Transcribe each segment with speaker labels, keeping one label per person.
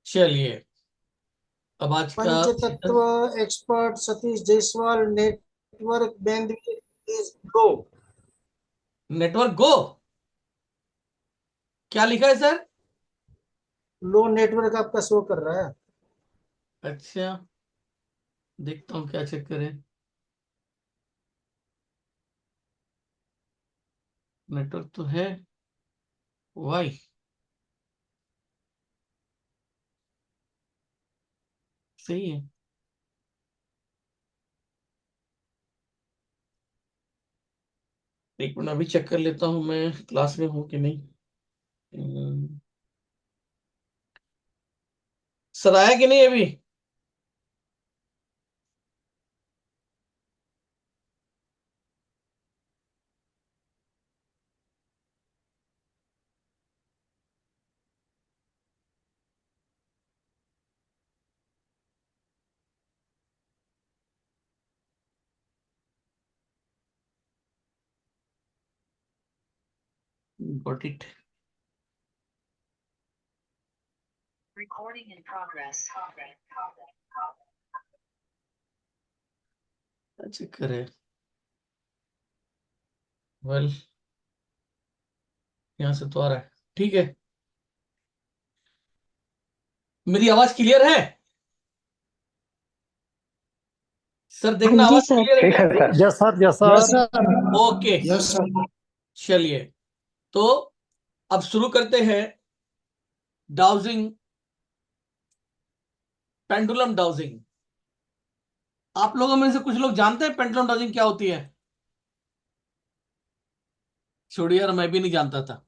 Speaker 1: चलिए, अब आज का
Speaker 2: पंचतत्व expert Satish Jaiswal, network bandwidth is low.
Speaker 1: Network go. क्या लिखा है सर?
Speaker 2: लो नेटवर्क आपका शो कर रहा है।
Speaker 1: अच्छा, देखता हूँ क्या चक्कर है। नेटवर्क तो है। वाई। सही है। एक मिनट, अभी चेक कर लेता हूँ मैं क्लास में हूँ कि नहीं। सर आया कि नहीं अभी? Got it.
Speaker 3: Recording in progress.
Speaker 1: क्या चक्कर है? वेल, यहाँ से तो आ रहा है। ठीक है। मेरी आवाज क्लियर है? सर
Speaker 4: हाँ
Speaker 1: देखना,
Speaker 4: जी
Speaker 1: आवाज
Speaker 4: सर।
Speaker 1: क्लियर है
Speaker 5: ठीक
Speaker 1: क्या?
Speaker 5: है sir.
Speaker 2: Yes sir, yes
Speaker 5: yes
Speaker 2: sir.
Speaker 5: Sir.
Speaker 1: Okay.
Speaker 5: Yes sir.
Speaker 1: चलिए, तो अब शुरू करते हैं डाउजिंग, पेंडुलम डाउजिंग। आप लोगों में से कुछ लोग जानते हैं पेंडुलम डाउजिंग क्या होती है? छोड़िए यार, मैं भी नहीं जानता था।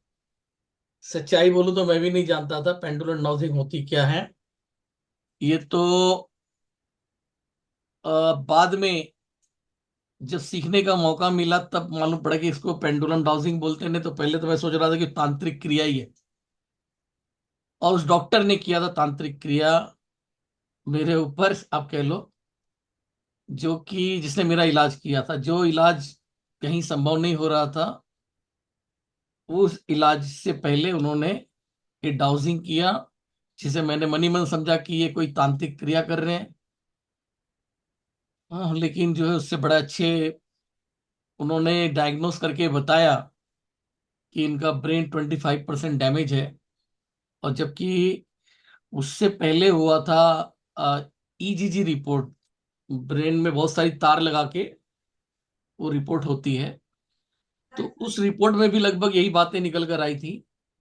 Speaker 1: सच्चाई बोलूं तो मैं भी नहीं जानता था पेंडुलम डाउजिंग होती क्या है। ये तो बाद में जब सीखने का मौका मिला तब मालूम पड़ा कि इसको पेंडुलम डाउजिंग बोलते हैं। नहीं तो पहले तो मैं सोच रहा था कि तांत्रिक क्रिया ही है। और उस डॉक्टर ने किया था तांत्रिक क्रिया मेरे ऊपर, आप कह लो, जो कि जिसने मेरा इलाज किया था। जो इलाज कहीं संभव नहीं हो रहा था, उस इलाज से पहले उन्होंने ये डाउजिंग किया, जिसे मैंने मनी मन समझा कि ये कोई तांत्रिक क्रिया कर रहे हैं। हाँ, लेकिन जो है उससे बड़ा अच्छे उन्होंने डायग्नोस करके बताया कि इनका ब्रेन 25% डैमेज है। और जबकि उससे पहले हुआ था ईजीजी रिपोर्ट, ब्रेन में बहुत सारी तार लगा के वो रिपोर्ट होती है। तो उस रिपोर्ट में भी लगभग यही बातें निकल कर आई थी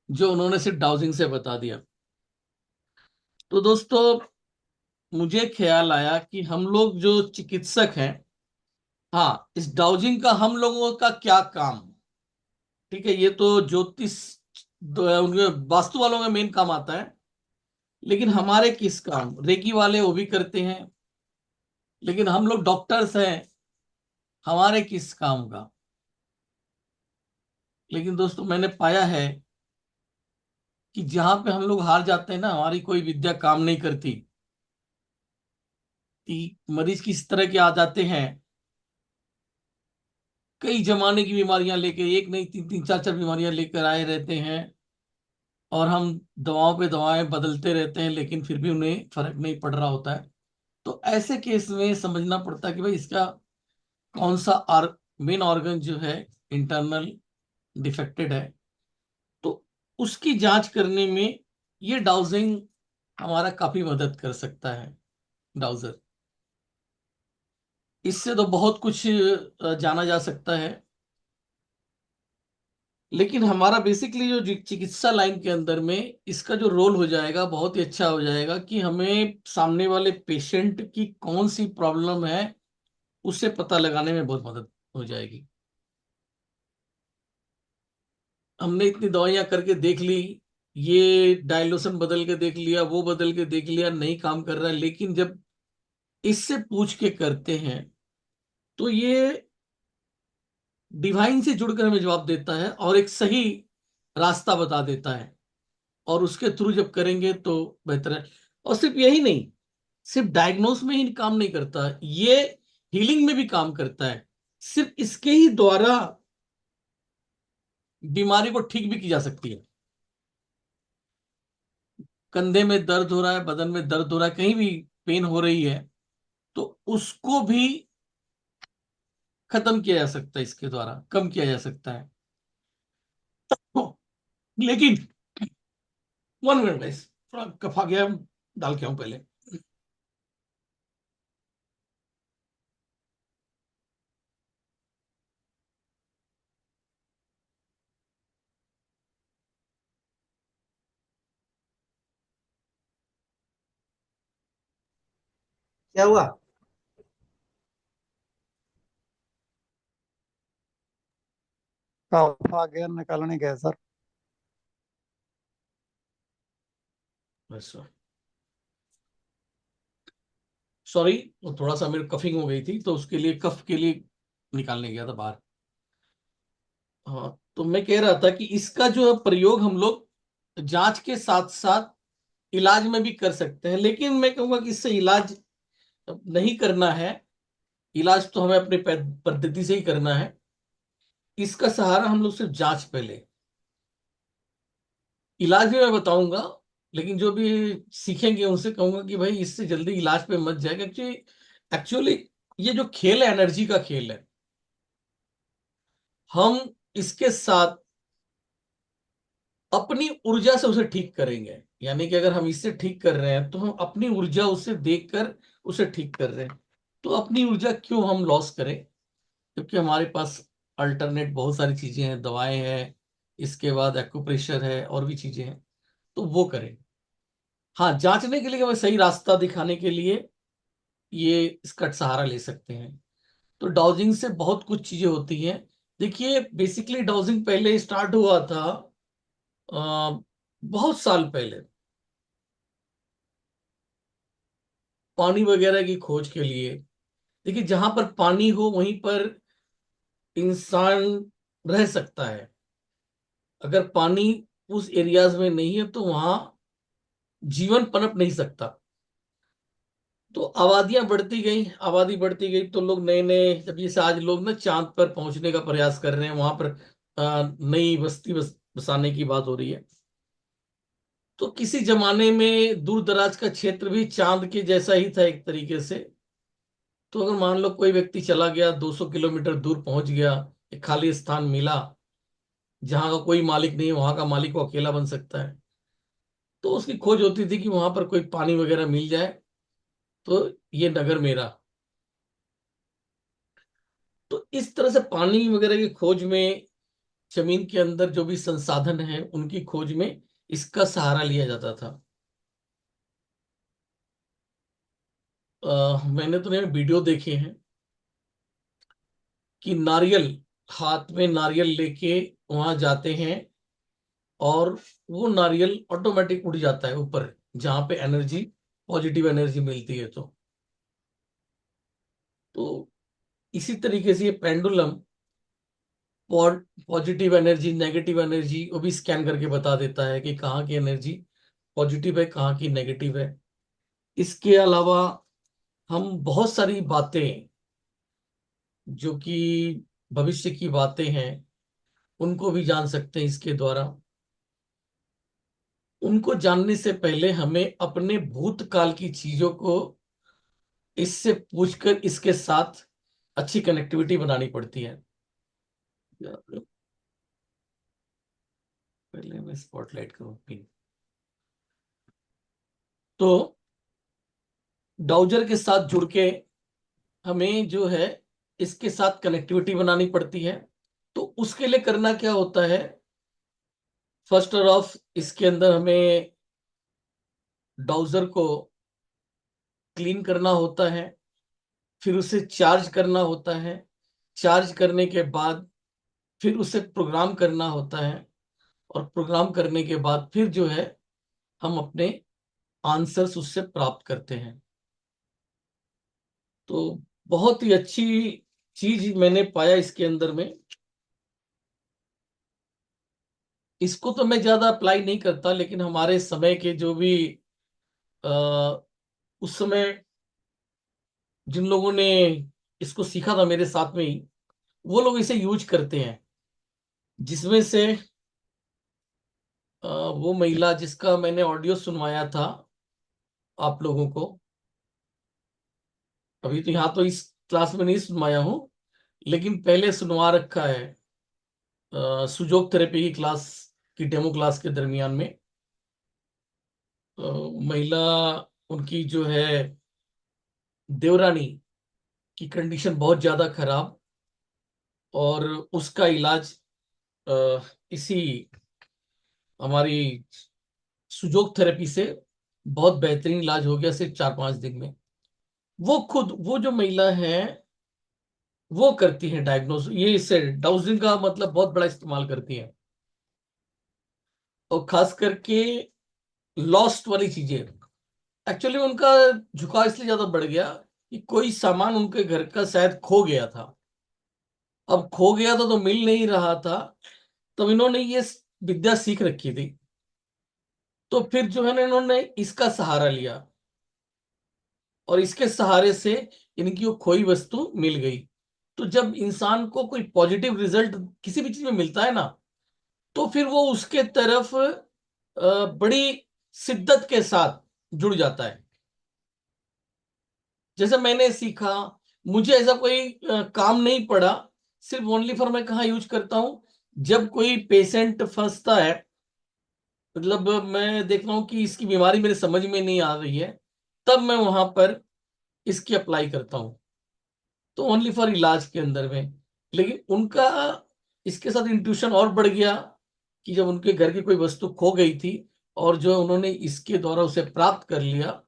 Speaker 1: जो उन्होंने सिर्फ डाउजिंग से बता दिया। तो दोस्तों, मुझे ख्याल आया कि हम लोग जो चिकित्सक हैं, हाँ, इस डाउजिंग का हम लोगों का क्या काम। ठीक है, ये तो ज्योतिष उनके वास्तु वालों में मेन काम आता है। लेकिन हमारे किस काम, रेकी वाले वो भी करते हैं, लेकिन हम लोग डॉक्टर्स हैं, हमारे किस काम का। लेकिन दोस्तों, मैंने पाया है कि जहां पे हम लोग हार जाते हैं ना, हमारी कोई विद्या काम नहीं करती। कि मरीज किस तरह के आ जाते हैं, कई जमाने की बीमारियां लेके, एक नहीं तीन तीन चार चार बीमारियां लेकर आए रहते हैं। और हम दवाओं पे दवाएं बदलते रहते हैं, लेकिन फिर भी उन्हें फर्क नहीं पड़ रहा होता है। तो ऐसे केस में समझना पड़ता है कि भाई इसका कौन सा मेन ऑर्गन जो है इंटरनल डिफेक्टेड है। तो उसकी जांच करने में ये डाउजिंग हमारा काफी मदद कर सकता है। डाउजर, इससे तो बहुत कुछ जाना जा सकता है। लेकिन हमारा बेसिकली जो चिकित्सा लाइन के अंदर में इसका जो रोल हो जाएगा, बहुत ही अच्छा हो जाएगा कि हमें सामने वाले पेशेंट की कौन सी प्रॉब्लम है उसे पता लगाने में बहुत मदद हो जाएगी। हमने इतनी दवाइयां करके देख ली, ये डायलोशन बदल के देख लिया, वो बदल के देख लिया, नहीं काम कर रहा है। लेकिन जब इससे पूछ के करते हैं तो ये डिवाइन से जुड़कर हमें जवाब देता है और एक सही रास्ता बता देता है। और उसके थ्रू जब करेंगे तो बेहतर है। और सिर्फ यही नहीं, सिर्फ डायग्नोस में ही काम नहीं करता, ये हीलिंग में भी काम करता है। सिर्फ इसके ही द्वारा बीमारी को ठीक भी की जा सकती है। कंधे में दर्द हो रहा है, बदन में दर्द हो रहा है, कहीं भी पेन हो रही है, तो उसको भी खत्म किया जा सकता है, इसके द्वारा कम किया जा सकता है। लेकिन 1 मिनट गाइस, थोड़ा कफ आ गया, डाल के आऊं पहले।
Speaker 2: क्या हुआ?
Speaker 3: कफ आ गया, निकालने गया सर।
Speaker 1: अच्छा, सॉरी, वो थोड़ा सा मेरी कफिंग हो गई थी, तो उसके लिए, कफ के लिए निकालने गया था बाहर। हाँ, तो मैं कह रहा था कि इसका जो प्रयोग हम लोग जांच के साथ साथ इलाज में भी कर सकते हैं, लेकिन मैं कहूंगा कि इससे इलाज नहीं करना है। इलाज तो हमें अपनी पद्धति से ही करना है। इसका सहारा हम लोग सिर्फ जांच पे ले। इलाज भी मैं बताऊंगा, लेकिन जो भी सीखेंगे उनसे कहूंगा कि भाई इससे जल्दी इलाज पे मत जाएगा। एक्चुअली एक्चुअली ये जो खेल है, एनर्जी का खेल है। हम इसके साथ अपनी ऊर्जा से उसे ठीक करेंगे। यानी कि अगर हम इससे ठीक कर रहे हैं, तो हम अपनी ऊर्जा उसे देखकर उसे ठीक कर रहे हैं। तो अपनी ऊर्जा क्यों हम लॉस करें, क्योंकि हमारे पास अल्टरनेट बहुत सारी चीजें हैं, दवाएं हैं, इसके बाद एक्यूप्रेशर है, और भी चीजें हैं, तो वो करें। हाँ, जांचने के लिए, हमें सही रास्ता दिखाने के लिए ये इसका सहारा ले सकते हैं। तो डाउजिंग से बहुत कुछ चीजें होती हैं। देखिए, बेसिकली डाउजिंग पहले स्टार्ट हुआ था बहुत साल पहले, पानी वगैरह की खोज के लिए। देखिए, जहां पर पानी हो वहीं पर इंसान रह सकता है। अगर पानी उस एरियाज में नहीं है, तो वहां जीवन पनप नहीं सकता। तो आबादियां बढ़ती गई, आबादी बढ़ती गई, तो लोग नए नए, जब जैसे आज लोग ना चांद पर पहुंचने का प्रयास कर रहे हैं, वहां पर नई बस्ती बसाने की बात हो रही है। तो किसी जमाने में दूर दराज का क्षेत्र भी चांद के जैसा ही था एक तरीके से। तो अगर मान लो कोई व्यक्ति चला गया, 200 किलोमीटर दूर पहुंच गया, एक खाली स्थान मिला जहां का कोई मालिक नहीं, वहां का मालिक वो अकेला बन सकता है। तो उसकी खोज होती थी कि वहां पर कोई पानी वगैरह मिल जाए, तो ये नगर मेरा। तो इस तरह से पानी वगैरह की खोज में, जमीन के अंदर जो भी संसाधन है उनकी खोज में इसका सहारा लिया जाता था। मैंने तो वीडियो देखे हैं कि नारियल, हाथ में नारियल लेके वहां जाते हैं, और वो नारियल ऑटोमेटिक उड़ जाता है ऊपर, जहां पे एनर्जी, पॉजिटिव एनर्जी मिलती है। तो इसी तरीके से ये pendulum positive energy, negative energy वो भी स्कैन करके बता देता है कि कहाँ की एनर्जी पॉजिटिव है, कहाँ की नेगेटिव है। इसके अलावा हम बहुत सारी बातें, जो कि भविष्य की बातें हैं, उनको भी जान सकते हैं इसके द्वारा। उनको जानने से पहले हमें अपने भूतकाल की चीजों को इससे पूछकर इसके साथ अच्छी कनेक्टिविटी बनानी पड़ती है। पहले मैं स्पॉटलाइट करूँ पिन। तो डाउजर के साथ जुड़ के हमें जो है इसके साथ कनेक्टिविटी बनानी पड़ती है। तो उसके लिए करना क्या होता है, फर्स्ट ऑफ इसके अंदर हमें डाउजर को क्लीन करना होता है, फिर उसे चार्ज करना होता है। चार्ज करने के बाद फिर उसे प्रोग्राम करना होता है, और प्रोग्राम करने के बाद फिर जो है हम अपने आंसर्स उससे प्राप्त करते हैं। तो बहुत ही अच्छी चीज मैंने पाया इसके अंदर में। इसको तो मैं ज्यादा अप्लाई नहीं करता, लेकिन हमारे समय के जो भी आ, उस समय जिन लोगों ने इसको सीखा था मेरे साथ में ही, वो लोग इसे यूज करते हैं, जिसमें से वो महिला जिसका मैंने ऑडियो सुनवाया था आप लोगों को, अभी तो यहाँ तो इस क्लास में नहीं सुनवाया हूँ, लेकिन पहले सुनवा रखा है सुजोग थेरेपी की क्लास की डेमो क्लास के दरमियान में। महिला, उनकी जो है देवरानी की कंडीशन बहुत ज्यादा खराब, और उसका इलाज अ, इसी हमारी सुजोग थेरेपी से बहुत बेहतरीन इलाज हो गया सिर्फ 4-5 दिन में। वो खुद, वो जो महिला है वो करती है डायग्नोस, ये इससे डाउजिंग का मतलब बहुत बड़ा इस्तेमाल करती है, और खास करके लॉस्ट वाली चीजें। एक्चुअली उनका झुकाव इसलिए ज्यादा बढ़ गया कि कोई सामान उनके घर का शायद खो गया था। अब खो गया था तो मिल नहीं रहा था, तब इन्होंने ये विद्या सीख रखी थी, तो फिर जो है ना इन्होंने इसका सहारा लिया, और इसके सहारे से इनकी वो खोई वस्तु मिल गई। तो जब इंसान को कोई पॉजिटिव रिजल्ट किसी भी चीज में मिलता है ना, तो फिर वो उसके तरफ बड़ी शिद्दत के साथ जुड़ जाता है। जैसे मैंने सीखा, मुझे ऐसा कोई काम नहीं पड़ा, सिर्फ ओनली फॉर मैं कहाँ यूज करता हूँ, जब कोई पेशेंट फंसता है, मतलब मैं देख रहा हूँ कि इसकी बीमारी मेरे समझ में नहीं आ रही है, तब मैं वहां पर इसकी अप्लाई करता हूँ, तो ओनली फॉर इलाज के अंदर में। लेकिन उनका इसके साथ इंट्यूशन और बढ़ गया कि जब उनके घर की कोई वस्तु खो गई थी, और जो उन्होंने इसके द्वारा उसे प्राप्त कर लिया,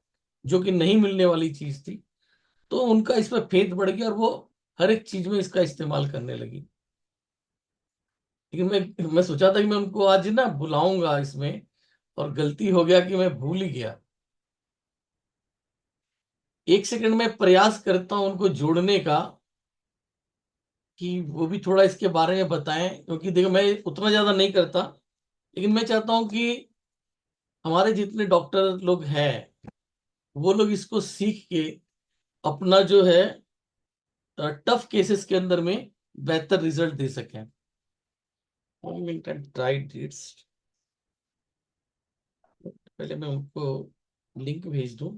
Speaker 1: जो कि नहीं मिलने वाली चीज थी, तो उनका इस पर फेथ बढ़ गया और वो हर एक चीज में इसका इस्तेमाल करने लगी। लेकिन मैं सोचा था कि मैं उनको आज ना बुलाऊंगा इसमें, और गलती हो गया कि मैं भूल ही गया। एक सेकंड में प्रयास करता हूं उनको जोड़ने का, कि वो भी थोड़ा इसके बारे में बताएं, क्योंकि देखो मैं उतना ज्यादा नहीं करता, लेकिन मैं चाहता हूं कि हमारे जितने डॉक्टर लोग हैं वो लोग इसको सीख के अपना जो है टफ केसेस के अंदर में बेहतर रिजल्ट दे सकें। ट्राइड इट्स, पहले मैं उनको लिंक भेज दूं।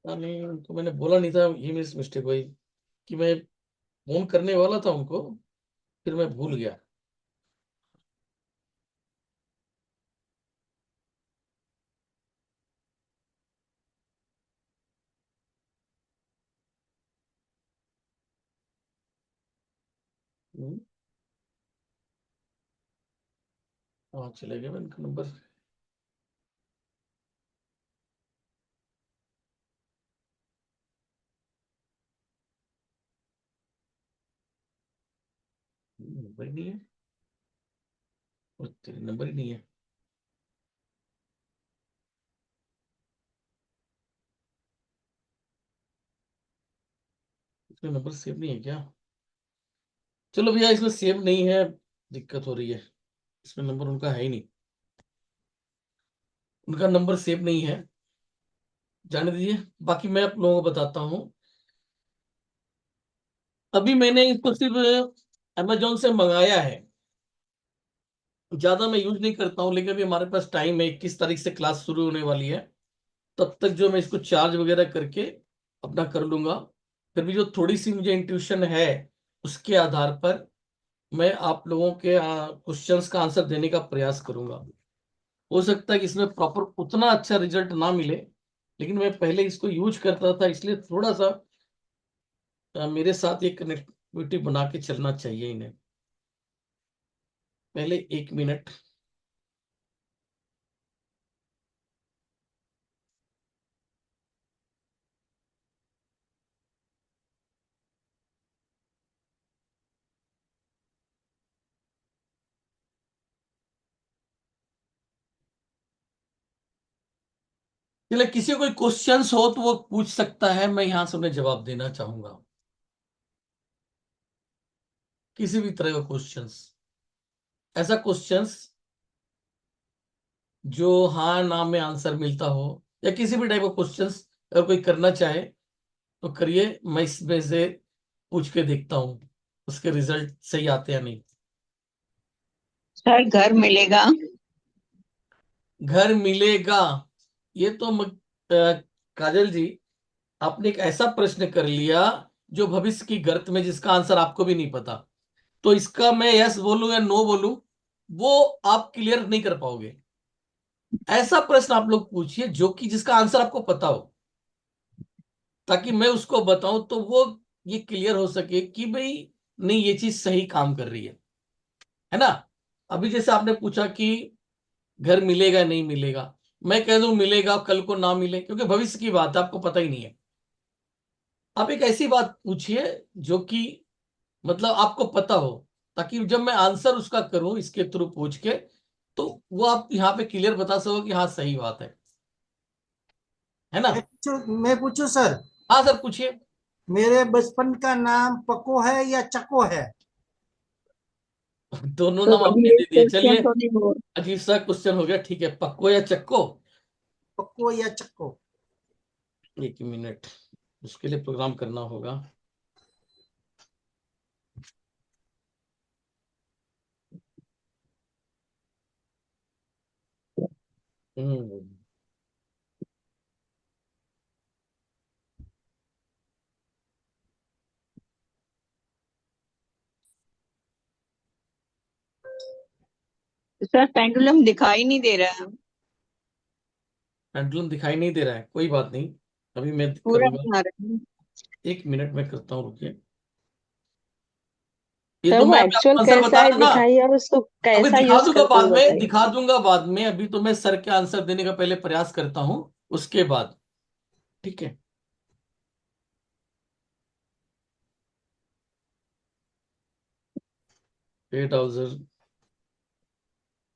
Speaker 1: नहीं, उनको मैंने बोला नहीं था, ये मेरी मिस्टेक हुई कि मैं फोन करने वाला था उनको, फिर मैं भूल गया। हम्म, हाँ चले गया मैं उनका नंबर। नंबर ही नहीं है, और तेरे नंबर ही नहीं है। इसमें नंबर सेव नहीं है क्या? चलो भैया, इसमें सेव नहीं है, दिक्कत हो रही है, इसमें नंबर उनका है ही नहीं, उनका नंबर सेव नहीं है, जाने दीजिए। बाकी मैं आप लोगों को बताता हूँ। अभी मैंने इसको सिर्फ अमेजोन से मंगाया है, ज्यादा मैं यूज नहीं करता हूँ, लेकिन अभी हमारे पास टाइम है, 21 तारीख से क्लास शुरू होने वाली है, तब तक जो मैं इसको चार्ज वगैरह करके अपना कर लूंगा। फिर भी जो थोड़ी सी मुझे इंट्यूशन है, उसके आधार पर मैं आप लोगों के क्वेश्चंस का आंसर देने का प्रयास करूंगा। हो सकता है कि इसमें प्रॉपर उतना अच्छा रिजल्ट ना मिले, लेकिन मैं पहले इसको यूज करता था, इसलिए थोड़ा सा मेरे साथ एक कनेक्टिविटी बना के चलना चाहिए इन्हें। पहले 1 मिनट। चलिए, किसी को कोई क्वेश्चंस हो तो वो पूछ सकता है, मैं यहाँ से उन्हें जवाब देना चाहूंगा, किसी भी तरह का क्वेश्चंस, ऐसा क्वेश्चंस जो हाँ ना में आंसर मिलता हो, या किसी भी टाइप का क्वेश्चंस अगर कोई करना चाहे तो करिए, मैं इसमें से पूछ के देखता हूँ उसके रिजल्ट सही आते हैं नहीं।
Speaker 4: सर घर मिलेगा।
Speaker 1: घर मिलेगा, ये तो काजल जी, आपने एक ऐसा प्रश्न कर लिया जो भविष्य की गर्त में, जिसका आंसर आपको भी नहीं पता। तो इसका मैं यस बोलूं या नो बोलूं, वो आप क्लियर नहीं कर पाओगे। ऐसा प्रश्न आप लोग पूछिए जो कि जिसका आंसर आपको पता हो, ताकि मैं उसको बताऊं तो वो ये क्लियर हो सके कि भाई नहीं, ये चीज सही काम कर रही है ना। अभी जैसे आपने पूछा कि घर मिलेगा नहीं मिलेगा, मैं कह दूं मिलेगा, कल को ना मिले, क्योंकि भविष्य की बात है, आपको पता ही नहीं है। आप एक ऐसी बात पूछिए जो कि मतलब आपको पता हो, ताकि जब मैं आंसर उसका करूं इसके थ्रू पूछ के, तो वो आप यहाँ पे क्लियर बता सको कि हाँ सही बात है ना।
Speaker 2: मैं पूछूं सर।
Speaker 1: हाँ सर, पूछिए।
Speaker 2: मेरे बचपन का नाम पक्को है या चक्को है?
Speaker 1: दोनों
Speaker 4: तो
Speaker 1: नाम
Speaker 4: अभी
Speaker 1: आपने
Speaker 4: ये
Speaker 1: दे दिए,
Speaker 4: क्वेश्चन
Speaker 1: चलिए।
Speaker 4: तो नहीं हो।
Speaker 1: अजीब सा क्वेश्चन हो गया, ठीक है, पक्को या चक्को।
Speaker 2: पक्को या चक्को?
Speaker 1: एक मिनट, उसके लिए प्रोग्राम करना होगा। हम्म
Speaker 4: सर पेंडुलम दिखाई नहीं दे रहा है।
Speaker 1: पेंडुलम दिखाई नहीं दे रहा है, कोई बात नहीं, अभी मैं
Speaker 4: पूरा
Speaker 1: करूंगा।
Speaker 4: नहीं आ रहा है।
Speaker 1: एक मिनट में करता हूँ, रुकिए। ये
Speaker 5: सर
Speaker 1: तो
Speaker 5: वो
Speaker 1: मैं अभी
Speaker 5: एक्चुअल
Speaker 1: आपको आंसर
Speaker 5: कैसा
Speaker 1: बता
Speaker 5: है
Speaker 1: रहा ना।
Speaker 5: दिखाइए और उसको
Speaker 1: अभी
Speaker 5: कैसा
Speaker 1: दिखा
Speaker 5: यूज
Speaker 1: दूंगा
Speaker 5: करते
Speaker 1: बाद
Speaker 5: हैं
Speaker 1: में,
Speaker 5: बताइए।
Speaker 1: दिखा दूंगा बाद में, अभी तो मैं सर के आंसर देने का पहले प्रयास करता हूँ, उसके बाद। ठीक है। 8,000,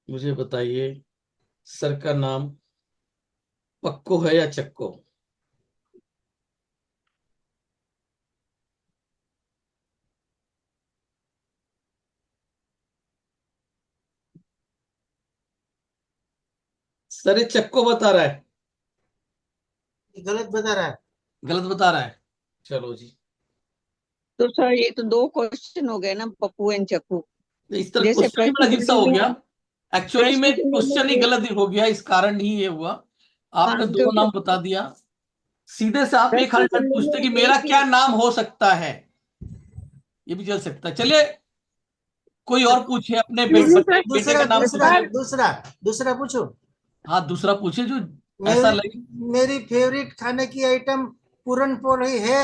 Speaker 1: मुझे बताइए, सर का नाम पक्को है या चक्को? सर ये चक्को बता रहा है।
Speaker 2: गलत बता रहा है।
Speaker 1: गलत बता रहा है, चलो जी।
Speaker 4: तो सर ये तो दो क्वेश्चन हो गए ना, पप्पू एंड चक्कू।
Speaker 1: इस तरह
Speaker 4: जैसे
Speaker 1: क्वेश्चन ही बड़ा अजीब सा हो गया। एक्चुअली में
Speaker 4: प्रश्न के लिए
Speaker 1: क्वेश्चन ही
Speaker 4: ये।
Speaker 1: गलत ही हो गया, इस कारण ही ये हुआ।
Speaker 4: हाँ
Speaker 1: आपने दो
Speaker 4: क्योंकि
Speaker 1: नाम बता दिया। सीधे से आप एक
Speaker 4: प्रश्न के
Speaker 1: हल पूछते कि
Speaker 4: लिए
Speaker 1: मेरा
Speaker 4: एक ही।
Speaker 1: क्या नाम हो सकता है, ये भी चल सकता है। चलिए, कोई और पूछे, अपने
Speaker 2: दूस-
Speaker 1: बेटे का
Speaker 2: दूसरा
Speaker 1: नाम
Speaker 2: दूसरा
Speaker 1: पूछिए।
Speaker 2: दूसरा दूसरा पूछो।
Speaker 1: हाँ, दूसरा पूछिए जो ऐसा
Speaker 2: मेरी
Speaker 1: लगे।
Speaker 2: मेरी फेवरेट खाने की आइटम पूरन पोली है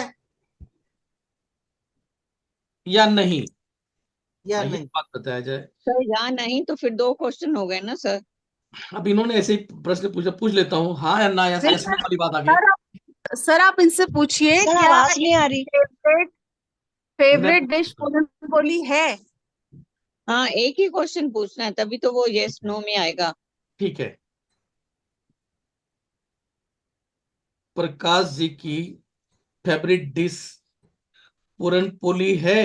Speaker 1: या नहीं,
Speaker 2: या
Speaker 1: हाँ, ये
Speaker 2: नहीं?
Speaker 1: बात बताया जाए।
Speaker 4: सर यहाँ नहीं तो फिर दो क्वेश्चन हो गए ना सर।
Speaker 1: अब इन्होंने ऐसे ही प्रश्न पूछा, पूछ लेता हूँ, हाँ या ना, या
Speaker 6: नहीं
Speaker 1: यस नो
Speaker 6: सर।
Speaker 1: वाली बात आ गई।
Speaker 6: सर आप इनसे पूछिए
Speaker 5: सर
Speaker 6: क्या
Speaker 5: आवाज नहीं आ रही।
Speaker 6: फेवरेट
Speaker 1: मैं
Speaker 6: फेवरेट डिश
Speaker 1: पूछता हूँ।
Speaker 6: पूरन पोली है?
Speaker 4: हाँ एक ही क्वेश्चन पूछना है, तभी तो वो यस नो में आएगा।
Speaker 1: ठीक है, प्रकाश जी की फेवरेट डिश पूरन पोली है।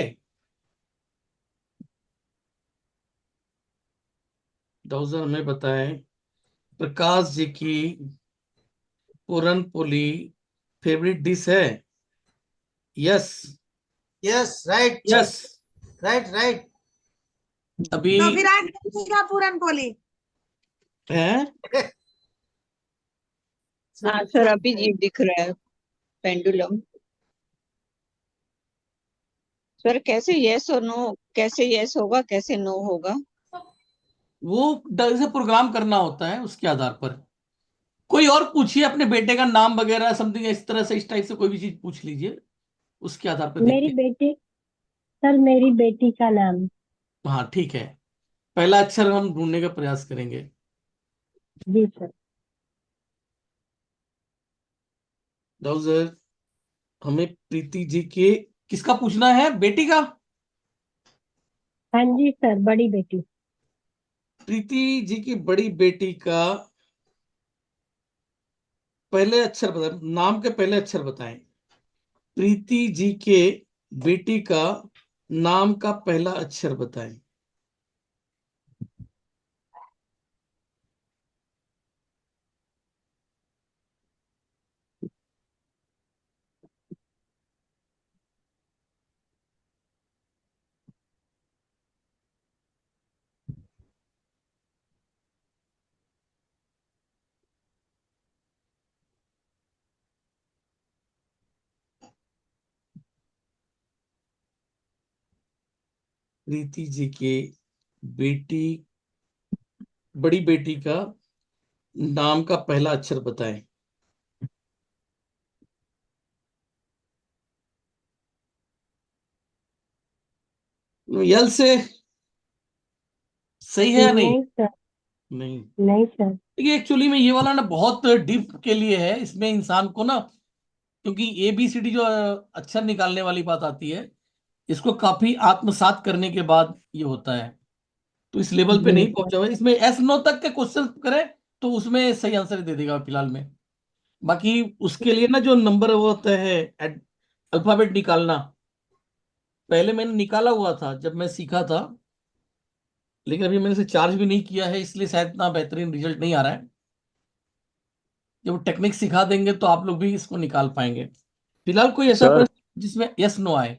Speaker 1: डॉक्टर हमें बताएं, प्रकाश जी की पूरन पोली फेवरेट डिश है। Yes.
Speaker 2: Yes, right.
Speaker 1: Yes.
Speaker 2: Right right.
Speaker 1: अभी
Speaker 6: तो फिर आज बनेगा पूरन पोली।
Speaker 1: है।
Speaker 4: हाँ सर अभी जी दिख रहा है पेंडुलम। सर कैसे यस और नो, कैसे यस होगा कैसे नो होगा।
Speaker 1: वो ढंग से प्रोग्राम करना होता है, उसके आधार पर। कोई और पूछिए, अपने बेटे का नाम वगैरह समथिंग इस तरह से, इस टाइप से कोई भी चीज पूछ लीजिए, उसके आधार पर देखते
Speaker 5: मेरी बेटी सर मेरी बेटी का नाम।
Speaker 1: हैं। हाँ ठीक है, पहला अक्षर हम ढूंढने का प्रयास करेंगे।
Speaker 5: जी सर।
Speaker 1: डॉक्टर, हमें प्रीति जी के किसका पूछना है, बेटी का?
Speaker 5: हाँ जी सर, बड़ी बेटी।
Speaker 1: प्रीति जी की बड़ी बेटी का पहले अक्षर बताएं, नाम के पहले अक्षर बताएं। प्रीति जी के बेटी का नाम का पहला अक्षर बताएं। प्रीति जी के बेटी, बड़ी बेटी का नाम का पहला अक्षर बताएं। यल से सही है या नहीं?
Speaker 5: नहीं सर,
Speaker 1: नहीं।
Speaker 5: नहीं सर।
Speaker 1: देखिए एक्चुअली में ये वाला ना बहुत डीप के लिए है, इसमें इंसान को ना, क्योंकि ABCD जो अक्षर निकालने वाली बात आती है, इसको काफी आत्मसात करने के बाद ये होता है, तो इस लेवल पे
Speaker 5: जी
Speaker 1: नहीं
Speaker 5: सर।
Speaker 1: पहुंचा हुआ है। इसमें एस नो तक के क्वेश्चन करें तो उसमें सही आंसर दे देगा फिलहाल में। बाकी उसके लिए ना जो नंबर वो होता है, अल्फाबेट निकालना, पहले मैंने निकाला हुआ था जब मैं सीखा था, लेकिन अभी मैंने इसे चार्ज भी नहीं किया है, इसलिए शायद इतना बेहतरीन रिजल्ट नहीं आ रहा है। जब वो टेक्निक सिखा देंगे तो आप लोग भी इसको निकाल पाएंगे। फिलहाल कोई ऐसा
Speaker 7: सर।
Speaker 1: प्रश्न जिसमें यस नो आए?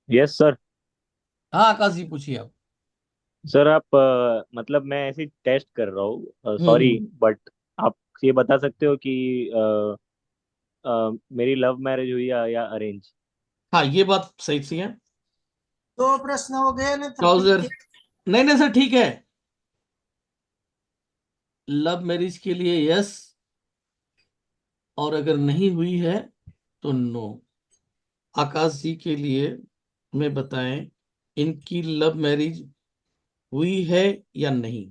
Speaker 7: Yes sir.
Speaker 1: हाँ आकाश जी पूछिए आप।
Speaker 7: सर आप मतलब मैं ऐसे टेस्ट कर रहा हूँ, सॉरी,
Speaker 1: हम्म।
Speaker 7: बट आप ये बता सकते हो कि मेरी लव मैरिज हुई या अरेंज?
Speaker 1: हाँ ये बात सही सी है।
Speaker 2: दो प्रश्न हो गए ना, तो
Speaker 1: ट्राउजर,
Speaker 2: फिर
Speaker 1: नहीं नहीं सर ठीक है। लव मैरिज के लिए यस, और अगर नहीं हुई है तो नो। आकाश जी के लिए हमें बताएं, इनकी लव मैरिज हुई है या नहीं?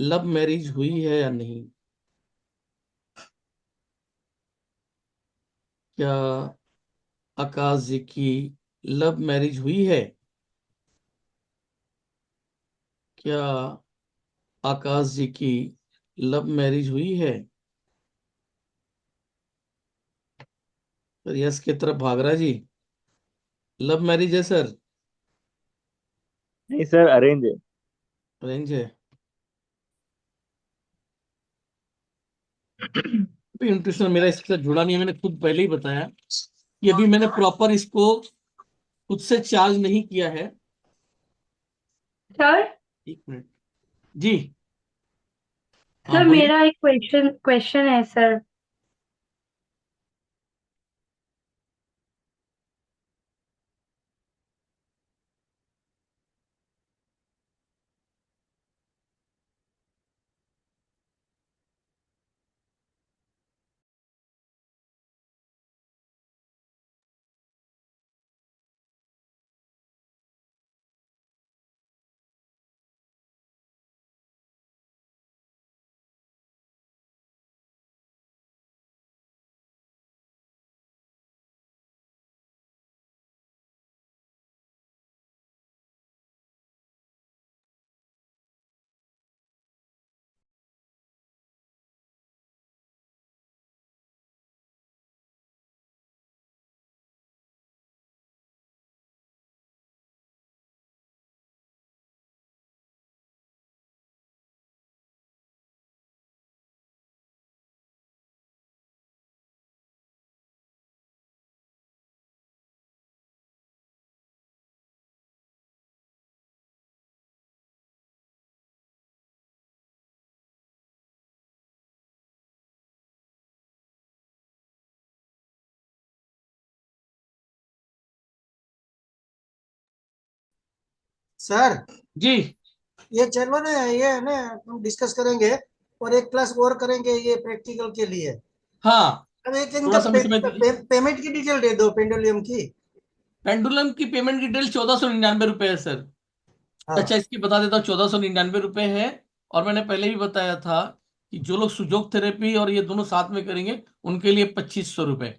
Speaker 1: लव मैरिज हुई है या नहीं? क्या आकाश जी की लव मैरिज हुई है? क्या आकाश जी की लव मैरिज हुई है? सर यस की तरफ भाग रहा है जी। लव मैरिज है सर?
Speaker 7: नहीं सर, अरेंज है।
Speaker 1: अरेंज है? इंटरेस्ट मेरा इसके साथ जुड़ा नहीं है, मैंने खुद पहले ही बताया कि अभी मैंने प्रॉपर इसको खुद से चार्ज नहीं किया है।
Speaker 8: सर।
Speaker 1: 1 मिनट जी। हाँ
Speaker 8: सर
Speaker 1: बोलिए।
Speaker 8: मेरा एक क्वेश्चन क्वेश्चन है सर।
Speaker 2: सर
Speaker 1: जी
Speaker 2: ये चलो ना, ये है ना, हम डिस्कस करेंगे और एक क्लास और करेंगे ये प्रैक्टिकल के लिए।
Speaker 1: हाँ,
Speaker 2: अब एक
Speaker 1: थोड़ा
Speaker 2: इनका
Speaker 1: सा समय दीजिए।
Speaker 2: पेमेंट की डिटेल दे दो, पेंडुलियम की।
Speaker 1: पेंडुलम की पेमेंट डिटेल 1499 रुपए है सर। अच्छा
Speaker 2: हाँ।
Speaker 1: इसकी बता देता हूँ, 1499 रुपए है। और मैंने पहले भी बताया था कि जो लोग सुजोग थेरेपी और ये दोनों साथ में करेंगे उनके लिए 2500 रुपए।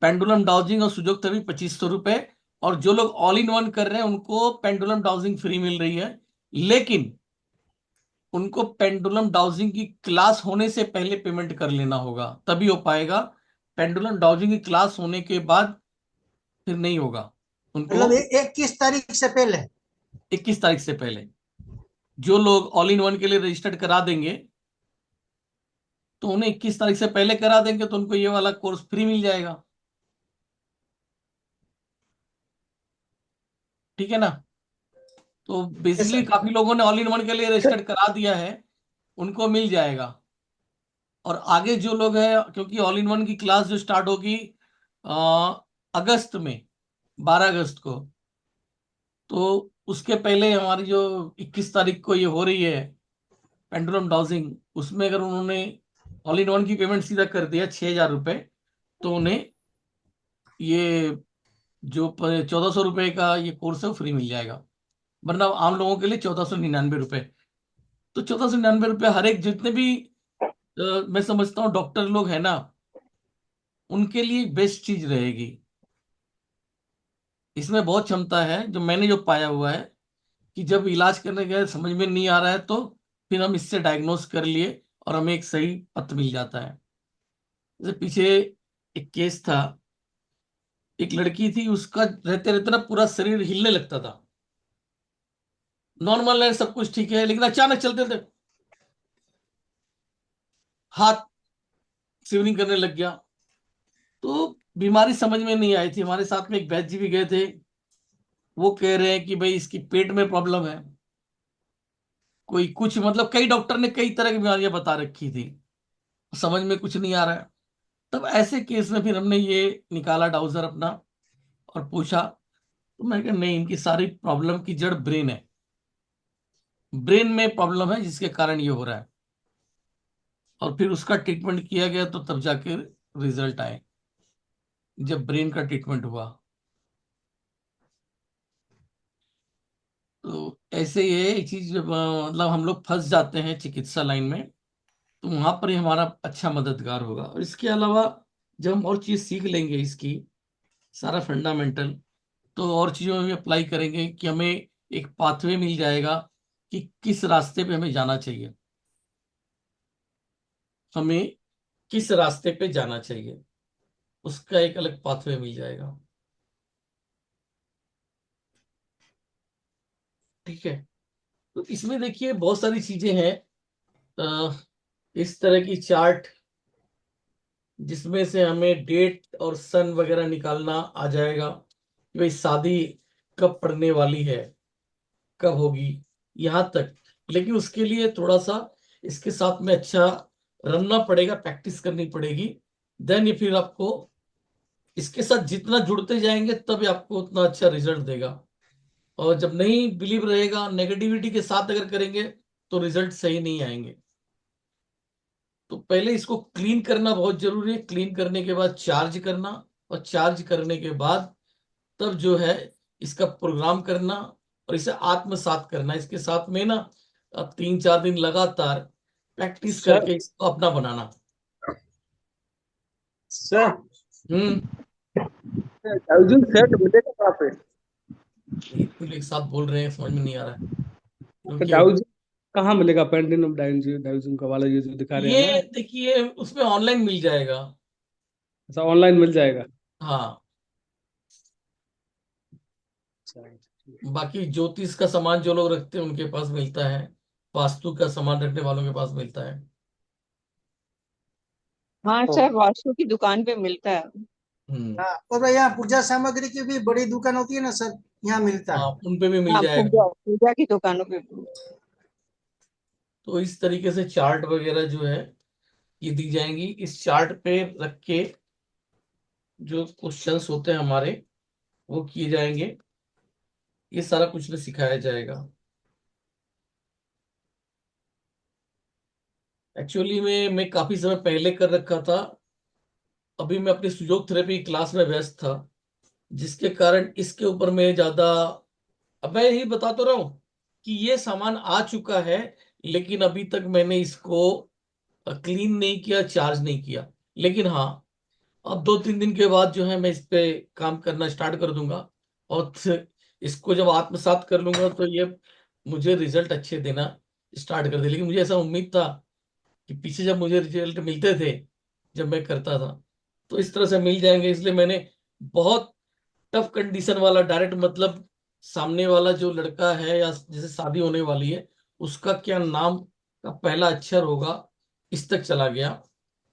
Speaker 1: पेंडुलम डाउजिंग और सुजोग थेरेपी 2500 रुपए। और जो लोग ऑल इन वन कर रहे हैं उनको पेंडुलम डाउजिंग फ्री मिल रही है, लेकिन उनको पेंडुलम डाउजिंग की क्लास होने से पहले पेमेंट कर लेना होगा, तभी हो पाएगा। पेंडुलम डाउजिंग की क्लास होने के बाद फिर नहीं होगा उनको।
Speaker 2: मतलब 21 तारीख से पहले।
Speaker 1: 21 तारीख से पहले जो लोग ऑल इन वन के लिए रजिस्टर्ड करा देंगे, तो उन्हें 21 तारीख से पहले करा देंगे तो उनको ये वाला कोर्स फ्री मिल जाएगा। ठीक है ना? तो
Speaker 2: यस
Speaker 1: बेसिकली
Speaker 2: सर।
Speaker 1: काफी लोगों ने ऑल इन वन के लिए रजिस्टर्ड करा दिया है, उनको मिल जाएगा। और आगे जो लोग हैं, क्योंकि ऑल इन वन की क्लास जो स्टार्ट होगी अ, अगस्त में, 12 अगस्त को, तो उसके पहले हमारी जो 21 तारीख को ये हो रही है पेंडुलम डाउजिंग, उसमें अगर उन्होंने ऑल इन वन की पेमेंट सीधा कर दिया 6,000 रुपये, तो उन्हें ये जो 1,400 रुपये का ये कोर्स है वो फ्री मिल जाएगा। वरना आम लोगों के लिए 1,499 रुपये। तो 1,499 रुपये हर एक जितने भी मैं समझता हूँ डॉक्टर लोग हैं ना, उनके लिए बेस्ट चीज रहेगी। इसमें बहुत क्षमता है, जो मैंने जो पाया हुआ है कि जब इलाज करने गए समझ में नहीं आ रहा है, तो फिर हम इससे डायग्नोस कर लिए और हमें एक सही पथ मिल जाता है। जैसे पीछे एक केस था, एक लड़की थी, उसका रहते रहते ना पूरा शरीर हिलने लगता था। नॉर्मल है, सब कुछ ठीक है, लेकिन अचानक चलते थे हाथ शिवरिंग करने लग गया। तो बीमारी समझ में नहीं आई थी। हमारे साथ में एक वैद्य जी भी गए थे, वो कह रहे हैं कि भाई इसकी पेट में प्रॉब्लम है, कोई कुछ मतलब कई डॉक्टर ने कई तरह की बीमारियां बता रखी थी, समझ में कुछ नहीं आ रहा है। तब ऐसे केस में फिर हमने ये निकाला डाउजर अपना और पूछा, तो मैं कहा नहीं, इनकी सारी प्रॉब्लम की जड़ ब्रेन है, ब्रेन में प्रॉब्लम है जिसके कारण ये हो रहा है। और फिर उसका ट्रीटमेंट किया गया, तो तब जाके रिजल्ट आए जब ब्रेन का ट्रीटमेंट हुआ। तो ऐसे ये एक चीज मतलब हम लोग फंस जाते हैं चिकित्सा लाइन में, तो वहां पर ही हमारा अच्छा मददगार होगा। और इसके अलावा जब हम और चीज सीख लेंगे इसकी सारा फंडामेंटल, तो और चीजों में अप्लाई करेंगे कि हमें एक पाथवे मिल जाएगा कि किस रास्ते पे हमें जाना चाहिए, हमें किस रास्ते पे जाना चाहिए, उसका एक अलग पाथवे मिल जाएगा। ठीक है। तो इसमें देखिए बहुत सारी चीजें हैं। इस तरह की चार्ट जिसमें से हमें डेट और सन वगैरह निकालना आ जाएगा कि भाई शादी कब पड़ने वाली है, कब होगी, यहां तक। लेकिन उसके लिए थोड़ा सा इसके साथ में अच्छा रमना पड़ेगा, प्रैक्टिस करनी पड़ेगी। देन ये फिर आपको इसके साथ जितना जुड़ते जाएंगे तब ये आपको उतना अच्छा रिजल्ट देगा। और जब नहीं बिलीव रहेगा, नेगेटिविटी के साथ अगर करेंगे, तो रिजल्ट सही नहीं आएंगे। तो पहले इसको क्लीन करना बहुत जरूरी है, क्लीन करने के बाद चार्ज करना, और चार्ज करने के बाद तब जो है इसका प्रोग्राम करना और इसे आत्मसात करना। इसके साथ में ना अब 3-4 दिन लगातार प्रैक्टिस
Speaker 9: सर
Speaker 1: करके इसको अपना बनाना।
Speaker 9: सर
Speaker 1: हम्म।
Speaker 9: डाउजिंग सेट मिलेगा कहाँ पे?
Speaker 1: बिल्कुल एक साथ बोल रहे हैं, समझ में नहीं आ रहा है।
Speaker 9: तो
Speaker 1: रुकिए।
Speaker 9: डाउजिंग कहाँ मिलेगा? पेंटिनम डाउजिंग डाउजिंग का वाला ये जो दिखा रहे हैं
Speaker 1: ये
Speaker 9: ना,
Speaker 1: देखिए उसमें ऑनलाइन मिल जाएगा।
Speaker 9: ऐसा ऑनलाइन मिल जाएगा?
Speaker 1: हाँ।
Speaker 9: अच्छा, ठीक
Speaker 1: बाकी ज्योतिष का सामान जो लोग रखते हैं उनके पास मिलता है, वास्तु का सामान रखने वालों के पास मिलता है।
Speaker 4: हाँ
Speaker 9: है।
Speaker 4: सर, वास्तु की दुकान पे मिलता है।
Speaker 1: हम्म।
Speaker 2: हाँ, और भाई यहाँ पूजा सामग्री की भी बड़ी दुकान होती है ना सर, यहाँ मिलता
Speaker 1: हाँ,
Speaker 2: है।
Speaker 1: उन पे भी मिल
Speaker 4: हाँ,
Speaker 1: जाएगा।
Speaker 4: पूजा पूजा की दुकानों पे।
Speaker 1: तो इस तरीके से चार्ट वगैरह जो है ये दी जाएंगी। इस चार्ट पे रख के जो क्वेश्चंस होते हैं हमारे वो किए जाएंगे। ये सारा कुछ में सिखाया जाएगा। एक्चुअली में मैं काफी समय पहले कर रखा था, अभी मैं अपनी सुजोग थेरेपी क्लास में व्यस्त था, जिसके कारण इसके ऊपर मैं ज्यादा, अब मैं यही बता तो रहा हूँ कि ये सामान आ चुका है, लेकिन अभी तक मैंने इसको क्लीन नहीं किया, चार्ज नहीं किया। लेकिन हाँ, अब 2-3 दिन के बाद जो है मैं इस पे काम करना स्टार्ट कर दूंगा, और इसको जब आत्मसात कर लूंगा तो ये मुझे रिजल्ट अच्छे देना स्टार्ट कर दे। लेकिन मुझे ऐसा उम्मीद था कि पीछे जब मुझे रिजल्ट मिलते थे जब मैं करता था, तो इस तरह से मिल जाएंगे। इसलिए मैंने बहुत टफ कंडीशन वाला डायरेक्ट, मतलब सामने वाला जो लड़का है या जैसे शादी होने वाली है, उसका क्या नाम का पहला अक्षर होगा, इस तक चला गया।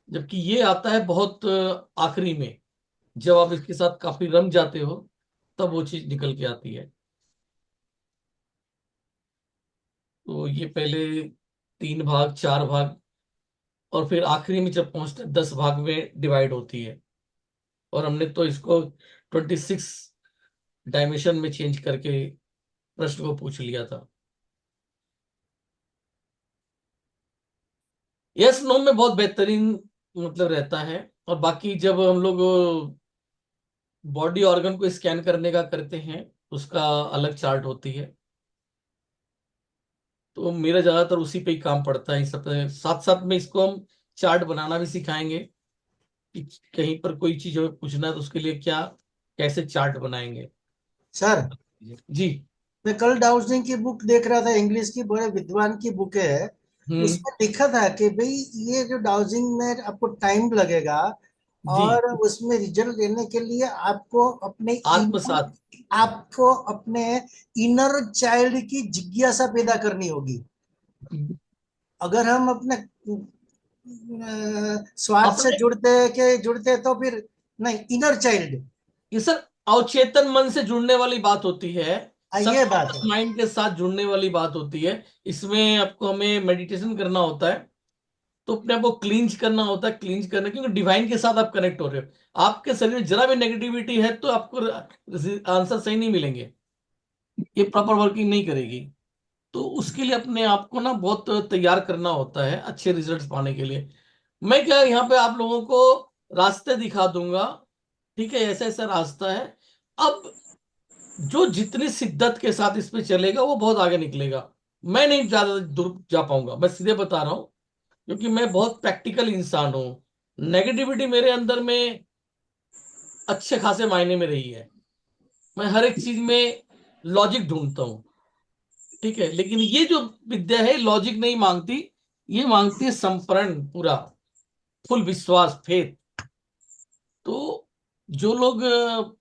Speaker 1: जबकि ये आता है बहुत आखिरी में, जब आप इसके साथ काफी रम जाते हो तब वो चीज निकल के आती है। तो ये पहले 3 भाग, 4 भाग, और फिर आखिरी में जब पहुंचते 10 भाग में डिवाइड होती है। और हमने तो इसको 26 डायमेंशन में चेंज करके प्रश्न को पूछ लिया था। यस नो में बहुत बेहतरीन मतलब रहता है। और बाकी जब हम लोग बॉडी ऑर्गन को स्कैन करने का करते हैं उसका अलग चार्ट होती है। तो मेरा ज्यादातर उसी पे ही काम पड़ता है। इस सब साथ साथ में इसको हम चार्ट बनाना भी सिखाएंगे कि कहीं पर कोई चीज हमें पूछना है तो उसके लिए क्या कैसे चार्ट बनाएंगे।
Speaker 2: सर,
Speaker 1: जी।
Speaker 2: मैं कल डाउजिंग की बुक देख रहा था, इंग्लिश की, बड़े विद्वान की बुक है।
Speaker 1: हम्म।
Speaker 2: उसमें लिखा था कि भाई ये जो डाउजिंग में आपको टाइम लगेगा,
Speaker 1: जी।
Speaker 2: और उसमें रिजल्ट लेने के लिए
Speaker 1: आत्मसात।
Speaker 2: आपको अपने इनर चाइल्ड की जिज्ञासा पैदा करनी होगी। अगर हम अपने स्वार्थ से
Speaker 1: अपने
Speaker 2: जुड़ते हैं तो फिर नहीं, इनर चाइल्ड।
Speaker 1: ये सर अवचेतन मन से जुड़ने वाली बात होती है।
Speaker 2: ये बात
Speaker 1: सबकॉन्शियस
Speaker 2: है।
Speaker 1: माइंड के साथ जुड़ने वाली बात होती है। इसमें आपको हमें मेडिटेशन करना होता है। तो अपने आप को क्लींज करना होता है। क्लींज करना क्योंकि डिवाइन के साथ आप कनेक्ट हो रहे हो। आपके शरीर में जरा भी नेगेटिविटी है तो आपको आंसर सही नहीं मिलेंगे। ये प्रॉपर वर्किंग नहीं करेगी। तो उसके लिए अपने आप को ना बहुत तैयार करना होता है अच्छे रिजल्ट्स पाने के लिए। मैं क्या यहाँ पे आप लोगों को रास्ते दिखा दूंगा। ठीक है, ऐसा ऐसा रास्ता है। अब जो जितनी शिद्दत के साथ इस पे चलेगा वो बहुत आगे निकलेगा। मैं नहीं ज्यादा दूर जा पाऊंगा, मैं सीधे बता रहा हूँ। क्योंकि मैं बहुत प्रैक्टिकल इंसान हूँ। नेगेटिविटी मेरे अंदर में अच्छे खासे मायने में रही है। मैं हर एक चीज में लॉजिक ढूंढता हूँ। ठीक है, लेकिन ये जो विद्या है लॉजिक नहीं मांगती। ये मांगती है संपरण पूरा, फुल विश्वास, फेथ। तो जो लोग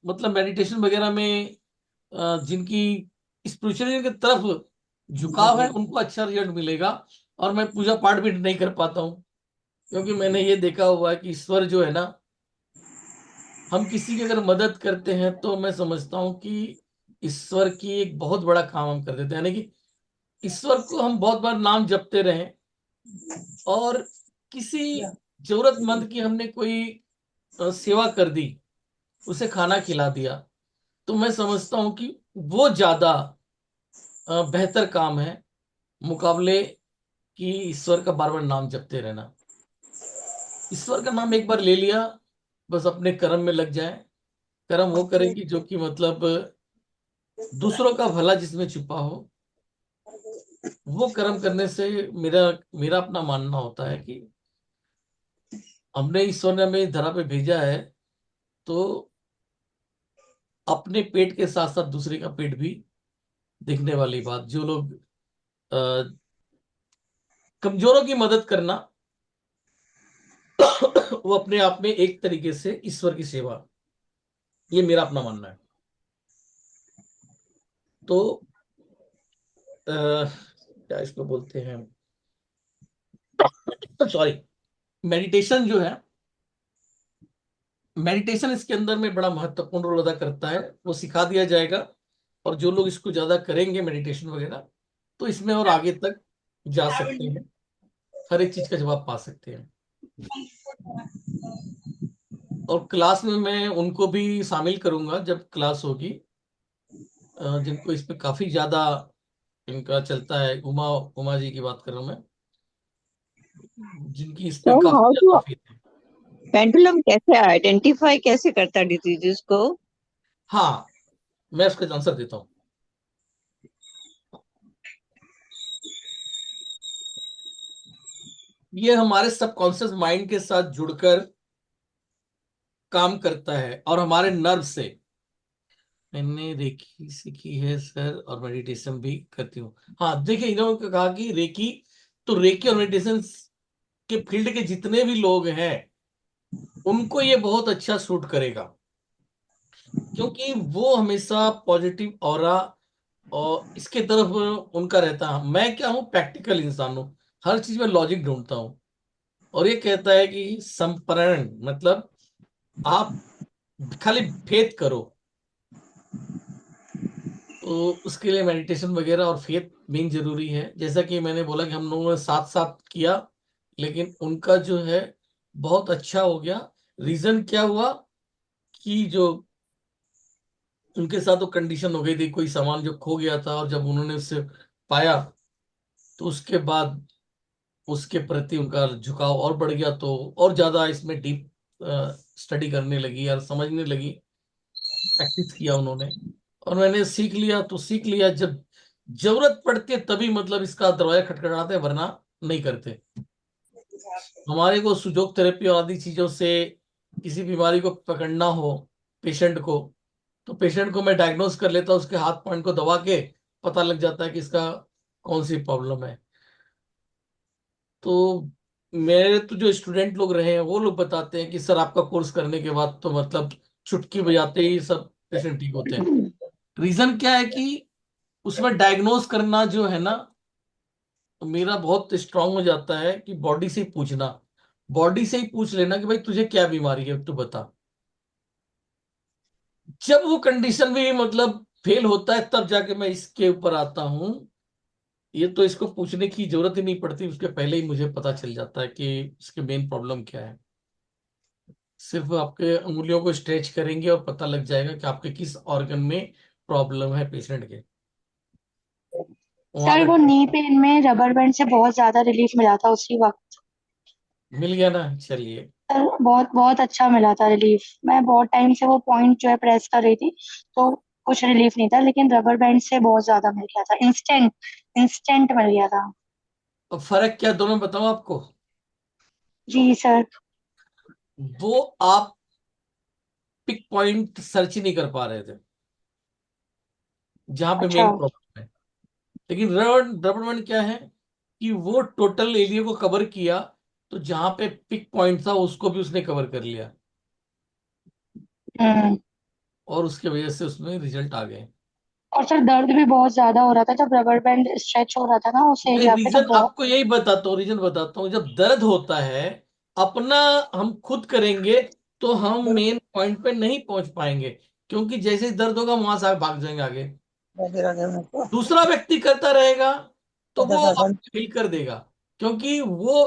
Speaker 1: मतलब मेडिटेशन वगैरह में जिनकी स्पिरिचुअलिटी की तरफ झुकाव है उनको अच्छा रिजल्ट मिलेगा। और मैं पूजा पाठ भी नहीं कर पाता हूँ क्योंकि मैंने ये देखा हुआ है कि ईश्वर जो है ना, हम किसी की अगर मदद करते हैं तो मैं समझता हूँ कि ईश्वर की एक बहुत बड़ा काम हम कर देते हैं। यानी कि ईश्वर को हम बहुत बार नाम जपते रहें और किसी जरूरतमंद की हमने कोई सेवा कर दी, उसे खाना खिला दिया, तो मैं समझता हूं कि वो ज्यादा बेहतर काम है मुकाबले कि ईश्वर का बार बार नाम जपते रहना। ईश्वर का नाम एक बार ले लिया, बस अपने कर्म में लग जाए। कर्म वो करेगी जो कि मतलब दूसरों का भला जिसमें छुपा हो। वो कर्म करने से मेरा मेरा अपना मानना होता है कि हमने ईश्वर ने हमें इस धरा पे भेजा है तो अपने पेट के साथ साथ दूसरे का पेट भी देखने वाली बात। जो लोग अ, कमजोरों की मदद करना वो अपने आप में एक तरीके से ईश्वर की सेवा। ये मेरा अपना मानना है। तो क्या इसको बोलते हैं, सॉरी, मेडिटेशन जो है, मेडिटेशन इसके अंदर में बड़ा महत्वपूर्ण रोल अदा करता है। वो सिखा दिया जाएगा और जो लोग इसको ज्यादा करेंगे मेडिटेशन वगैरह तो इसमें और आगे तक जा सकते हैं, हर एक चीज का जवाब पा सकते हैं। और क्लास में मैं उनको भी शामिल करूंगा जब क्लास होगी, जिनको इस पे काफी ज्यादा इनका चलता है। उमा उमा जी की बात कर रहा हूं मैं, जिनकी इस पे
Speaker 4: सर
Speaker 1: काफी
Speaker 4: हाउ
Speaker 1: ज्यादा
Speaker 4: टू
Speaker 1: फेथ है।
Speaker 4: पेंडुलम कैसे आइडेंटिफाई कैसे करता है डिजीजेस को?
Speaker 1: हाँ, मैं उसका आंसर देता हूँ। ये हमारे सबकॉन्शियस माइंड के साथ जुड़कर काम करता है और हमारे नर्व से। मैंने रेकी सीखी है सर और मेडिटेशन भी करती हूँ। हाँ देखिए, इन्होंने कहा कि रेकी, तो रेकी और मेडिटेशन के फील्ड के जितने भी लोग हैं उनको ये बहुत अच्छा सूट करेगा। क्योंकि वो हमेशा पॉजिटिव ऑरा और इसके तरफ उनका रहता है। मैं क्या हूँ, प्रैक्टिकल इंसान हूँ। हर चीज में लॉजिक ढूंढता हूँ। और ये कहता है कि संपरण मतलब आप खाली फेथ करो। तो उसके लिए मेडिटेशन वगैरह और फेथ मेन जरूरी है। जैसा कि मैंने बोला कि हम लोगों ने साथ साथ किया, लेकिन उनका जो है बहुत अच्छा हो गया। रीजन क्या हुआ कि जो उनके साथ तो कंडीशन हो गई थी, कोई सामान जो खो गया था और जब उन्होंने उससे पाया तो उसके बाद उसके प्रति उनका झुकाव और बढ़ गया, तो और ज्यादा इसमें डीप स्टडी करने लगी और समझने लगी, प्रैक्टिस किया उन्होंने। और मैंने सीख लिया तो सीख लिया, जब जरूरत पड़ती है तभी मतलब इसका दरवाजा खटखटाते हैं, वरना नहीं करते। हमारे को सुजोग थेरेपी और आदि चीजों से किसी बीमारी को पकड़ना हो पेशेंट को, तो पेशेंट को मैं डायग्नोस कर लेता हूँ, उसके हाथ पॉइंट को दबा के पता लग जाता है कि इसका कौन सी प्रॉब्लम है। तो मेरे तो जो स्टूडेंट लोग रहे हैं वो लोग बताते हैं कि सर आपका कोर्स करने के बाद तो मतलब चुटकी बजाते ही सब पेशेंट ठीक होते हैं। रीजन क्या है कि उसमें डायग्नोस करना जो है ना, तो मेरा बहुत स्ट्रांग हो जाता है कि बॉडी से ही पूछना, बॉडी से ही पूछ लेना कि भाई तुझे क्या बीमारी है तू बता। जब वो कंडीशन भी मतलब फेल होता है तब जाके मैं इसके ऊपर आता हूँ। ये तो इसको पूछने की जरूरत ही नहीं पड़ती, उसके पहले ही मुझे पता चल जाता है कि इसके मेन प्रॉब्लम क्या है। सिर्फ आपके उंगलियों को स्ट्रेच करेंगे और पता लग जाएगा कि आपके किस ऑर्गन में प्रॉब्लम है पेशेंट के, वहां
Speaker 8: सर वो
Speaker 1: का
Speaker 8: नी पेन में रबर बैंड से बहुत ज्यादा रिलीफ मिला था उसी वक्त।
Speaker 1: मिल गया ना। चलिए,
Speaker 8: सर बहुत बहुत अच्छा मिला था रिलीफ। मैं बहुत टाइम से वो पॉइंट जो है प्रेस कर रही थी, तो कुछ रिलीफ नहीं था, लेकिन रबर बैंड से बहुत ज्यादा मिल गया था। इंस्टेंट इंस्टेंट मिल गया था।
Speaker 1: अब फर्क क्या दोनों में बताऊं आपको।
Speaker 8: जी सर।
Speaker 1: वो आप पिक पॉइंट सर्च ही नहीं कर पा रहे थे जहां पे
Speaker 8: अच्छा।
Speaker 1: मेन प्रॉब्लम है, लेकिन रबर रबर बैंड क्या है कि वो टोटल एरिया को कवर किया, तो जहां पे पिक पॉइंट था उसको भी उसने कवर कर लिया,
Speaker 8: हम्म।
Speaker 1: और उसके वजह से उसमें रिजल्ट आ गए।
Speaker 8: और सर दर्द भी बहुत ज्यादा हो रहा था जब रबर बैंड स्ट्रेच हो रहा था ना उस
Speaker 1: मैं
Speaker 8: एरिया पे, तो
Speaker 1: रीजन
Speaker 8: बहुत।
Speaker 1: आपको यही बताता हूँ, रीजन बताता हूँ। जब दर्द होता है अपना हम खुद करेंगे तो हम मेन पॉइंट पे नहीं पहुंच पाएंगे, क्योंकि जैसे ही दर्द होगा वहां से आप भाग जाएंगे आगे। दूसरा व्यक्ति करता रहेगा तो वो आपको फील कर देगा, क्योंकि वो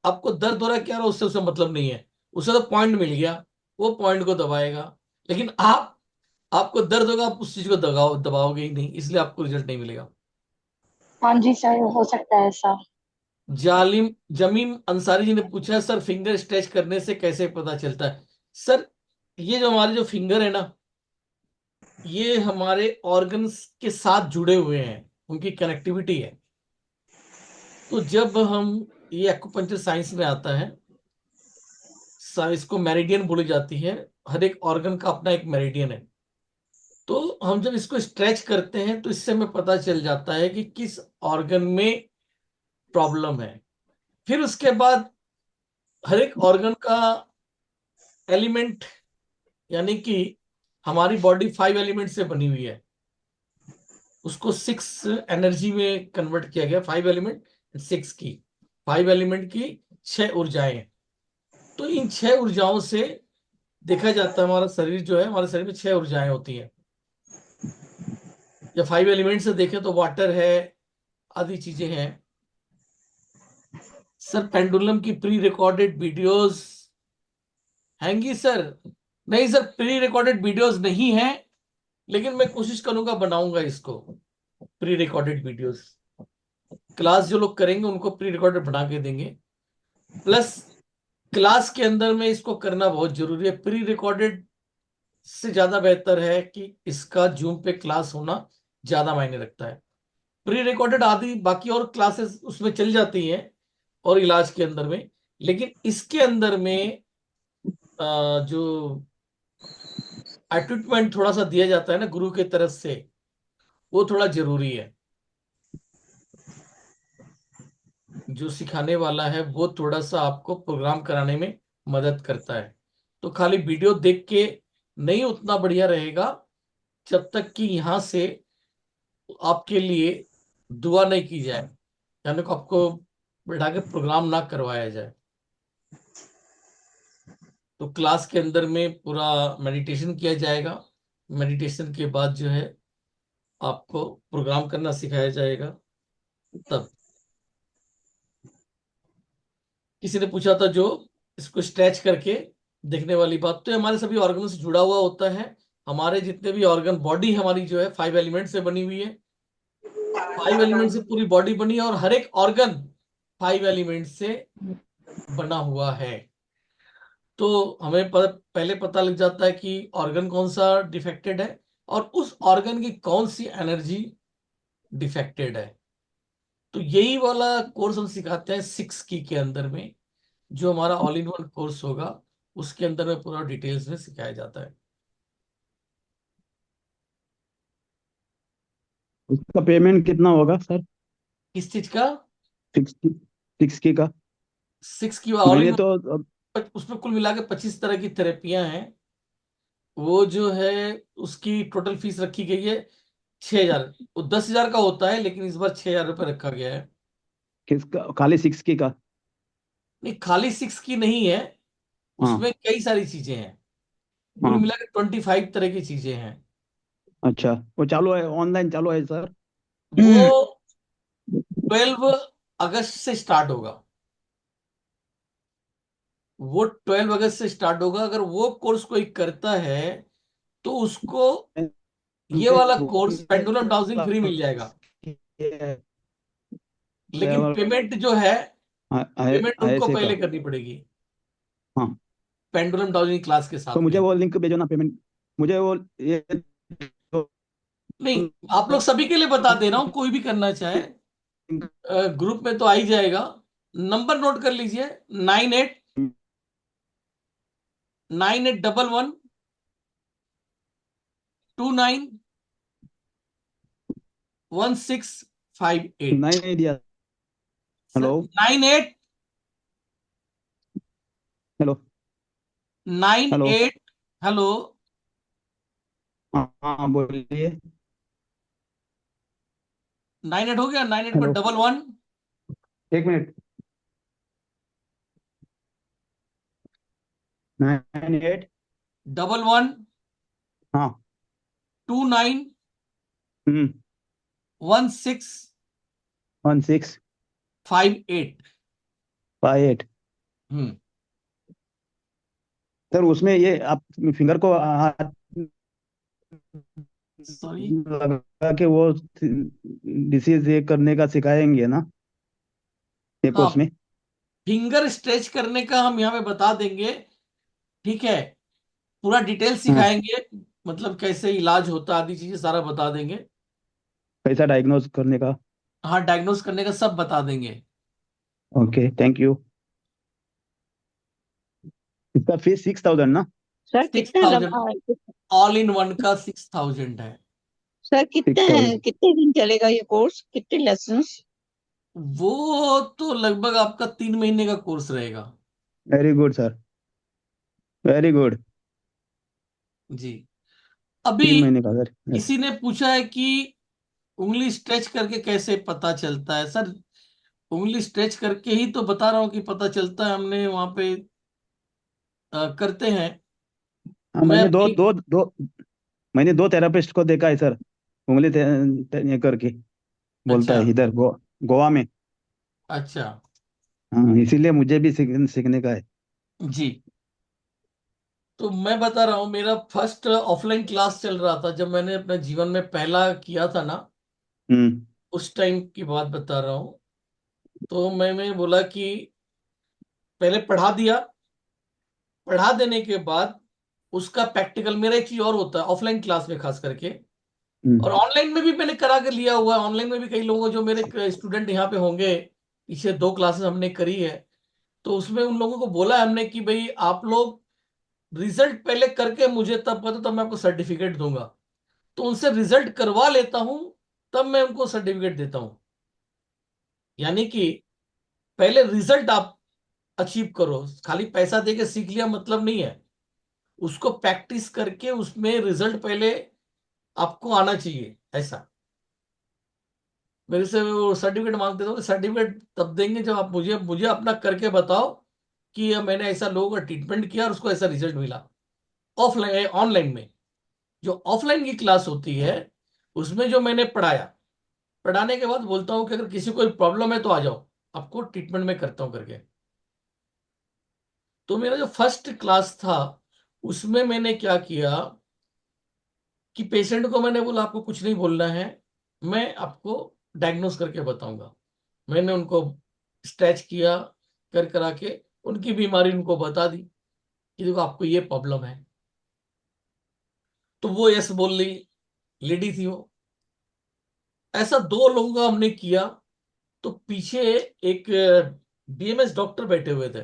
Speaker 1: आपको दर्द हो रहा है क्या, उससे उसे मतलब नहीं है, उसे तो पॉइंट मिल गया, वो पॉइंट को दबाएगा। लेकिन आपको दर्द होगा, आप उस चीज को दबाओगे ही नहीं, इसलिए आपको रिजल्ट नहीं मिलेगा।
Speaker 8: हाँ जी सर, हो सकता है ऐसा।
Speaker 1: जालिम जमीम अंसारी जी ने पूछा है, सर फिंगर स्ट्रेच करने से कैसे पता चलता है। सर ये जो हमारे जो फिंगर है ना, ये हमारे ऑर्गन्स के साथ जुड़े हुए हैं, उनकी कनेक्टिविटी है। तो जब हम, ये एक्यूपंक्चर साइंस में आता है, इसको मेरिडियन बोली जाती है, हर एक ऑर्गन का अपना एक मेरिडियन है। तो हम जब इसको स्ट्रेच करते हैं तो इससे हमें पता चल जाता है कि किस ऑर्गन में प्रॉब्लम है। फिर उसके बाद हर एक ऑर्गन का एलिमेंट, यानी कि हमारी बॉडी 5 एलिमेंट से बनी हुई है, उसको 6 एनर्जी में कन्वर्ट किया गया। 5 एलिमेंट, 6 की 5 एलिमेंट की 6 ऊर्जाएं हैं। तो इन 6 ऊर्जाओं से देखा जाता है हमारा शरीर जो है, हमारे शरीर में 6 ऊर्जाएं होती हैं। जब 5 एलिमेंट से देखें तो वाटर है, आदि चीजें हैं। सर पेंडुलम की प्री रिकॉर्डेड वीडियोस हैंगी सर? नहीं सर, प्री रिकॉर्डेड वीडियोस नहीं है, लेकिन मैं कोशिश करूंगा, बनाऊंगा इसको प्री रिकॉर्डेड वीडियोस। क्लास जो लोग करेंगे उनको प्री रिकॉर्डेड बना के देंगे। प्लस क्लास के अंदर में इसको करना बहुत जरूरी है। प्री रिकॉर्डेड से ज्यादा बेहतर है कि इसका जूम पे क्लास होना ज्यादा मायने रखता है। प्री रिकॉर्डेड आदि बाकी और क्लासेस उसमें चल जाती हैं और इलाज के अंदर में, लेकिन इसके अंदर में जो एट्यूटमेंट थोड़ा सा दिया जाता है ना गुरु की तरफ से, वो थोड़ा जरूरी है। जो सिखाने वाला है वो थोड़ा सा आपको प्रोग्राम कराने में मदद करता है। तो खाली वीडियो देख के नहीं उतना बढ़िया रहेगा जब तक कि यहां से आपके लिए दुआ नहीं की जाए, यानी कि आपको बैठा के प्रोग्राम ना करवाया जाए। तो क्लास के अंदर में पूरा मेडिटेशन किया जाएगा, मेडिटेशन के बाद जो है आपको प्रोग्राम करना सिखाया जाएगा। तब किसी ने पूछा था जो इसको स्ट्रेच करके देखने वाली बात, तो ये हमारे सभी ऑर्गन से जुड़ा हुआ होता है। हमारे जितने भी ऑर्गन, बॉडी हमारी जो है 5 एलिमेंट से बनी हुई है। 5 एलिमेंट से पूरी बॉडी बनी है और हर एक ऑर्गन 5 एलिमेंट से बना हुआ है। तो हमें पहले पता लग जाता है कि ऑर्गन कौन सा डिफेक्टेड है और उस ऑर्गन की कौन सी एनर्जी डिफेक्टेड है। तो यही वाला कोर्स हम सिखाते हैं 6 की के अंदर में, जो हमारा ऑल इन वन कोर्स होगा, उसके अंदर में पूरा डिटेल्स में सिखाया जाता है।
Speaker 3: उसका पेमेंट कितना होगा सर?
Speaker 1: किस चीज का?
Speaker 3: 6 की का
Speaker 1: 6 की ऑल
Speaker 3: मैंने
Speaker 1: इन,
Speaker 3: तो
Speaker 1: उसमें कुल मिला के 25 तरह की थेरेपियां हैं। वो जो है उसकी टोटल फीस रखी गई है 6,000। वो 10,000 का होता है, लेकिन इस बार 6,000 रुपये रखा गया है।
Speaker 3: किसका? खाली 6 की का?
Speaker 1: नहीं, खाली 6 की नहीं है,
Speaker 3: हाँ
Speaker 1: उसमें कई सारी चीजें हैं। कुल
Speaker 3: हाँ।
Speaker 1: मिला के 25 तरह की चीजें हैं।
Speaker 3: अच्छा, वो चालू है, ऑनलाइन चालू है सर?
Speaker 1: वो 12 अगस्त से स्टार्ट होगा। वो 12 अगस्त से स्टार्ट होगा। अगर वो कोर्स कोई करता है तो उसको ये वाला कोर्स पेंडुलम डाउजिंग फ्री मिल जाएगा। लेकिन पेमेंट जो है, पेमेंट उनको
Speaker 3: ऐसे
Speaker 1: पहले
Speaker 3: का?
Speaker 1: करनी पड़ेगी
Speaker 3: हाँ,
Speaker 1: पेंडुलम डाउजिंग क्लास के
Speaker 3: तो
Speaker 1: साथ
Speaker 3: मुझे
Speaker 1: में।
Speaker 3: वो लिंक भेजो ना, पेमेंट मुझे वो ये
Speaker 1: नहीं, आप लोग सभी के लिए बता दे रहा हूं, कोई भी करना चाहे ग्रुप में तो आ ही जाएगा। नंबर नोट कर लीजिए, 9898111658।
Speaker 3: नहीं दिया।
Speaker 1: Sir,
Speaker 3: hello
Speaker 1: 98
Speaker 3: hello
Speaker 1: 98।
Speaker 3: Hello.
Speaker 1: Hello,
Speaker 3: हाँ हाँ, बोलिए।
Speaker 1: 98 हो गया? 98 पर
Speaker 3: हेलो,
Speaker 1: 11
Speaker 3: एक मिनट। 98।
Speaker 1: 11
Speaker 3: हाँ।
Speaker 1: 29
Speaker 3: 16
Speaker 1: 1658।
Speaker 3: 58।
Speaker 1: हम्म।
Speaker 3: सर उसमें ये आप फिंगर को हाथ
Speaker 1: सॉरी,
Speaker 3: लगा के वो डिसीज ये करने का सिखाएंगे ना ये
Speaker 1: हाँ,
Speaker 3: कोर्स में?
Speaker 1: फिंगर स्ट्रेच करने का हम यहाँ पे बता देंगे। ठीक है, पूरा डिटेल
Speaker 3: हाँ,
Speaker 1: सिखाएंगे, मतलब कैसे इलाज होता है, आदि चीजें सारा बता देंगे।
Speaker 3: कैसा डायग्नोज करने का?
Speaker 1: हाँ, डायग्नोस करने का सब बता देंगे।
Speaker 3: Okay, thank you. इसका फीस 6,000 ना?
Speaker 4: सर
Speaker 1: सिक्स
Speaker 4: कितना
Speaker 1: थाउजेंड
Speaker 4: लंबा है?
Speaker 1: ऑल इन वन का 6,000 है।
Speaker 4: सर कितने
Speaker 3: 6,000।
Speaker 4: कितने दिन चलेगा ये कोर्स, कितने लेसन्स?
Speaker 1: वो तो लगभग आपका 3 महीने का कोर्स रहेगा।
Speaker 3: Very good sir, very good.
Speaker 1: जी। अभी
Speaker 3: 3 महीने का सर, यस।
Speaker 1: किसी ने पूछा है कि उंगली स्ट्रेच करके कैसे पता चलता है। सर, उंगली स्ट्रेच करके ही तो बता रहा हूँ कि पता चलता है। हमने वहां पे करते हैं।
Speaker 3: हाँ,
Speaker 1: मैं
Speaker 3: मैंने दो
Speaker 1: अपनी,
Speaker 3: दो दो मैंने 2 थेरापिस्ट को देखा है सर, उंगली ये करके बोलता
Speaker 1: अच्छा
Speaker 3: है इधर गोवा में।
Speaker 1: अच्छा,
Speaker 3: हाँ, इसीलिए मुझे भी सीखने का है।
Speaker 1: जी। तो मैं बता रहा हूँ, मेरा फर्स्ट ऑफलाइन क्लास चल रहा था जब मैंने अपने जीवन में पहला किया था ना,
Speaker 3: हम्म।
Speaker 1: उस टाइम की बात बता रहा हूँ। तो मैंने बोला कि पहले पढ़ा दिया, पढ़ा देने के बाद उसका प्रैक्टिकल, मेरा एक चीज और होता है ऑफलाइन क्लास में खास करके, और
Speaker 3: हम्म।
Speaker 1: ऑनलाइन में भी मैंने करा के लिया हुआ है। ऑनलाइन में भी कई लोगों, जो मेरे स्टूडेंट यहाँ पे होंगे, पीछे 2 क्लासेस हमने करी है, तो उसमें उन लोगों को बोला है हमने कि भाई आप लोग रिजल्ट पहले करके मुझे तब बता, तब मैं आपको सर्टिफिकेट दूंगा। तो उनसे रिजल्ट करवा लेता हूं, तब मैं उनको सर्टिफिकेट देता हूं। यानी कि पहले रिजल्ट आप अचीव करो। खाली पैसा दे के सीख लिया मतलब नहीं है, उसको प्रैक्टिस करके उसमें रिजल्ट पहले आपको आना चाहिए। ऐसा मेरे से वो सर्टिफिकेट मांगते थे, सर्टिफिकेट तब देंगे जब आप मुझे मुझे अपना करके बताओ कि ये मैंने ऐसा लोगों का ट्रीटमेंट किया और उसको ऐसा रिजल्ट मिला। ऑफलाइन, ऑनलाइन में जो ऑफलाइन की क्लास होती है, उसमें जो मैंने पढ़ाया, पढ़ाने के बाद बोलता हूँ कि अगर किसी को कोई प्रॉब्लम है तो आ जाओ, आपको ट्रीटमेंट में करता हूँ करके। तो मेरा जो फर्स्ट क्लास था, उसमें मैंने क्या किया, कि पेशेंट को मैंने बोला आपको कुछ नहीं बोलना है, मैं आपको डायग्नोस करके बताऊंगा। मैंने उनको स्ट्रेच किया, कर करा के उनकी बीमारी उनको बता दी कि देखो आपको ये प्रॉब्लम है। तो वो यस बोल ली, लेडी थी वो। ऐसा 2 लोगों का हमने किया। तो पीछे एक बीएमएस डॉक्टर बैठे हुए थे,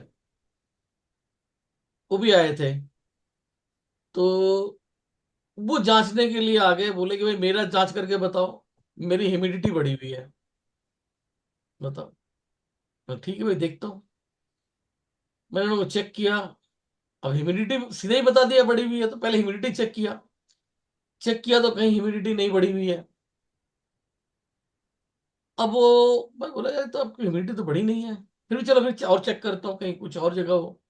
Speaker 1: वो भी आए थे। तो वो जांचने के लिए आ गए, बोले कि भाई मेरा जांच करके बताओ, मेरी ह्यूमिडिटी बढ़ी हुई है, बताओ। तो ठीक है भाई, देखता हूँ। मैंने उनको चेक किया। अब ह्यूमिडिटी सीधे ही बता दिया बढ़ी हुई है, तो पहले ह्यूमिडिटी चेक किया। चेक किया तो कहीं ह्यूमिडिटी नहीं बढ़ी हुई है। अब वो, मैं बोला यार तो आपकी ह्यूमिडिटी तो बढ़ी नहीं है। फिर भी चलो फिर और चेक करता हूँ कहीं कुछ और जगह हो।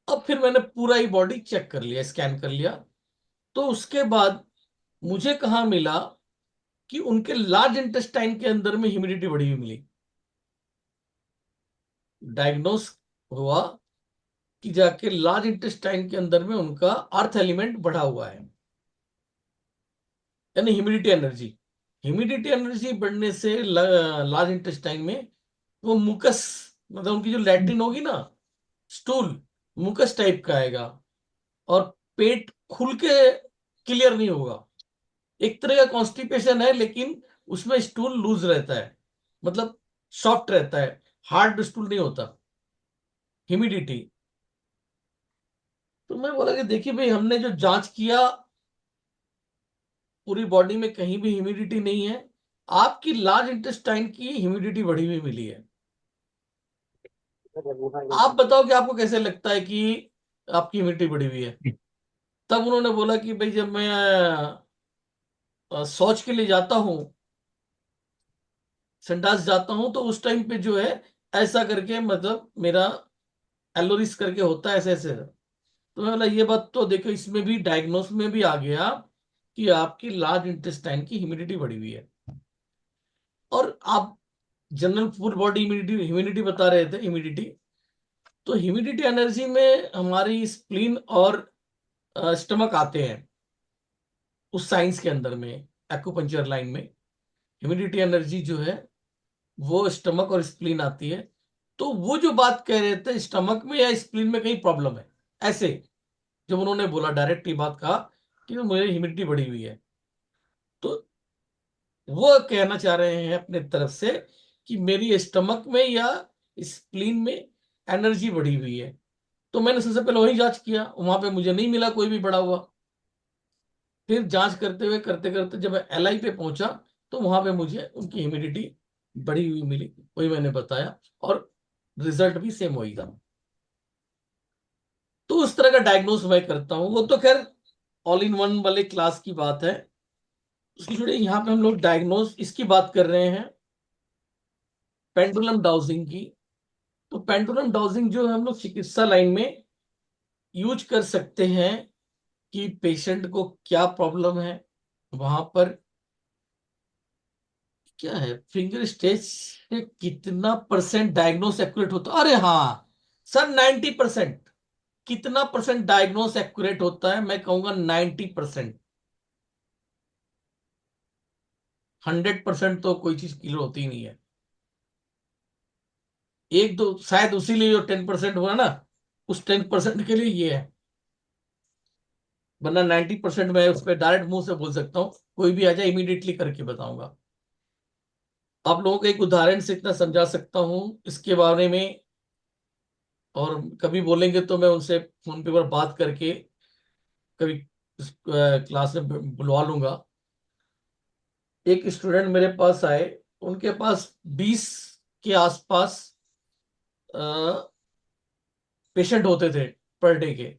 Speaker 1: अब फिर मैंने पूरा ही बॉडी चेक कर लिया, स्कैन कर लिया। तो उसके बाद मुझे कहाँ मिला कि उनके लार्ज इंटेस्टाइन के अंदर में ह्यूमिडिटी बढ़ी हुई मिली। डायग्नोस हुआ कि जाके लार्ज इंटेस्टाइन के अंदर में उनका अर्थ एलिमेंट बढ़ा हुआ है, यानी ह्यूमिडिटी एनर्जी। ह्यूमिडिटी एनर्जी बढ़ने से लार्ज इंटेस्टाइन में वो मुकस, मतलब उनकी जो लैट्रिन होगी ना, स्टूल मुकस टाइप का आएगा, और पेट खुल के क्लियर नहीं होगा। एक तरह का कॉन्स्टिपेशन है, लेकिन उसमें स्टूल लूज रहता है, मतलब सॉफ्ट रहता है, हार्ड स्टूल नहीं होता, ह्यूमिडिटी। तो मैं बोला कि देखिए भाई, हमने जो जांच किया पूरी बॉडी में कहीं भी ह्यूमिडिटी नहीं है, आपकी लार्ज इंटेस्टाइन की ह्यूमिडिटी बढ़ी हुई मिली है। आप बताओ कि आपको कैसे लगता है कि आपकी ह्यूमिडिटी बढ़ी हुई है। तब उन्होंने बोला कि भाई जब मैं शौच के लिए जाता हूँ, संडास जाता हूँ, तो उस टाइम पे जो है ऐसा करके, मतलब मेरा एलोरिस करके होता है, ऐसे ऐसे। तो मैं बोला ये बात तो देखो, इसमें भी डायग्नोस में भी आ गया कि आपकी लार्ज इंटेस्टाइन की ह्यूमिडिटी बढ़ी हुई है। और आप general full body humidity humidity बता रहे थे, ह्यूमिडिटी। तो ह्यूमिडिटी एनर्जी में हमारी स्प्लीन और स्टमक आते हैं उस साइंस के अंदर में, एक्यूपंक्चर लाइन में। ह्यूमिडिटी एनर्जी जो है वो स्टमक और स्प्लीन आती है। तो वो जो बात कह रहे थे स्टमक में या स्प्लीन में कहीं प्रॉब्लम है, ऐसे जब उन्होंने बोला, डायरेक्ट ये बात कहा कि मेरी ह्यूमिडिटी बढ़ी हुई है, तो वो कहना चाह रहे हैं अपने तरफ से कि मेरी स्टमक में या स्प्लीन में एनर्जी बढ़ी हुई है। तो मैंने सबसे पहले वही जांच किया, वहां पे मुझे नहीं मिला कोई भी बढ़ा हुआ। फिर जांच करते हुए करते करते जब मैं एलआई पे पहुंचा, तो वहां पे मुझे उनकी ह्यूमिडिटी बढ़ी हुई मिली, वही मैंने बताया, और रिजल्ट भी सेम वही था। तो उस तरह का डायग्नोस मैं करता हूँ। वो तो खैर ऑल इन वन वाले क्लास की बात है। उसकी छोड़िए, यहाँ पे हम लोग डायग्नोस इसकी बात कर रहे हैं, पेंडुलम डाउजिंग की। तो पेंडुलम डाउजिंग जो है हम लोग चिकित्सा लाइन में यूज कर सकते हैं कि पेशेंट को क्या प्रॉब्लम है, वहां पर क्या है, फिंगर स्टेज से कितना परसेंट डायग्नोस एक्यूरेट होता है। अरे हाँ सर, 90%। कितना परसेंट डायग्नोस एक्यूरेट होता है? मैं कहूंगा 90%। 100% तो कोई चीज क्लियर होती ही नहीं है। एक दो शायद उसी लिए जो 10% हुआ ना, उस 10% के लिए ये है, वरना 90% मैं उस पर डायरेक्ट मुंह से बोल सकता हूँ, कोई भी आ जाए इमीडिएटली करके बताऊंगा। आप लोगों को एक उदाहरण से इतना समझा सकता हूँ इसके बारे में, और कभी बोलेंगे तो मैं उनसे फोन पे पर बात करके कभी क्लास में बुलवा लूंगा। एक स्टूडेंट मेरे पास आए, उनके पास 20 के आसपास पेशेंट होते थे पर डे के,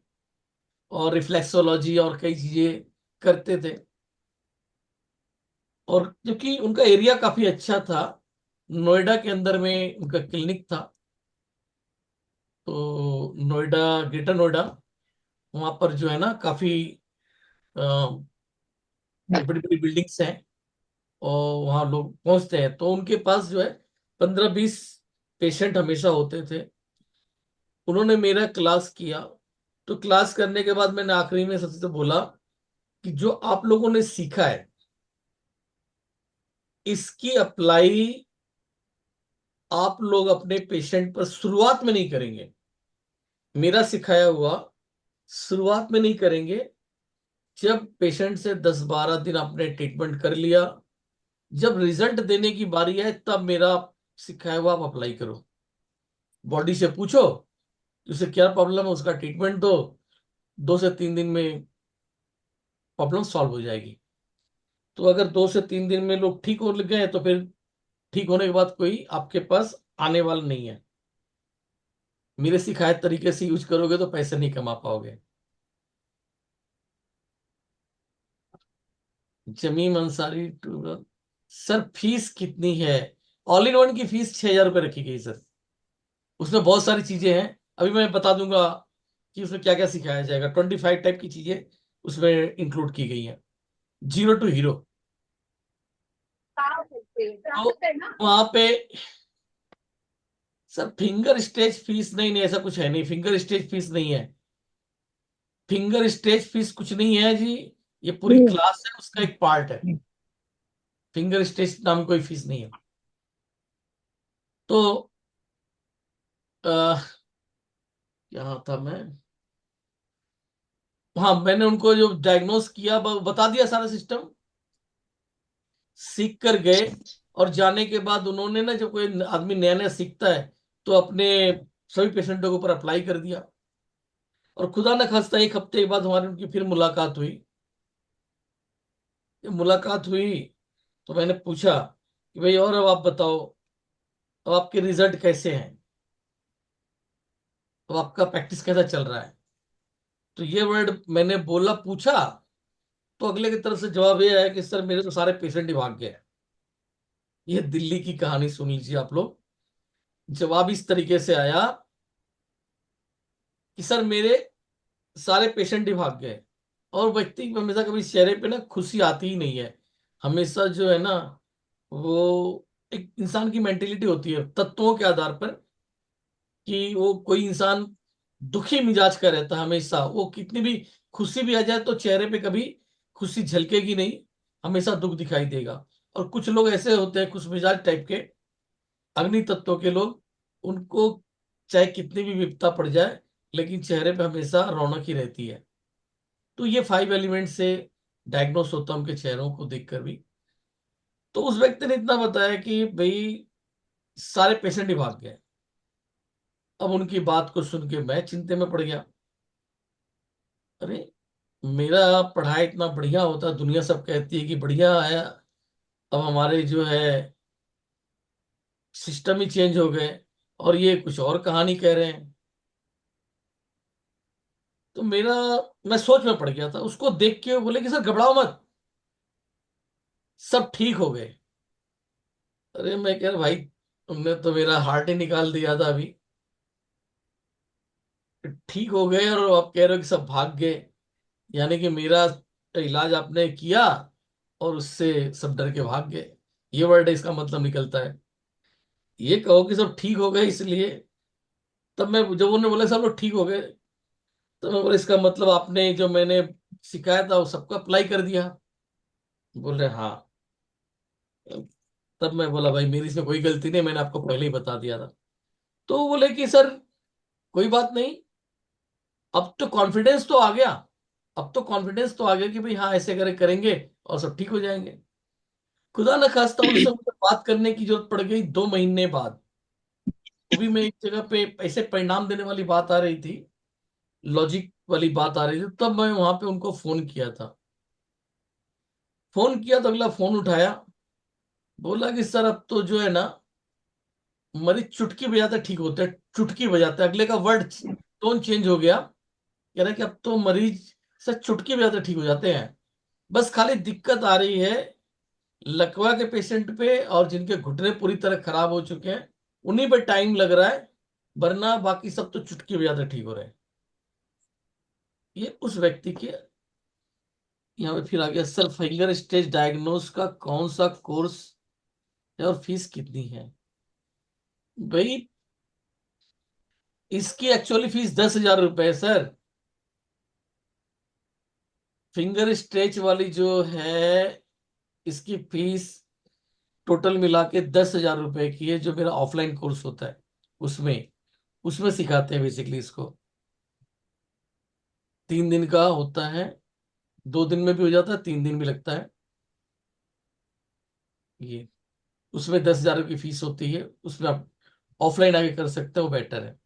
Speaker 1: और रिफ्लेक्सोलॉजी और कई चीजें करते थे। और क्योंकि उनका एरिया काफी अच्छा था, नोएडा के अंदर में उनका क्लिनिक था, तो नोएडा, ग्रेटर नोएडा, वहां पर जो है ना काफी बड़ी बड़ी बिल्डिंग्स हैं, और वहां लोग पहुंचते हैं। तो उनके पास जो है 15-20 पेशेंट हमेशा होते थे। उन्होंने मेरा क्लास किया। तो क्लास करने के बाद मैंने आखिरी में सबसे बोला कि जो आप लोगों ने सीखा है इसकी अप्लाई आप लोग अपने पेशेंट पर शुरुआत में नहीं करेंगे। मेरा सिखाया हुआ शुरुआत में नहीं करेंगे। जब पेशेंट से 10-12 दिन आपने ट्रीटमेंट कर लिया, जब रिजल्ट देने की बारी है तब मेरा सिखाया हुआ आप अप्लाई करो। बॉडी से पूछो उसे क्या प्रॉब्लम है, उसका ट्रीटमेंट दो, 2 से 3 दिन में प्रॉब्लम सॉल्व हो जाएगी। तो अगर 2 से 3 दिन में लोग ठीक हो गए तो फिर ठीक होने के बाद कोई आपके पास आने वाला नहीं है। मेरे सिखाए तरीके से यूज करोगे तो पैसे नहीं कमा पाओगे। जमीम अंसारी सर फीस कितनी है? ऑल इन वन की फीस 6,000 रुपये रखी गई सर। उसमें बहुत सारी चीजें हैं, अभी मैं बता दूंगा कि उसमें क्या क्या सिखाया जाएगा। 25 टाइप की चीजें उसमें इंक्लूड की गई हैं, 0 to हीरो। तो वहां पे सर फिंगर स्टेज फीस नहीं, नहीं ऐसा कुछ है नहीं, फिंगर स्टेज फीस नहीं है। फिंगर स्टेज फीस कुछ नहीं है जी, ये पूरी क्लास है, उसका एक पार्ट है। फिंगर स्टेज नाम कोई फीस नहीं है। तो यहाँ था मैं, हाँ मैंने उनको जो डायग्नोस किया बता दिया सारा सिस्टम। सीख कर गए और जाने के बाद उन्होंने ना, जब कोई आदमी नया नया सीखता है तो अपने सभी पेशेंटों के ऊपर अप्लाई कर दिया। और खुदा न खास्ता 1 हफ्ते के बाद हमारी उनकी फिर मुलाकात हुई। जब मुलाकात हुई तो मैंने पूछा कि भाई और अब आप बताओ, अब आपके रिजल्ट कैसे हैं, अब आपका प्रैक्टिस कैसा चल रहा है। तो ये वर्ड मैंने बोला, पूछा, तो अगले की तरफ से जवाब ये आया कि सर मेरे तो सारे पेशेंट ही भाग गए। ये दिल्ली की कहानी सुन लीजिए आप लोग। जवाब इस तरीके से आया कि सर मेरे सारे पेशेंट ही भाग गए। और व्यक्ति को हमेशा कभी चेहरे पे ना खुशी आती ही नहीं है। हमेशा जो है ना, वो एक इंसान की मेंटेलिटी होती है तत्वों के आधार पर, कि वो कोई इंसान दुखी मिजाज का रहता है हमेशा। वो कितनी भी खुशी भी आ जाए तो चेहरे पे कभी खुशी झलकेगी नहीं, हमेशा दुख दिखाई देगा। और कुछ लोग ऐसे होते हैं खुश मिजाज टाइप के, अग्नि तत्व के लोग, उनको चाहे कितनी भी विपदा पड़ जाए लेकिन चेहरे पे हमेशा रौनक ही रहती है। तो ये 5 एलिमेंट से डायग्नोस होता है उनके चेहरों को देखकर भी। तो उस व्यक्ति ने इतना बताया कि भाई सारे पेशेंट ही भाग गए। अब उनकी बात को सुन के मैं चिंता में पड़ गया। अरे मेरा पढ़ाई इतना बढ़िया होता, दुनिया सब कहती है कि बढ़िया है, अब हमारे जो है सिस्टम ही चेंज हो गए और ये कुछ और कहानी कह रहे हैं। तो मैं सोच में पड़ गया था। उसको देख के वो बोले कि सर घबराओ मत, सब ठीक हो गए। अरे मैं कह रहा भाई तुमने तो मेरा हार्ट ही निकाल दिया था अभी। ठीक हो गए और आप कह रहे हो कि सब भाग गए, यानी कि मेरा इलाज आपने किया और उससे सब डर के भाग गए। ये वर्ड इसका मतलब निकलता है। ये कहो कि सब ठीक हो गए इसलिए, तब मैं जब उन्होंने बोला सब लोग ठीक हो गए, तो मैं बोला इसका मतलब आपने जो मैंने सिखाया था वो सबको अप्लाई कर दिया। बोल रहे हाँ। तब मैं बोला भाई मेरी इसमें कोई गलती नहीं, मैंने आपको पहले ही बता दिया था। तो वो बोले कि सर कोई बात नहीं, अब तो कॉन्फिडेंस तो आ गया, अब तो कॉन्फिडेंस तो आ गया कि भाई हाँ ऐसे करेंगे और सब ठीक हो जाएंगे। खुदा न खास्ता उनसे मुझे बात करने की जरूरत पड़ गई 2 महीने बाद। वो भी मैं एक जगह पे ऐसे परिणाम देने वाली बात आ रही थी, लॉजिक वाली बात आ रही थी, तब मैं वहां पे उनको फोन किया था। फोन किया तो अगला फोन उठाया, बोला कि सर अब तो जो है ना मरीज चुटकी बजाते ठीक होते हैं, चुटकी बजाते, अगले का वर्ड टोन चेंज हो गया। कह रहा है कि अब तो मरीज सर चुटकी बजाते ठीक हो जाते हैं, बस खाली दिक्कत आ रही है लकवा के पेशेंट पे और जिनके घुटने पूरी तरह खराब हो चुके हैं उन्हीं पे टाइम लग रहा है, वरना बाकी सब तो चुटकी बजाते ठीक हो रहे हैं। ये उस व्यक्ति के यहाँ पे फिर आ गया सर फिंगर स्टेज डायग्नोस का कौन सा कोर्स है और फीस कितनी है? भाई इसकी एक्चुअली फीस 10,000 रुपए है सर। फिंगर स्ट्रेच वाली जो है, इसकी फीस टोटल मिला के 10,000 रुपए की है, जो मेरा ऑफलाइन कोर्स होता है उसमें उसमें सिखाते हैं बेसिकली इसको। 3 दिन का होता है, 2 दिन में भी हो जाता है, 3 दिन भी लगता है ये। उसमें 10,000 की फीस होती है, उसमें आप ऑफलाइन आके कर सकते हो, बेटर है।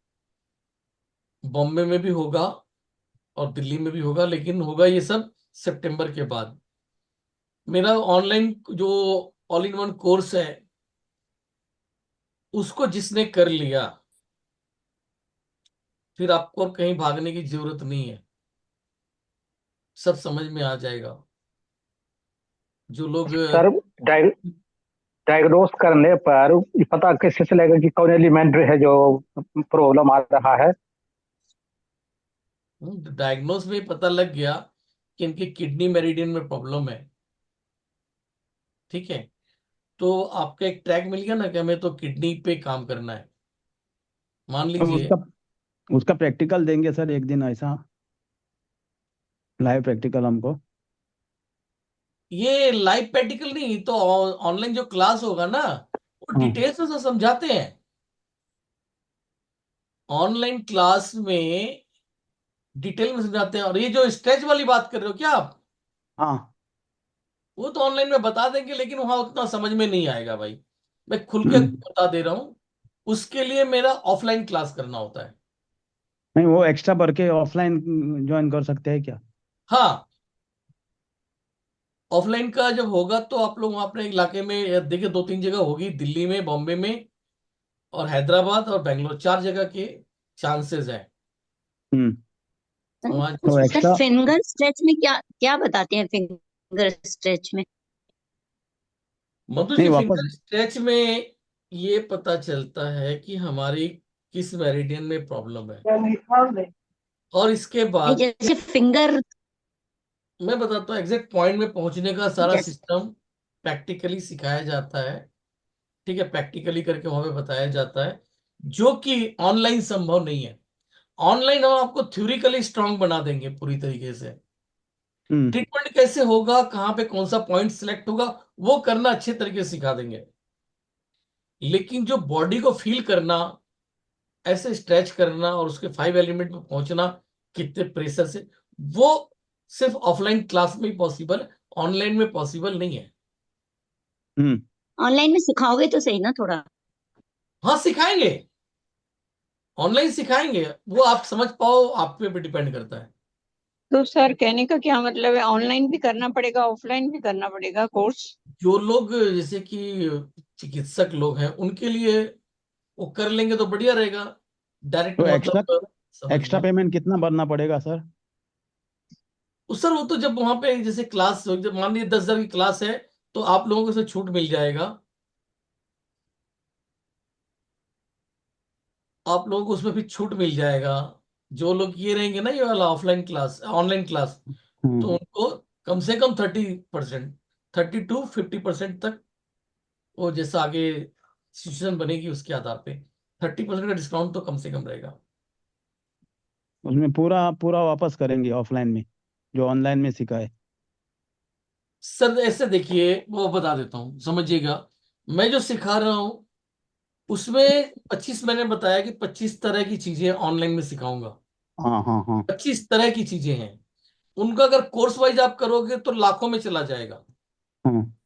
Speaker 1: बॉम्बे में भी होगा और दिल्ली में भी होगा, लेकिन होगा ये सब सितंबर के बाद। मेरा ऑनलाइन जो ऑल इन वन कोर्स है, उसको जिसने कर लिया, फिर आपको और कहीं भागने की जरूरत नहीं है, सब समझ में आ जाएगा। जो लोग
Speaker 10: सर डायग्नोस करने पर ये पता कैसे चलेगा कि कौन एलिमेंट है जो प्रॉब्लम आ रहा है?
Speaker 1: डायग्नोस में पता लग गया कि इनकी किडनी मेरिडियन में प्रॉब्लम है, ठीक है, तो आपका एक ट्रैक मिल गया ना कि हमें तो किडनी पे काम करना है, मान
Speaker 3: तो
Speaker 1: लीजिए।
Speaker 3: उसका प्रैक्टिकल देंगे सर एक दिन, ऐसा लाइव प्रैक्टिकल हमको?
Speaker 1: ये लाइव प्रैक्टिकल नहीं तो ऑनलाइन जो क्लास होगा ना, वो
Speaker 3: हाँ
Speaker 1: डिटेल से समझाते हैं। ऑनलाइन क्लास में डिटेल में समझाते हैं। और ये जो स्ट्रेच वाली बात कर रहे हो क्या आप,
Speaker 3: हाँ।
Speaker 1: वो तो ऑनलाइन में बता देंगे, लेकिन वहां उतना समझ में नहीं आएगा भाई, मैं खुल के
Speaker 3: हम्म।
Speaker 1: बता दे रहा हूँ। उसके लिए मेरा ऑफलाइन क्लास करना होता है।
Speaker 3: नहीं, वो एक्स्ट्रा भर के ऑफलाइन ज्वाइन कर सकते हैं क्या?
Speaker 1: हाँ, ऑफलाइन का जब होगा तो आप लोग वहां अपने इलाके में देखिए, 2-3 जगह होगी, दिल्ली में, बॉम्बे में, और हैदराबाद और बेंगलोर, 4 जगह के चांसेस हैं
Speaker 3: हम्म।
Speaker 1: वहां।
Speaker 3: तो
Speaker 4: सर
Speaker 3: एक्स्ट्रा
Speaker 4: फिंगर स्ट्रेच में क्या क्या बताते हैं फिंगर स्ट्रेच में?
Speaker 1: मधु
Speaker 3: नहीं,
Speaker 1: जी,
Speaker 3: वापस।
Speaker 1: फिंगर स्ट्रेच में ये पता चलता है कि हमारी किस मेरिडियन में प्रॉब्लम है, और इसके
Speaker 4: नहीं,
Speaker 1: बाद
Speaker 4: जैसे फिंगर,
Speaker 1: मैं बताता हूँ एग्जैक्ट पॉइंट में पहुंचने का सारा
Speaker 4: जैसे
Speaker 1: सिस्टम प्रैक्टिकली सिखाया जाता है, ठीक है, प्रैक्टिकली करके वहां पे बताया जाता है, जो कि ऑनलाइन संभव नहीं है। ऑनलाइन हम आपको थ्योरिकली स्ट्रांग बना देंगे पूरी तरीके से।
Speaker 3: हम्म।
Speaker 1: ट्रीटमेंट कैसे होगा, कहाँ पे कौन सा पॉइंट सिलेक्ट होगा, वो करना अच्छे तरीके से सिखा देंगे। लेकिन जो बॉडी को फील करना, ऐसे स्ट्रेच करना और उसके 5 एलिमेंट में पहुंचना कितने प्रेशर से, वो सिर्फ ऑफलाइन क्लास में ही पॉसिबल है, ऑनलाइन में पॉसिबल नहीं है।
Speaker 3: हम्म।
Speaker 4: ऑनलाइन में सिखाओगे तो सही ना थोड़ा।
Speaker 1: हाँ, सिखाएंगे, ऑनलाइन सिखाएंगे, वो आप समझ पाओ, आप पे डिपेंड करता है।
Speaker 4: तो सर कहने का क्या मतलब है, ऑनलाइन भी करना पड़ेगा ऑफलाइन भी करना पड़ेगा कोर्स?
Speaker 1: जो लोग जैसे कि चिकित्सक लोग हैं, उनके लिए वो कर लेंगे तो बढ़िया रहेगा, डायरेक्ट
Speaker 3: तो एक्स्ट्रा
Speaker 1: मतलब समझ
Speaker 3: एक्स्ट्रा
Speaker 1: में।
Speaker 3: पेमेंट कितना भरना पड़ेगा सर?
Speaker 1: सर वो तो जब वहां पे जैसे क्लास, जब मान लीजिए 10,000 की क्लास है, तो आप लोगों को उसमें छूट मिल जाएगा, आप लोगों को उसमें भी छूट मिल जाएगा। जो लोग ये रहेंगे ना, ये वाला ऑफलाइन क्लास, ऑनलाइन क्लास, तो
Speaker 3: हम्म।
Speaker 1: उनको कम से कम 30%, 30 to 50% तक, वो जैसा आगे सिचुएशन बनेगी उसके आधार पे 30% का डिस्काउंट तो कम से कम रहेगा।
Speaker 3: उसमें पूरा पूरा वापस करेंगे ऑफलाइन में, जो ऑनलाइन में सिखाए?
Speaker 1: सर ऐसे देखिए, वो बता देता हूँ समझिएगा। मैं जो सिखा रहा हूँ उसमें 25, मैंने बताया कि 25 तरह की चीजें ऑनलाइन में सिखाऊंगा।
Speaker 3: हाँ हाँ हाँ।
Speaker 1: 25 तरह की चीजें हैं, उनका अगर कोर्स वाइज आप करोगे तो लाखों में चला जाएगा।
Speaker 3: हाँ।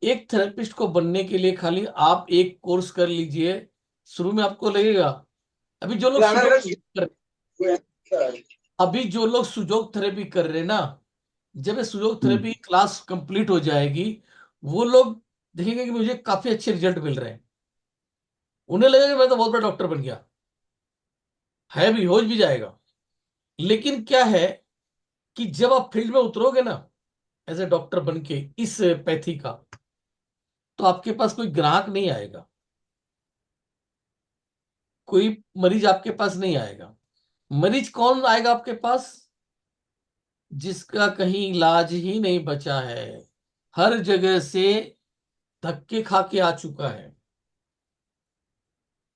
Speaker 1: एक थेरेपिस्ट को बनने के लिए खाली आप एक कोर्स कर लीजिए, शुरू में आपको लगेगा। अभी जो लोग अभी जो लोग सुजोग थेरेपी कर रहे हैं ना, जब ये सुजोग
Speaker 3: हम्म।
Speaker 1: थेरेपी क्लास कंप्लीट हो जाएगी, वो लोग देखेंगे कि मुझे काफी अच्छे रिजल्ट मिल रहे हैं, उन्हें लगेगा कि मैं तो बहुत बड़ा डॉक्टर बन गया, है भी, हो भी जाएगा। लेकिन क्या है कि जब आप फील्ड में उतरोगे ना, एज ए डॉक्टर बन के इस पैथी का, तो आपके पास कोई ग्राहक नहीं आएगा, कोई मरीज आपके पास नहीं आएगा। मरीज कौन आएगा आपके पास? जिसका कहीं इलाज ही नहीं बचा है, हर जगह से धक्के खा के आ चुका है।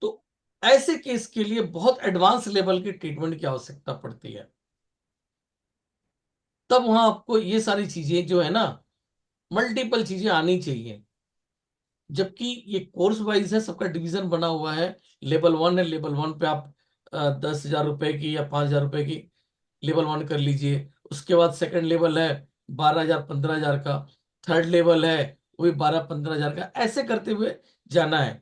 Speaker 1: तो ऐसे केस के लिए बहुत एडवांस लेवल की ट्रीटमेंट की आवश्यकता पड़ती है, तब वहां आपको ये सारी चीजें जो है ना, मल्टीपल चीजें आनी चाहिए। जबकि ये कोर्स वाइज है, सबका डिवीजन बना हुआ है। लेवल 1 है, लेवल 1 पे आप 10,000 रुपए की या 5,000 रुपए की लेवल 1 कर लीजिए। उसके बाद सेकंड लेवल है 12,000 15,000 का। थर्ड लेवल है वो भी 12-15,000 का। ऐसे करते हुए जाना है।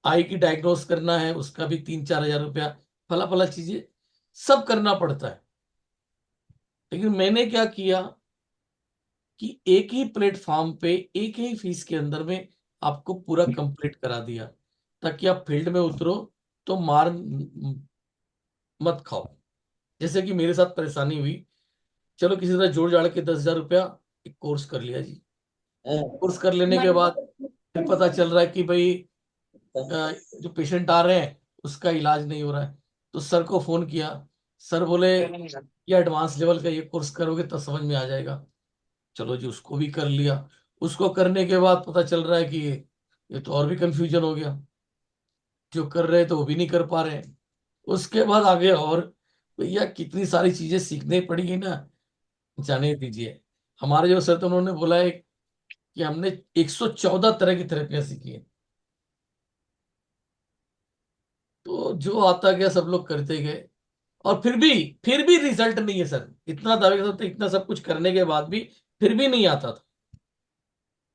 Speaker 1: आई की डायग्नोस करना है, उसका भी 3-4 हजार रुपया, फला फला चीजें सब करना पड़ता है। लेकिन मैंने क्या किया कि एक ही प्लेटफॉर्म पे एक ही फीस के अंदर में आपको पूरा कंप्लीट करा दिया, ताकि आप फील्ड में उतरो तो मार मत खाओ। जैसे कि मेरे साथ परेशानी हुई, चलो किसी तरह जोड़ जाड़ के 10,000 रुपया एक कोर्स कर लिया जी। कोर्स कर लेने के बाद फिर पता चल रहा है कि भाई जो पेशेंट आ रहे हैं उसका इलाज नहीं हो रहा है। तो सर को फोन किया, सर बोले ये एडवांस लेवल का ये कोर्स करोगे तब समझ में आ जाएगा। चलो जी, उसको भी कर लिया। उसको करने के बाद पता चल रहा है कि ये तो और भी कंफ्यूजन हो गया, जो कर रहे थे वो भी नहीं कर पा रहे हैं। उसके बाद आगे और भैया कितनी सारी चीजें सीखनी पड़ेगी ना, जाने दीजिए। हमारे जो सर थे उन्होंने बोला है कि हमने 114 तरह की थेरेपियां सीखी है। तो जो आता गया सब लोग करते गए, और फिर भी रिजल्ट नहीं है सर। इतना दावे के साथ इतना सब कुछ करने के बाद भी फिर भी नहीं आता था।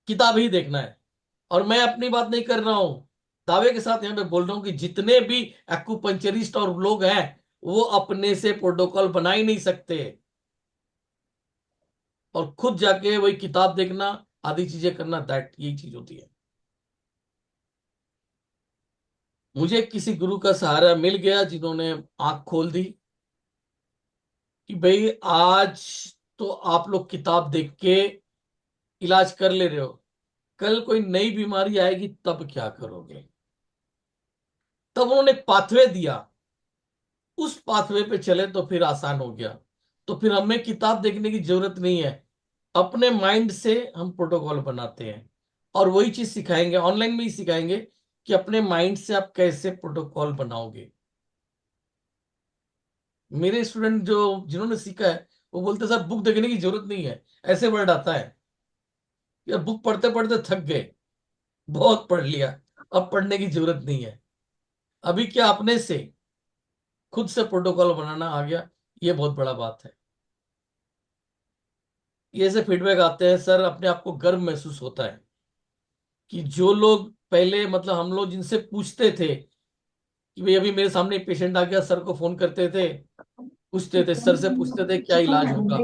Speaker 1: किताब ही देखना है। और मैं अपनी बात नहीं कर रहा हूं, दावे के साथ यहां पे बोल रहा हूं कि जितने भी एक्यूपंचरिस्ट और लोग हैं वो अपने से प्रोटोकॉल बना ही नहीं सकते, और खुद जाके वही किताब देखना आदि चीजें करना, दैट यही चीज होती है। मुझे किसी गुरु का सहारा मिल गया जिन्होंने आंख खोल दी कि भाई आज तो आप लोग किताब देख के इलाज कर ले रहे हो, कल कोई नई बीमारी आएगी तब क्या करोगे। तब उन्होंने एक पाथवे दिया, उस पाथवे पे चले तो फिर आसान हो गया। तो फिर हमें किताब देखने की जरूरत नहीं है, अपने माइंड से हम प्रोटोकॉल बनाते हैं। और वही चीज सिखाएंगे, ऑनलाइन में ही सिखाएंगे कि अपने माइंड से आप कैसे प्रोटोकॉल बनाओगे। मेरे स्टूडेंट जो जिन्होंने सीखा है वो बोलते सर बुक देखने की जरूरत नहीं है। ऐसे वर्ड आता है यार, बुक पढ़ते पढ़ते थक गए, बहुत पढ़ लिया, अब पढ़ने की जरूरत नहीं है। अभी क्या अपने से खुद से प्रोटोकॉल बनाना आ गया, ये बहुत बड़ा बात है। ये ऐसे फीडबैक आते हैं सर, अपने आप को गर्व महसूस होता है कि जो लोग पहले मतलब हम लोग जिनसे पूछते थे कि भाई अभी मेरे सामने एक पेशेंट आ गया, सर को फोन करते थे, पूछते थे सर से, पूछते थे क्या इलाज होगा।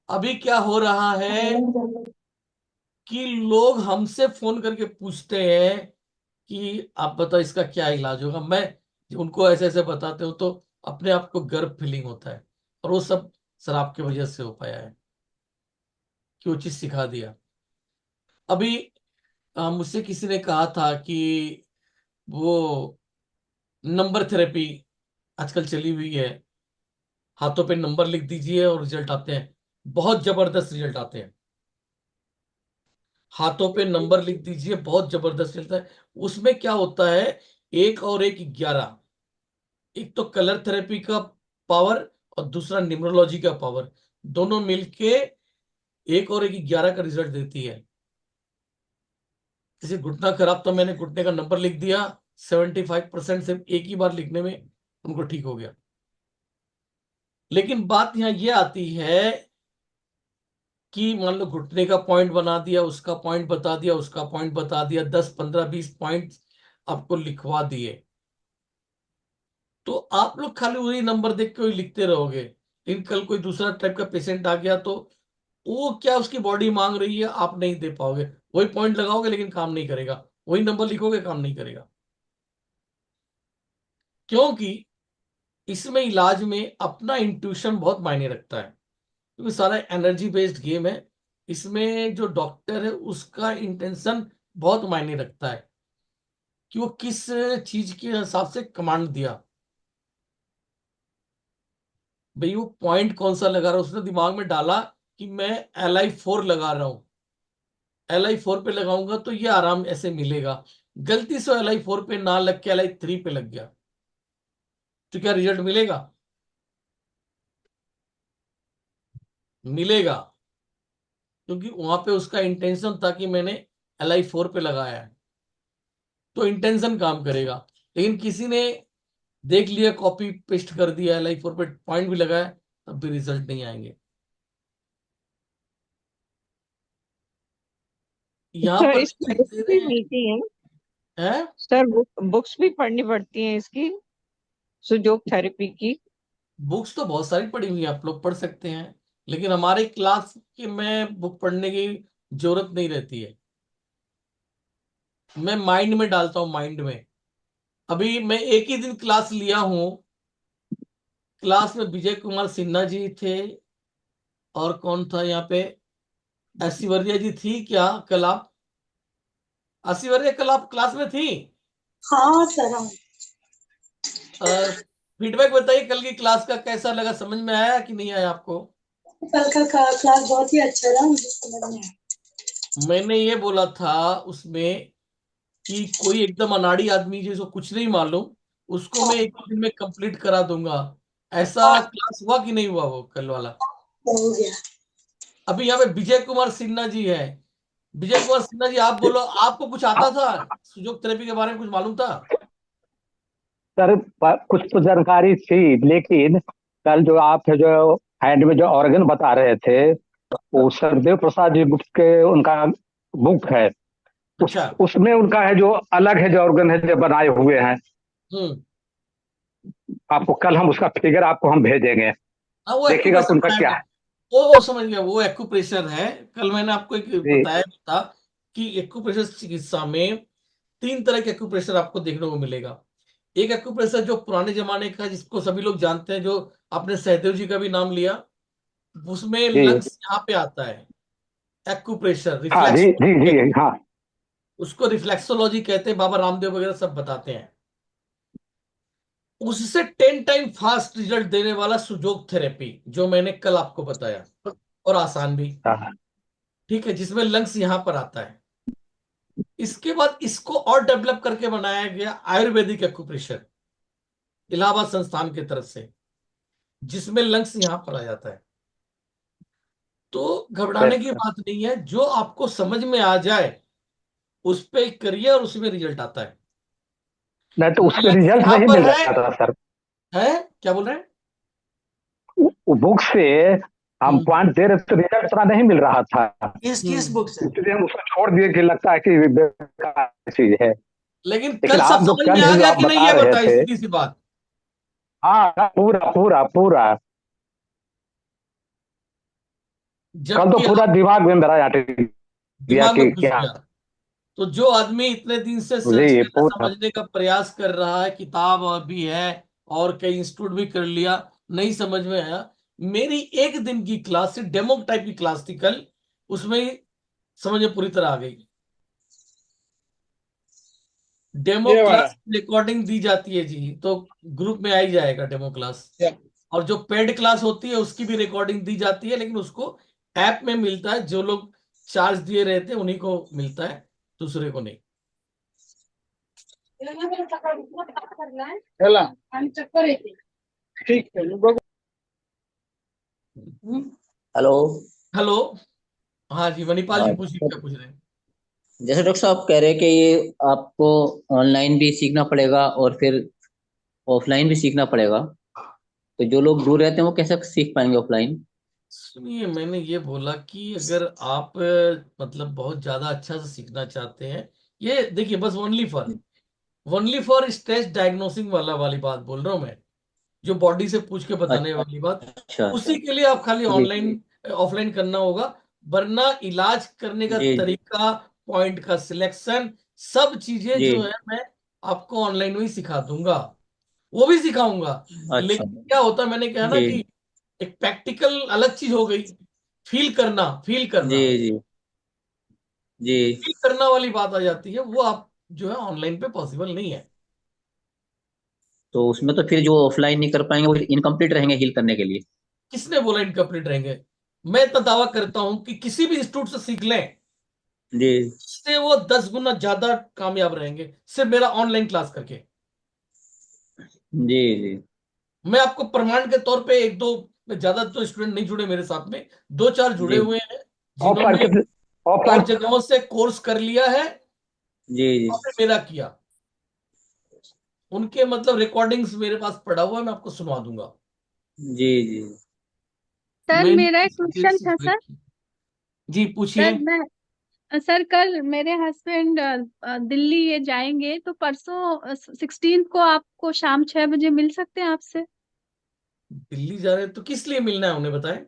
Speaker 1: अभी क्या हो रहा है कि लोग हमसे फोन करके पूछते हैं कि आप बताओ इसका क्या इलाज होगा। मैं जब उनको ऐसे ऐसे बताते हो तो अपने आप को गर्व फीलिंग होता है। और वो सब सर आपकी वजह से हो पाया है कि वो चीज सिखा दिया। अभी मुझसे किसी ने कहा था कि वो नंबर थेरेपी आजकल चली हुई है, हाथों पे नंबर लिख दीजिए और रिजल्ट आते हैं। बहुत जबरदस्त रिजल्ट आते हैं। हाथों पे नंबर लिख दीजिए, बहुत जबरदस्त चलता है। उसमें क्या होता है, 1 और 1 11। एक तो कलर थेरेपी का पावर और दूसरा न्यूमरोलॉजी का पावर, दोनों मिलके 1 और 1 11 का रिजल्ट देती है। जैसे घुटना खराब, तो मैंने घुटने का नंबर लिख दिया, 75% सिर्फ एक ही बार लिखने में उनको ठीक हो गया। लेकिन बात यहां ये आती है कि मान लो घुटने का पॉइंट बना दिया, उसका पॉइंट बता दिया, उसका पॉइंट बता दिया, 10 15 20 पॉइंट आपको लिखवा दिए, तो आप लोग खाली वही नंबर देख के वही लिखते रहोगे। लेकिन कल कोई दूसरा टाइप का पेशेंट आ गया तो वो क्या उसकी बॉडी मांग रही है आप नहीं दे पाओगे। वही पॉइंट लगाओगे लेकिन काम नहीं करेगा, वही नंबर लिखोगे काम नहीं करेगा। क्योंकि इसमें इलाज में अपना इंट्यूशन बहुत मायने रखता है, क्योंकि सारा एनर्जी बेस्ड गेम है। इसमें जो डॉक्टर है उसका इंटेंशन बहुत मायने रखता है कि वो किस चीज के हिसाब से कमांड दिया। भाई वो पॉइंट कौन सा लगा रहा है, उसने दिमाग में डाला कि मैं LI4 लगा रहा हूं, LI4 पे लगाऊंगा तो ये आराम ऐसे मिलेगा। गलती से LI4 पे ना लग के LI3 पे लग गया, तो क्या रिजल्ट मिलेगा? मिलेगा, क्योंकि वहां पे उसका इंटेंशन था कि मैंने LI4 पे लगाया है, तो इंटेंशन काम करेगा। लेकिन किसी ने देख लिया, कॉपी पेस्ट कर दिया, LI4 पे पॉइंट भी लगाया, तब भी रिजल्ट नहीं आएंगे। यहाँ
Speaker 4: सर
Speaker 1: पर
Speaker 4: इसकी
Speaker 1: दिखाई
Speaker 4: बुक्स
Speaker 1: दे
Speaker 4: भी
Speaker 1: रहे
Speaker 4: मिलती हैं
Speaker 1: हैं।
Speaker 4: सर, बुक्स भी पढ़नी पड़ती हैं इसकी, सुजोग थेरेपी की।
Speaker 1: बुक्स तो बहुत सारी पढ़ी हुई है, आप लोग पढ़ सकते हैं, लेकिन हमारे क्लास के में बुक पढ़ने की जरूरत नहीं रहती है। मैं माइंड में डालता हूँ, माइंड में। अभी मैं एक ही दिन क्लास लिया हूँ, क्लास में विजय कुमार सिन्हा जी थे, और कौन था यहाँ पे, ऐश्वर्या जी थी क्या कल आप? ऐश्वर्या कल आप क्लास में थी?
Speaker 6: हाँ सर हाँ।
Speaker 1: फीडबैक बताइए, कल की क्लास का कैसा लगा, समझ में आया कि नहीं आया आपको?
Speaker 6: कल का क्लास बहुत ही अच्छा रहा, मुझे समझ में आया।
Speaker 1: मैंने ये बोला था उसमें कि कोई एकदम अनाड़ी आदमी जिसको कुछ नहीं मालूम, उसको मैं एक दिन में कंप्लीट करा दूंगा। ऐसा क्लास हुआ कि नहीं हुआ वो कल वाला?
Speaker 6: हो गया।
Speaker 1: अभी यहाँ पे विजय कुमार सिन्हा जी है। विजय कुमार सिन्हा जी, आप बोलो, आपको कुछ आता था? सुजोग थेरेपी के बारे में कुछ मालूम था?
Speaker 10: सर कुछ तो जानकारी थी, लेकिन कल जो आप जो हैंड में जो ऑर्गन बता रहे थे, वो सरदेव प्रसाद जी गुप्त के उनका बुक है।
Speaker 1: अच्छा।
Speaker 10: उसमें उनका है जो अलग है, जो ऑर्गन है जो बनाए हुए हैं।
Speaker 1: हम्म।
Speaker 10: आपको कल हम उसका फिगर आपको हम भेजेंगे,
Speaker 1: हाँ, वो
Speaker 10: देखिएगा कि
Speaker 1: एक्यूप्रेशर
Speaker 10: उनका क्या
Speaker 1: बनाया,
Speaker 10: है।
Speaker 1: वो समझ गया, वो एक्यूप्रेशर है। कल मैंने आपको एक
Speaker 10: जी
Speaker 1: बताया भी था कि एक्यूप्रेशर चिकित्सा में 3 तरह के एक्यूप्रेशर आपको देखने को मिलेगा। एक एक्यूप्रेशर जो पुराने जमाने का, जिसको सभी लोग जानते हैं, जो आपने सहदेव जी का भी नाम लिया, उसमें
Speaker 10: जी
Speaker 1: लंग्स यहाँ पे आता है। एक्यूप्रेशर
Speaker 10: हाँ जी जी
Speaker 1: रिफ्लेक्सोलॉजी
Speaker 10: जी
Speaker 1: कहते हैं,
Speaker 10: हाँ।
Speaker 1: उसको रिफ्लेक्सोलॉजी कहते हैं, बाबा रामदेव वगैरह सब बताते हैं। उससे 10 टाइम फास्ट रिजल्ट देने वाला सुजोग थेरेपी, जो मैंने कल आपको बताया, और आसान भी,
Speaker 10: हाँ।
Speaker 1: ठीक है, जिसमें लंग्स यहां पर आता है। इसके बाद इसको और डेवलप करके बनाया गया आयुर्वेदिक एक्यूप्रेशर, इलाहाबाद संस्थान की तरफ से, जिसमें लंग्स यहां पर आ जाता है। तो घबराने की बात नहीं है, जो आपको समझ में आ जाए उस पे करिए, और उसी में रिजल्ट आता है।
Speaker 10: नहीं तो उसमें
Speaker 1: लंग्स
Speaker 10: रिजल्ट
Speaker 1: यहां
Speaker 10: नहीं
Speaker 1: पर
Speaker 10: मिल
Speaker 1: है।
Speaker 10: रहा था सर।
Speaker 1: है क्या बोल रहे हैं?
Speaker 10: बुक से हम पॉइंट दे रहे थे, रिजल्ट इतना नहीं मिल रहा था,
Speaker 2: किस बुक से?
Speaker 10: इसलिए हम उसको छोड़ दिए कि लगता है कि बेकार चीज है।
Speaker 1: लेकिन
Speaker 10: लेकिन
Speaker 1: कल सब
Speaker 10: आप जो
Speaker 1: समझ में
Speaker 10: कल
Speaker 1: आ
Speaker 10: जो
Speaker 1: गया
Speaker 10: आप
Speaker 1: कि नहीं,
Speaker 10: बता
Speaker 1: ये
Speaker 10: रहे
Speaker 1: बताइए
Speaker 10: थे,
Speaker 1: सीधी सी बात।
Speaker 10: हाँ पूरा पूरा पूरा, कल तो
Speaker 1: जबकि
Speaker 10: पूरा
Speaker 1: आप
Speaker 10: दिमाग में मेरा अटक गया
Speaker 1: दिमाग
Speaker 10: कि
Speaker 1: में घुस
Speaker 10: क्या।
Speaker 1: गया। तो जो आदमी इतने दिन से सर्च
Speaker 10: जी
Speaker 1: करने
Speaker 10: पूरा।
Speaker 1: समझने का प्रयास कर रहा है, किताब भी है और कई इंस्टीट्यूट भी कर लिया, नहीं समझ में आया, मेरी एक दिन की क्लास से, डेमो टाइप की क्लास थी कल, उसमें ही समझ में पूरी तरह आ गई। डेमो
Speaker 9: ये वाला
Speaker 1: क्लास रिकॉर्डिंग दी जाती है जी, तो ग्रुप में आ ही जाएगा डेमो क्लास। और जो पेड क्लास होती है उसकी भी रिकॉर्डिंग दी जाती है, लेकिन उसको ऐप में मिलता है, जो लोग चार्ज दिए रहते हैं उन्हीं को मिलता है, दूसरे को नहीं।
Speaker 9: हेला ठीक है बघू.
Speaker 11: हेलो.
Speaker 1: हेलो। हाँ जी, मणिपाल जी
Speaker 11: हाँ,
Speaker 1: पूछिए, क्या पूछ रहे हैं?
Speaker 11: जैसे डॉक्टर साहब कह रहे हैं कि ये आपको ऑनलाइन भी सीखना पड़ेगा और फिर ऑफलाइन भी सीखना पड़ेगा, तो जो लोग दूर रहते हैं वो कैसे सीख पाएंगे ऑफलाइन?
Speaker 1: सुनिए, मैंने ये बोला कि अगर आप मतलब बहुत ज्यादा अच्छा से सीखना चाहते हैं, ये देखिए, बस ओनली फॉर स्ट्रेस डायग्नोसिंग वाली बात बोल रहा हूं मैं, जो बॉडी से पूछ के बताने वाली बात,
Speaker 11: अच्छा.
Speaker 1: उसी के लिए आप खाली
Speaker 11: जी
Speaker 1: ऑनलाइन ऑफलाइन करना होगा। वरना इलाज करने का
Speaker 11: जी
Speaker 1: तरीका, पॉइंट का सिलेक्शन, सब चीजें
Speaker 11: जी.
Speaker 1: जो है मैं आपको ऑनलाइन में ही सिखा दूंगा, वो भी सिखाऊंगा।
Speaker 11: अच्छा.
Speaker 1: लेकिन क्या होता है, मैंने कहा ना
Speaker 11: जी
Speaker 1: कि एक प्रैक्टिकल अलग चीज हो गई, फील करना
Speaker 11: जी जी जी.
Speaker 1: फील करना वाली बात आ जाती है, वो आप जो है ऑनलाइन पे पॉसिबल नहीं है।
Speaker 11: तो उसमें तो फिर जो ऑफलाइन नहीं कर पाएंगे वो इनकम्प्लीट रहेंगे हील करने के लिए.
Speaker 1: किसने बोला इनकम्प्लीट रहेंगे? मैं तो दावा करता हूं कि किसी भी इंस्टीट्यूट से सीख लें,
Speaker 11: जी
Speaker 1: उससे वो 10 गुना ज्यादा कामयाब रहेंगे सिर्फ मेरा ऑनलाइन क्लास करके।
Speaker 11: जी जी.
Speaker 1: मैं आपको प्रमाण के तौर पे एक दो में ज्यादा तो स्टूडेंट नहीं जुड़े मेरे साथ में, 2-4 जुड़े
Speaker 11: जी
Speaker 1: हुए हैं
Speaker 10: ऑफर
Speaker 1: जिन्होंने
Speaker 10: कितने
Speaker 1: और
Speaker 10: ऑफर
Speaker 1: जगहों से कोर्स कर लिया है
Speaker 11: जी जी
Speaker 1: और फिर मेरा किया। उनके मतलब रिकॉर्डिंग्स मेरे पास पड़ा हुआ है, मैं आपको सुनवा दूंगा।
Speaker 11: जी जी
Speaker 12: सर
Speaker 1: मेन
Speaker 12: मेरा एक क्वेश्चन था सर।
Speaker 1: जी पूछिए।
Speaker 12: सर मैं सर कल मेरे हस्बैंड दिल्ली ये जाएंगे, तो परसों 16 को आपको शाम 6 बजे मिल सकते हैं आपसे?
Speaker 1: दिल्ली जा रहे हैं तो किस लिए मिलना है उन्हें बताएं।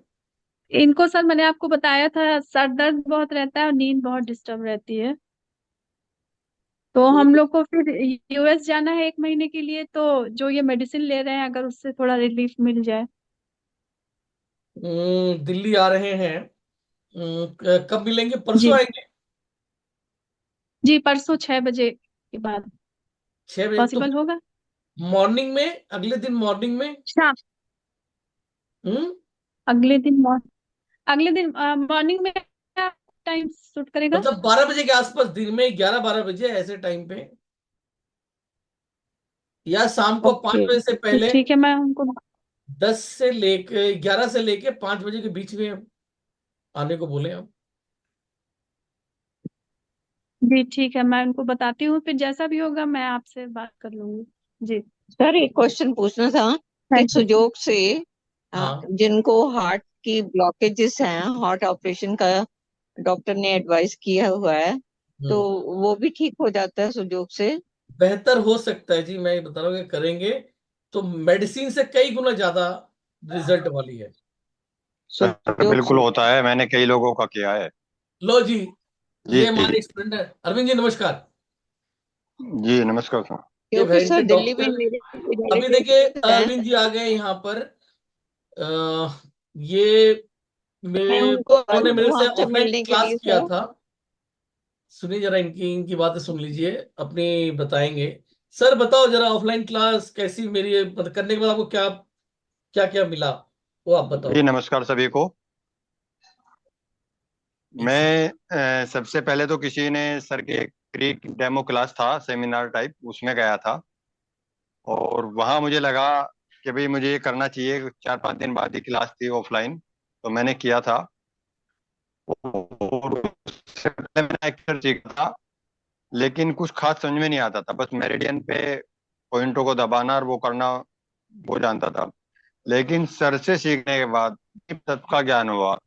Speaker 12: इनको सर मैंने आपको बताया था, सर दर्द बहुत रहता है और नींद बहुत डिस्टर्ब रहती है, तो हम लोग को फिर यूएस जाना है 1 महीने के लिए, तो जो ये मेडिसिन ले रहे हैं अगर उससे थोड़ा रिलीफ मिल जाए।
Speaker 1: दिल्ली आ रहे हैं। कब मिलेंगे, परसों
Speaker 12: जी
Speaker 1: आएंगे?
Speaker 12: जी, परसों 6 बजे के बाद
Speaker 1: 6 बजे तो
Speaker 12: पॉसिबल होगा?
Speaker 1: मॉर्निंग में, अगले दिन मॉर्निंग में।
Speaker 12: शाम,
Speaker 1: हम्म
Speaker 12: अगले दिन मॉर्निंग में टाइम सूट करेगा?
Speaker 1: मतलब 12 बजे के आसपास, दिन में 11-12 बजे ऐसे टाइम पे, या शाम को
Speaker 12: ओके
Speaker 1: 5 बजे से
Speaker 12: तो
Speaker 1: पहले,
Speaker 12: ठीक है, मैं उनको
Speaker 1: 10 से लेके 11 से लेके 5 बजे के बीच में आने को बोले हम।
Speaker 12: जी ठीक है, मैं उनको बताती हूँ, फिर जैसा भी होगा मैं आपसे बात कर लूंगी। जी
Speaker 4: सर एक क्वेश्चन पूछना था कि
Speaker 12: थैंक यू।
Speaker 4: सुजोग से
Speaker 1: हाँ।
Speaker 4: जिनको हार्ट की ब्लॉकेजेस हैं, हार्ट ऑपरेशन का डॉक्टर ने एडवाइस किया हुआ है, तो वो भी ठीक हो जाता है सुजोग से?
Speaker 1: बेहतर हो सकता है जी, मैं ये बता रहा हूँ कि करेंगे तो मेडिसिन से कई गुना ज्यादा रिजल्ट वाली है।
Speaker 13: सर
Speaker 4: सुजोग
Speaker 13: बिल्कुल
Speaker 4: से।
Speaker 13: होता है, मैंने कई लोगों का किया है।
Speaker 1: लो जी,
Speaker 13: जी
Speaker 1: ये हमारे स्टूडेंट है अरविंद जी, नमस्कार।
Speaker 13: जी नमस्कार सर।
Speaker 1: ये
Speaker 4: क्योंकि सर
Speaker 1: वेटरनरी
Speaker 4: दिल्ली में
Speaker 1: डॉक्टर।
Speaker 4: मेरे
Speaker 1: अभी देखिए
Speaker 4: रिलेटिव हैं,
Speaker 1: अरविंद जी आ गए यहाँ पर। ये
Speaker 4: मैं
Speaker 1: मेरे
Speaker 4: उनको
Speaker 1: उन्होंने मेरे
Speaker 4: वहां
Speaker 1: से
Speaker 4: से
Speaker 1: ऑफलाइन
Speaker 4: मिलने के
Speaker 1: क्लास
Speaker 4: लिए
Speaker 1: किया
Speaker 4: सर।
Speaker 1: था। सुनिए जरा, इनकी इनकी बातें सुन लीजिए, अपनी बताएंगे। सर बताओ जरा, ऑफलाइन क्लास कैसी मेरी मतलब करने के बाद आपको क्या क्या क्या मिला, वो आप
Speaker 13: जी
Speaker 1: बताओ।
Speaker 13: नमस्कार सभी को।
Speaker 1: एक सेकंड।
Speaker 13: मैं सबसे पहले तो किसी ने सर के फ्री डेमो क्लास था, सेमिनार टाइप, उसमें गया था। और वहाँ मुझे लगा कि भाई मुझे ये करना चाहिए। 4-5 दिन बाद ही क्लास थी ऑफलाइन, तो मैंने किया था। और उससे पहले मैंने एक्टर सीखा था, लेकिन कुछ खास समझ में नहीं आता था। बस मेरिडियन पे पॉइंटों को दबाना और वो करना, वो जानता था। लेकिन सर से सीखने के बाद सबका ज्ञान हुआ।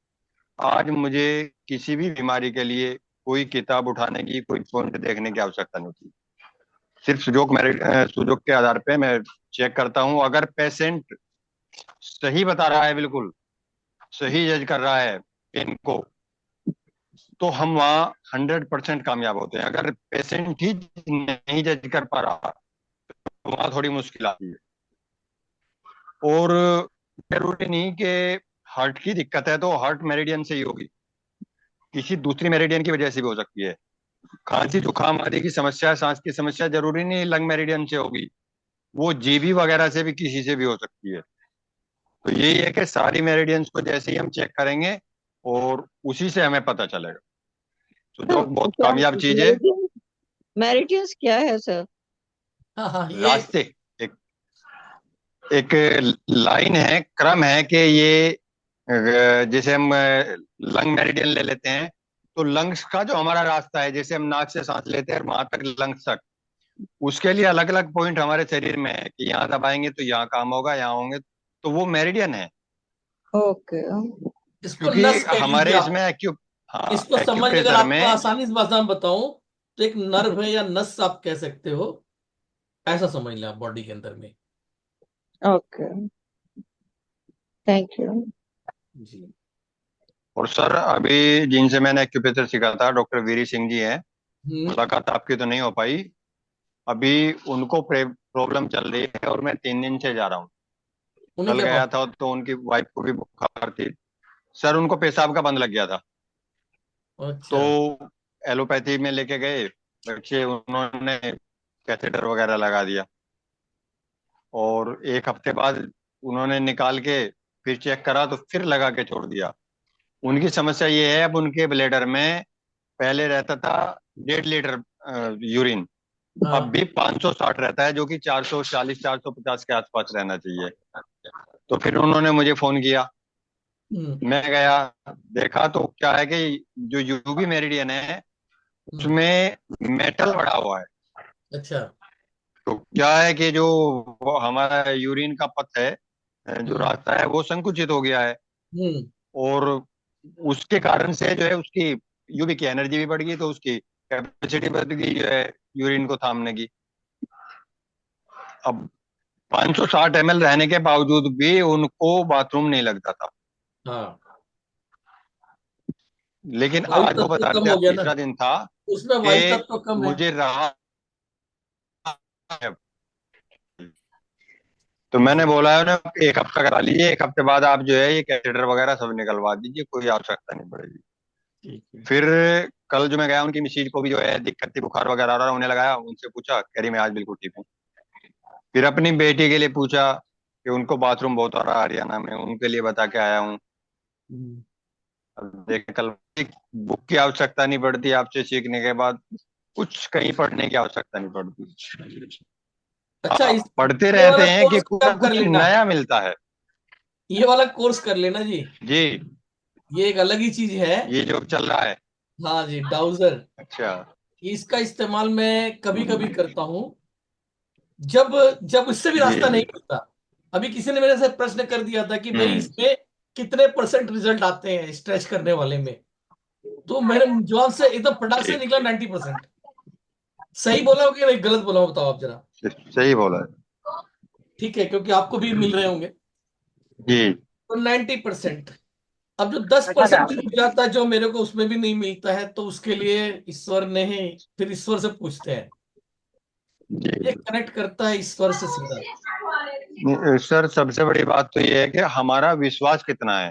Speaker 13: आज मुझे किसी भी बीमारी के लिए कोई किताब उठाने की, कोई पॉइंट देखने की आवश्यकता नहीं थी। सिर्फ सुजोग के आधार पे मैं चेक करता हूँ। अगर पेशेंट सही बता रहा है, बिल्कुल सही जज कर रहा है पेन को, तो हम वहाँ 100% कामयाब होते हैं। अगर पेशेंट ही नहीं जज कर पा रहा, तो वहाँ थोड़ी मुश्किल आती है। और जरूरी नहीं कि हार्ट की दिक्कत है तो हार्ट मेरिडियन से ही होगी, किसी दूसरी मेरिडियन की वजह से भी हो सकती है। खांसी जुकाम आदि की समस्या, सांस की समस्या जरूरी नहीं लंग मेरिडियन से होगी, वो जीबी वगैरह से भी, किसी से भी हो सकती है। तो यही है कि सारी मेरिडियंस को जैसे ही हम चेक करेंगे और उसी से हमें पता चलेगा। तो जो बहुत
Speaker 4: क्या
Speaker 13: कामयाब चीज है।
Speaker 4: मेरिडियन, मेरिडियंस क्या है सर?
Speaker 1: हाँ हाँ, ये
Speaker 13: रास्ते, एक एक लाइन है, क्रम है कि ये जैसे हम लंग मेरिडियन ले लेते हैं, तो लंग्स का जो हमारा रास्ता है, जैसे हम नाक से सांस लेते हैं और वहां तक लंग्स तक, उसके लिए अलग अलग पॉइंट हमारे शरीर में है कि यहाँ दबाएंगे तो यहाँ काम होगा, यहाँ होंगे, तो वो मेरिडियन है।
Speaker 4: ओके।
Speaker 1: इसको
Speaker 13: क्योंकि
Speaker 1: नस कह लीजिए
Speaker 13: हमारे
Speaker 1: आप।
Speaker 13: इसमें हाँ,
Speaker 1: इसको समझ, अगर
Speaker 13: एक्यूप्रेशर
Speaker 1: आपको
Speaker 13: में।
Speaker 1: आसानी से भाषा में बताऊं तो एक नर्व है या नस आप कह सकते हो, ऐसा समझ लें आप बॉडी के अंदर में।
Speaker 4: Okay, thank you.
Speaker 1: जी।
Speaker 13: और सर अभी जिनसे मैंने एक्यूप्रेशर सीखा था, डॉक्टर वीरी सिंह जी हैं।
Speaker 1: हम्म
Speaker 13: मुलाकात आपकी तो नहीं हो पाई अभी। उनको प्रॉब्लम चल रही है और मैं 3 दिन से जा रहा हूँ।
Speaker 1: उन्हें
Speaker 13: कल
Speaker 1: क्या
Speaker 13: गया
Speaker 1: प्रॉब्लम?
Speaker 13: था तो उनकी वाइफ को भी बुखार थी। सर उनको पेशाब का बंद लग गया था, तो
Speaker 1: अच्छा।
Speaker 13: एलोपैथी में लेके गए बच्चे, उन्होंने कैथेटर वगैरह लगा दिया। और 1 हफ्ते बाद उन्होंने निकाल के फिर चेक करा तो फिर लगा के छोड़ दिया। उनकी समस्या ये है, अब उनके ब्लेडर में पहले रहता था 1.5 लीटर यूरिन, अब
Speaker 1: हाँ।
Speaker 13: भी 560 रहता है, जो कि 440-450 के आसपास रहना चाहिए। तो फिर उन्होंने मुझे फोन किया,
Speaker 1: हम्म।
Speaker 13: मैं गया, देखा तो क्या है कि जो यूवी मेरिडियन है उसमें मेटल भरा हुआ है।
Speaker 1: अच्छा।
Speaker 13: तो क्या है कि जो वो हमारा यूरिन का पथ है, जो रास्ता है, वो संकुचित हो गया है,
Speaker 1: हम्म।
Speaker 13: और उसके कारण से जो है उसकी यूवी की एनर्जी भी बढ़ गई, तो उसकी कैपेसिटी बढ़ गई जो है यूरिन को थामने की। अब 560 ml रहने के बावजूद भी उनको बाथरूम नहीं लगता था।
Speaker 1: हाँ,
Speaker 13: लेकिन
Speaker 1: वायु
Speaker 13: आज वो
Speaker 1: तत्व
Speaker 13: बता रहे
Speaker 1: कम
Speaker 13: थे,
Speaker 1: हो
Speaker 13: आज
Speaker 1: गया ना,
Speaker 13: तीसरा दिन था,
Speaker 1: उसमें वायु
Speaker 13: कि
Speaker 1: तत्व कम है।
Speaker 13: मुझे रहा है। तो मैंने बोला है ना, एक हफ्ता करा लीजिए, एक हफ्ते बाद आप जो है ये कैथेटर वगैरह सब निकलवा दीजिए, कोई आवश्यकता नहीं पड़ेगी।
Speaker 1: ठीक है।
Speaker 13: फिर कल जो मैं गया, उनकी मिसेज को भी जो है दिक्कत थी, बुखार वगैरह आ रहा, उन्हें लगाया, उनसे पूछा, कह रही मैं आज बिल्कुल ठीक हूँ। फिर अपनी बेटी के लिए पूछा कि उनको बाथरूम बहुत आ रहा है हरियाणा में, उनके लिए बता के आया हूँ। अब देख, कल बुक की आवश्यकता नहीं पड़ती आपसे सीखने के बाद, कुछ कहीं पढ़ने की आवश्यकता नहीं पड़ती।
Speaker 1: अच्छा,
Speaker 13: आप
Speaker 1: इस
Speaker 13: पढ़ते
Speaker 1: ये वाला
Speaker 13: रहते हैं कि
Speaker 1: कोर्स
Speaker 13: कुछ ना
Speaker 1: आप कर
Speaker 13: कुछ
Speaker 1: लेना,
Speaker 13: नया मिलता है।
Speaker 1: ये वाला कोर्स कर लेना जी,
Speaker 13: जी,
Speaker 1: ये एक अलग ही चीज है।
Speaker 13: ये जो चल रहा है।
Speaker 1: हाँ जी, डाउजर,
Speaker 13: अच्छा।
Speaker 1: इसका इस्तेमाल मैं कभी कभी करता हूँ, जब जब इससे भी
Speaker 13: जी
Speaker 1: रास्ता नहीं
Speaker 13: जी।
Speaker 1: मिलता। अभी किसी ने मेरे से प्रश्न कर दिया था कि भाई
Speaker 13: हम्म।
Speaker 1: इसमें कितने परसेंट रिजल्ट आते हैं स्ट्रेच करने वाले में, तो मेरे जवाब से एकदम फटाक से
Speaker 13: ठीक
Speaker 1: निकला 90%। सही बोला हो कि नहीं, गलत बोला हो, बताओ आप जरा।
Speaker 13: सही बोला है।
Speaker 1: ठीक है, क्योंकि आपको भी मिल रहे होंगे।
Speaker 13: जी।
Speaker 1: तो 90%। अब जो 10%
Speaker 10: अच्छा,
Speaker 1: छूट जाता है, जो मेरे को उसमें भी नहीं मिलता है, तो उसके लिए ईश्वर ने ही, फिर ईश्वर से पूछते हैं। ये
Speaker 13: जी।
Speaker 1: कनेक्ट करता है ईश्वर से सीधा।
Speaker 13: सर, सबसे बड़ी बात तो ये है कि हमारा विश्वास कितना है।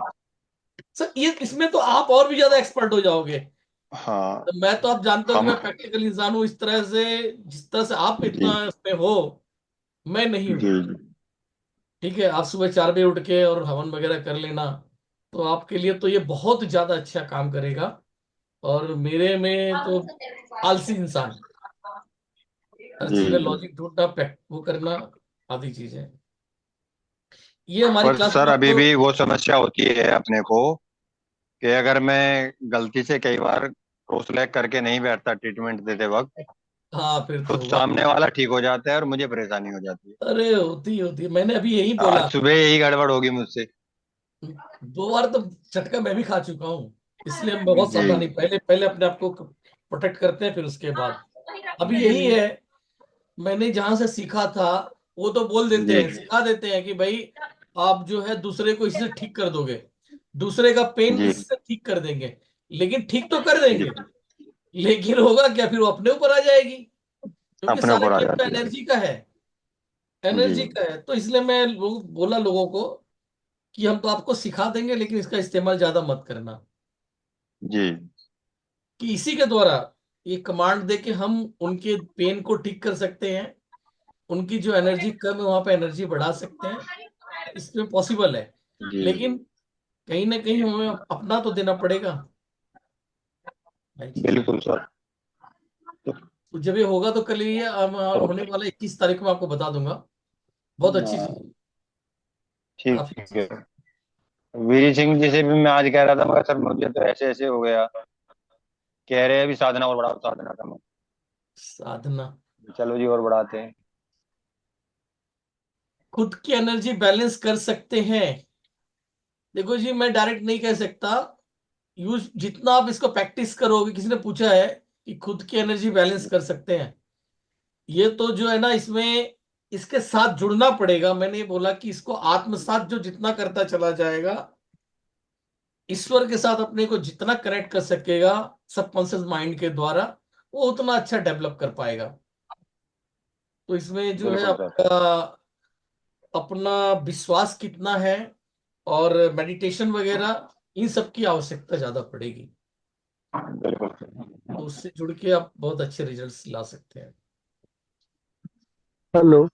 Speaker 1: सर ये इसमें तो आप और भी ज्यादा एक्सपर्ट हो जाओगे।
Speaker 13: हाँ।
Speaker 1: तो मैं तो, आप जानते हो कि
Speaker 13: हम।
Speaker 1: मैं प्रैक्टिकल इंसान हूं, इस तरह से जिस तरह से आप
Speaker 13: जी
Speaker 1: इतना इसमें हो, मैं नहीं हूं।
Speaker 13: जी।
Speaker 1: ठीक है, आप सुबह 4 बजे उठ के और हवन वगैरह कर लेना, तो आपके लिए तो ये बहुत ज्यादा अच्छा काम करेगा। और मेरे में तो आलसी इंसान, हर
Speaker 13: जी
Speaker 1: चीज में
Speaker 13: जी।
Speaker 1: लॉजिक ढूंढना, वो करना, आदि चीजें। ये हमारी
Speaker 13: पर
Speaker 1: क्लास में
Speaker 13: सर, अभी
Speaker 1: आपको।
Speaker 13: भी वो समस्या होती है अपने को, कि अगर मैं गलती से कई बार क्रॉस लेग करके नहीं बैठता ट्रीटमेंट देते वक्त,
Speaker 1: हाँ, फिर
Speaker 13: तो
Speaker 1: तो हुआ।
Speaker 13: सामने वाला ठीक हो जाता है और मुझे परेशानी हो जाती है।
Speaker 1: अरे होती है, मैंने अभी यही
Speaker 13: आज
Speaker 1: बोला।
Speaker 13: सुबह यही गड़बड़ होगी मुझसे।
Speaker 1: 2 बार तो झटका मैं भी खा चुका हूँ, इसलिए हम बहुत
Speaker 13: जी
Speaker 1: सावधानी, पहले पहले अपने आप को प्रोटेक्ट करते हैं, फिर उसके बाद। अभी यही है, मैंने जहां से सीखा था, वो तो बोल देते
Speaker 13: जी
Speaker 1: हैं, सिखा देते हैं कि भाई आप जो है दूसरे को इससे ठीक कर दोगे, दूसरे का पेन
Speaker 13: जी
Speaker 1: इससे ठीक कर देंगे। लेकिन ठीक तो कर
Speaker 13: जी।
Speaker 1: देंगे, लेकिन होगा क्या, फिर वो अपने ऊपर आ जाएगी, क्योंकि
Speaker 13: अपने
Speaker 1: सारा
Speaker 13: ऊपर आ
Speaker 1: खेल तो
Speaker 13: जाती है।
Speaker 1: एनर्जी का है।
Speaker 13: जी
Speaker 1: एनर्जी का है, तो इसलिए मैं बोला लोगों को कि हम तो आपको सिखा देंगे, लेकिन इसका इस्तेमाल ज्यादा मत करना।
Speaker 13: जी।
Speaker 1: कि इसी के द्वारा ये कमांड दे के हम उनके पेन को ठीक कर सकते हैं, उनकी जो एनर्जी कम है वहां पे एनर्जी बढ़ा सकते हैं, इसमें पॉसिबल है।
Speaker 13: जी।
Speaker 1: लेकिन कहीं ना कहीं हमें अपना तो देना पड़ेगा भाई चीजें।
Speaker 13: बिल्कुल सर।
Speaker 1: तो जब ये होगा तो कल ये होने वाला 21 तारीख को मैं आपको बता दूंगा। बहुत अच्छी चीज,
Speaker 13: ठीक
Speaker 1: काफी अच्छी
Speaker 13: है।
Speaker 1: चीज।
Speaker 13: वीर सिंह जी से भी मैं आज कह रहा था, मगर सर मुझे तो ऐसे ऐसे हो गया, कह रहे हैं अभी साधना और बढ़ाओ, साधना का।
Speaker 1: साधना,
Speaker 13: चलो जी, और बढ़ाते हैं।
Speaker 1: खुद की एनर्जी बैलेंस कर सकते हैं। देखो जी, मैं डायरेक्ट नहीं कह सकता। यूज जितना आप इसको प्रैक्टिस करोगे, किसी ने पूछा है कि खुद की एनर्जी बैलेंस कर सकते हैं, ये तो जो है ना, इसमें इसके साथ जुड़ना पड़ेगा। मैंने ये बोला कि इसको आत्मसात जो जितना करता चला जाएगा, ईश्वर के साथ अपने को जितना कनेक्ट कर सकेगा सबकॉन्शियस माइंड के द्वारा, वो उतना अच्छा डेवलप कर पाएगा। तो इसमें जो है
Speaker 13: बिल्कुल सर।
Speaker 1: आपका अपना विश्वास कितना है, और मेडिटेशन वगैरह, इन सब की आवश्यकता ज्यादा पड़ेगी।
Speaker 13: बिल्कुल सर।
Speaker 1: तो उससे जुड़ के आप बहुत अच्छे रिजल्ट्स ला सकते हैं।
Speaker 9: हेलो।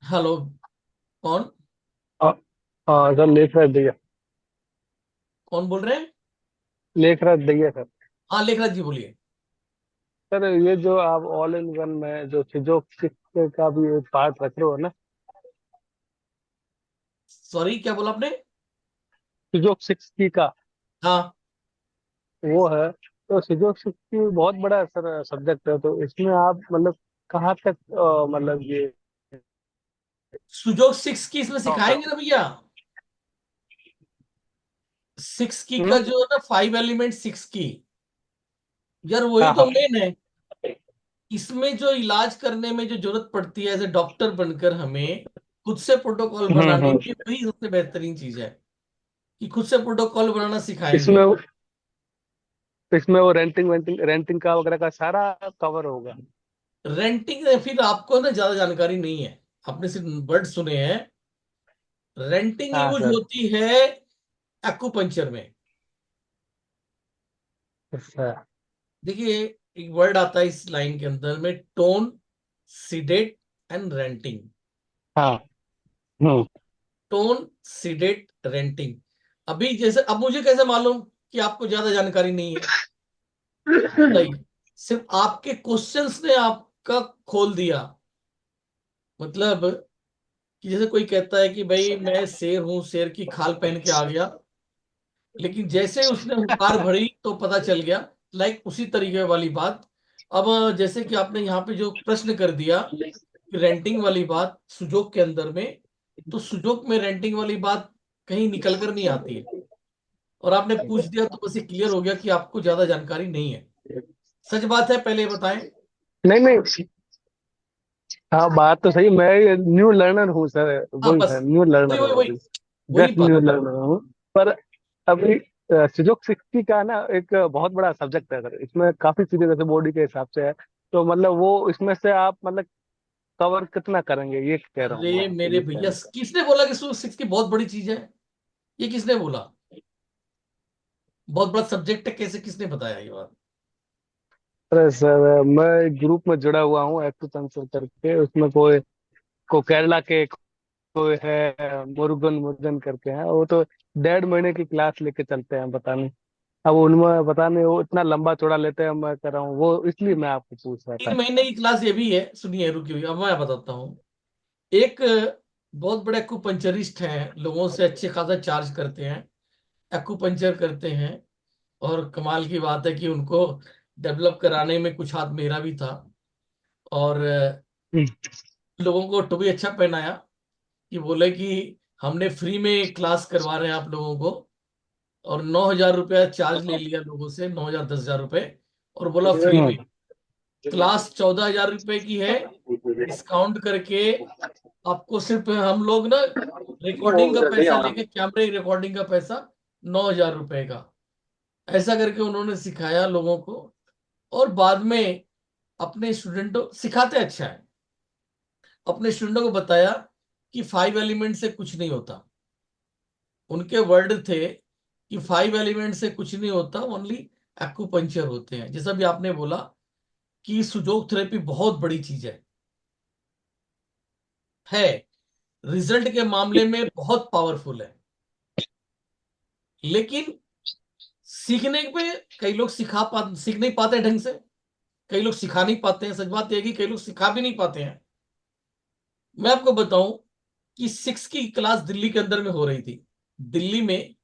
Speaker 1: हेलो, कौन?
Speaker 9: हाँ। हाँ सर, लेखराज दैया।
Speaker 1: कौन बोल रहे हैं?
Speaker 9: लेखराज दैया सर।
Speaker 1: हाँ, लेखराज जी बोलिए।
Speaker 9: सर, ये जो आप ऑल इन वन में जो फिजिक्स का भी एक पार्ट रख रहे हो ना,
Speaker 1: सॉरी, क्या बोला आपने?
Speaker 9: सुजोग 6 का
Speaker 1: हाँ,
Speaker 9: वो है। तो सुजोग 6 बहुत बड़ा सर सब्जेक्ट है, तो इसमें आप मतलब कहाँ तक मतलब ये
Speaker 1: सुजोग 6 की इसमें सिखाएंगे ना भैया। 6 की का
Speaker 9: हम्म
Speaker 1: जो है ना, 5 एलिमेंट 6 की, यार वही
Speaker 9: हाँ
Speaker 1: तो
Speaker 9: हाँ
Speaker 1: मेन है। इसमें जो इलाज करने में जो जरूरत पड़ती है एज ए डॉक्टर बनकर, हमें खुद से प्रोटोकॉल बनाने
Speaker 9: हम्म।
Speaker 1: की, वही सबसे बेहतरीन चीज है कि खुद से प्रोटोकॉल बनाना सिखाएंगे।
Speaker 9: इसमें इसमें वो रेंटिंग वेंटिंग रेंटिंग का वगैरह का सारा कवर होगा।
Speaker 1: रेंटिंग, फिर आपको ना ज्यादा जानकारी नहीं है, आपने सिर्फ वर्ड सुने हैं। रेंटिंग
Speaker 9: हाँ
Speaker 1: यूज
Speaker 9: सर।
Speaker 1: होती है एक्यूपंक्चर में।
Speaker 9: अच्छा।
Speaker 1: देखिए, एक वर्ड आता है इस लाइन के अंदर में, टोन, सीडेट एंड रेंटिंग।
Speaker 9: हाँ। हम्म
Speaker 1: टोन, सीडेट, रेंटिंग। अभी जैसे, अब मुझे कैसे मालूम कि आपको ज्यादा जानकारी नहीं है? नहीं, सिर्फ आपके क्वेश्चंस ने आपका खोल दिया। मतलब कि जैसे कोई कहता है कि भाई मैं शेर हूं, शेर की खाल पहन के आ गया, लेकिन जैसे उसने हुंकार भरी तो पता चल गया। लाइक उसी तरीके वाली बात। अब जैसे कि आपने यहाँ पे जो प्रश्न कर दिया कि रेंटिंग वाली बात सुजोग के अंदर में, तो सुजोग में रेंटिंग वाली बात कहीं निकल कर नहीं आती है। और आपने पूछ दिया तो बस ये क्लियर हो गया कि आपको ज्यादा जानकारी नहीं है। सच बात है, पहले ये बताएं।
Speaker 9: नहीं नहीं। हाँ बात तो सही, मैं न्यू लर्नर हूँ सर,
Speaker 1: हाँ,
Speaker 9: वही है,
Speaker 1: बस
Speaker 9: न्यू
Speaker 1: वही
Speaker 9: लर्नर
Speaker 1: वही
Speaker 9: हूँ
Speaker 1: वही
Speaker 9: अभी।
Speaker 1: वही
Speaker 9: जस्ट
Speaker 1: बात।
Speaker 9: न्यू लर्नर हूँ। पर अभी सुजोग 60 का ना एक बहुत बड़ा सब्जेक्ट है सर, इसमें काफी चीजें जैसे बॉडी के हिसाब से है। तो मतलब वो इसमें से आप मतलब कवर कितना करेंगे, ये कह रहा हूँ मैं
Speaker 1: अरे
Speaker 9: आपको,
Speaker 1: मेरे
Speaker 9: ये
Speaker 1: भैया,
Speaker 9: कहना चाह
Speaker 1: किसने बोला कि सूर्य सिक्स की बहुत बड़ी चीज है? ये किसने बोला? बहुत बड़ा सब्जेक्ट है कैसे, किसने बताया ये बात?
Speaker 9: अरे सर मैं एक ग्रुप में जुड़ा हुआ हूँ एक्टूपेंसर करके, उसमें को केरला के कोई है, मुरुगन मुरुगन करके है, वो तो 1.5 महीने की क्लास लेके चलते हैं बताने। अब उनमें पता नहीं वो इतना लंबा चौड़ा लेते हैं, मैं कर रहा हूँ वो, इसलिए मैं आपको पूछ रहा था।
Speaker 1: 3 महीने की क्लास ये भी है, सुनिए, रुकी हुई, अब मैं बताता हूँ। एक बहुत बड़े एक्यूपंचरिस्ट हैं, लोगों से अच्छे खासा चार्ज करते हैं, एक्यूपंचर करते हैं। और कमाल की बात है कि उनको डेवलप कराने में कुछ हाथ मेरा भी था। और
Speaker 9: हम्म।
Speaker 1: लोगों को तो भी अच्छा पहनाया कि बोले कि हमने फ्री में क्लास करवा रहे हैं आप लोगों को। और 9,000 रुपया चार्ज ले लिया लोगों से, 9,000 10,000 रुपए। और बोला फ्री में क्लास 14,000 रुपए की है, डिस्काउंट करके आपको सिर्फ हम लोग ना रिकॉर्डिंग का पैसा लेके, कैमरे रिकॉर्डिंग का पैसा 9,000 रुपए का, ऐसा करके उन्होंने सिखाया लोगों को। और बाद में अपने स्टूडेंटों, सिखाते अच्छा है, अपने स्टूडेंटों को बताया कि 5 एलिमेंट से कुछ नहीं होता। उनके वर्ड थे कि 5 एलिमेंट से कुछ नहीं होता, ओनली एक्यूपंक्चर होते हैं। जैसा भी आपने बोला कि सुजोग थेरेपी बहुत बड़ी चीज है, रिजल्ट के मामले में बहुत पावरफुल है। लेकिन सीखने पे कई लोग सीख नहीं पाते ढंग से, कई लोग सिखा नहीं पाते हैं। सच बात यह है कि कई लोग सिखा भी नहीं पाते हैं। मैं आपको बताऊं कि 6 की क्लास दिल्ली के अंदर में हो रही थी। दिल्ली में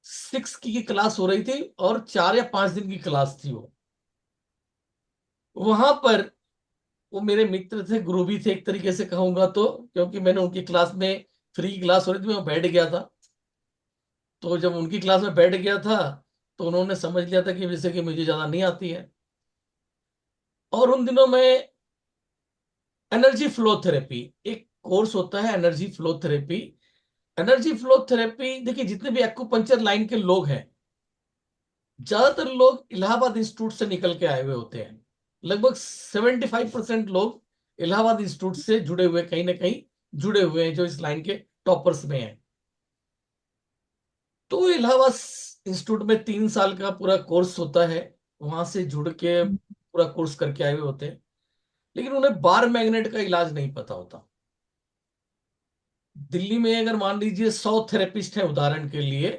Speaker 1: 6 की क्लास हो रही थी और 4 या 5 दिन की क्लास थी वो। वहां पर वो मेरे मित्र थे, गुरु भी थे एक तरीके से कहूंगा तो, क्योंकि मैंने उनकी क्लास में, फ्री क्लास हो रही थी, मैं बैठ गया था। तो जब उनकी क्लास में बैठ गया था तो उन्होंने समझ लिया था कि वैसे कि मुझे ज्यादा नहीं आती है। और उन दिनों में एनर्जी फ्लो थेरेपी एक कोर्स होता है, energy flow therapy. Energy flow therapy, देखिए जितने भी एक्यूपंक्चर लाइन के लोग हैं, ज्यादातर लोग इलाहाबाद इंस्टीट्यूट से निकल के आए हुए होते हैं। लगभग 75% लोग इलाहाबाद इंस्टीट्यूट से जुड़े हुए, कहीं ना कहीं जुड़े हुए हैं, जो इस लाइन के टॉपर्स में हैं। तो इलाहाबाद इंस्टीट्यूट में 3 साल का पूरा कोर्स होता है, वहां से जुड़ के पूरा कोर्स करके आए हुए होते हैं। लेकिन उन्हें बार मैग्नेट का इलाज नहीं पता होता। दिल्ली में अगर मान लीजिए 100 थेरेपिस्ट हैं उदाहरण के लिए,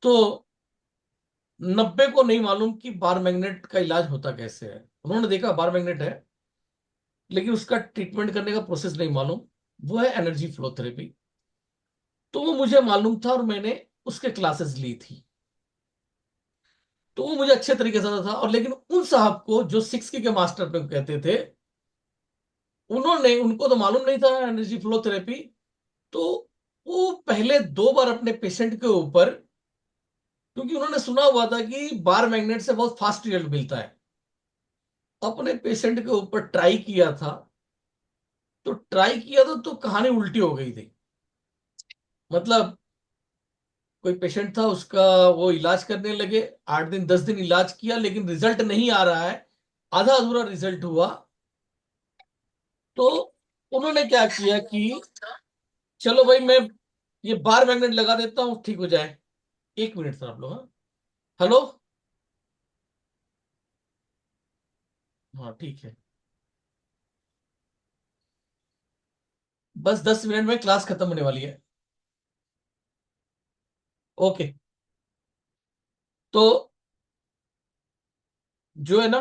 Speaker 1: तो 90 को नहीं मालूम कि बार मैग्नेट का इलाज होता कैसे है। उन्होंने देखा बार मैग्नेट है, लेकिन उसका ट्रीटमेंट करने का प्रोसेस नहीं मालूम। वो है एनर्जी फ्लो थेरेपी। तो वो मुझे मालूम था और मैंने उसके क्लासेस ली थी, तो वो मुझे अच्छे तरीके से आता था। और लेकिन उन साहब को जो 6 के मास्टर पे कहते थे, उनको तो मालूम नहीं था एनर्जी फ्लो थेरेपी। तो वो पहले 2 बार अपने पेशेंट के ऊपर, क्योंकि उन्होंने सुना हुआ था कि बार मैग्नेट से बहुत फास्ट रिजल्ट मिलता है, अपने पेशेंट के ऊपर ट्राई किया था। तो कहानी उल्टी हो गई थी। मतलब कोई पेशेंट था, उसका वो इलाज करने लगे, 8 दिन 10 दिन इलाज किया, लेकिन रिजल्ट नहीं आ रहा है, आधा अधूरा रिजल्ट हुआ। तो उन्होंने क्या किया कि चलो भाई, मैं ये बार मैग्नेट लगा देता हूं, ठीक हो जाए। 1 मिनट सर, आप लोग। हाँ, हेलो। हाँ ठीक है, बस 10 मिनट में क्लास खत्म होने वाली है। ओके। तो जो है ना,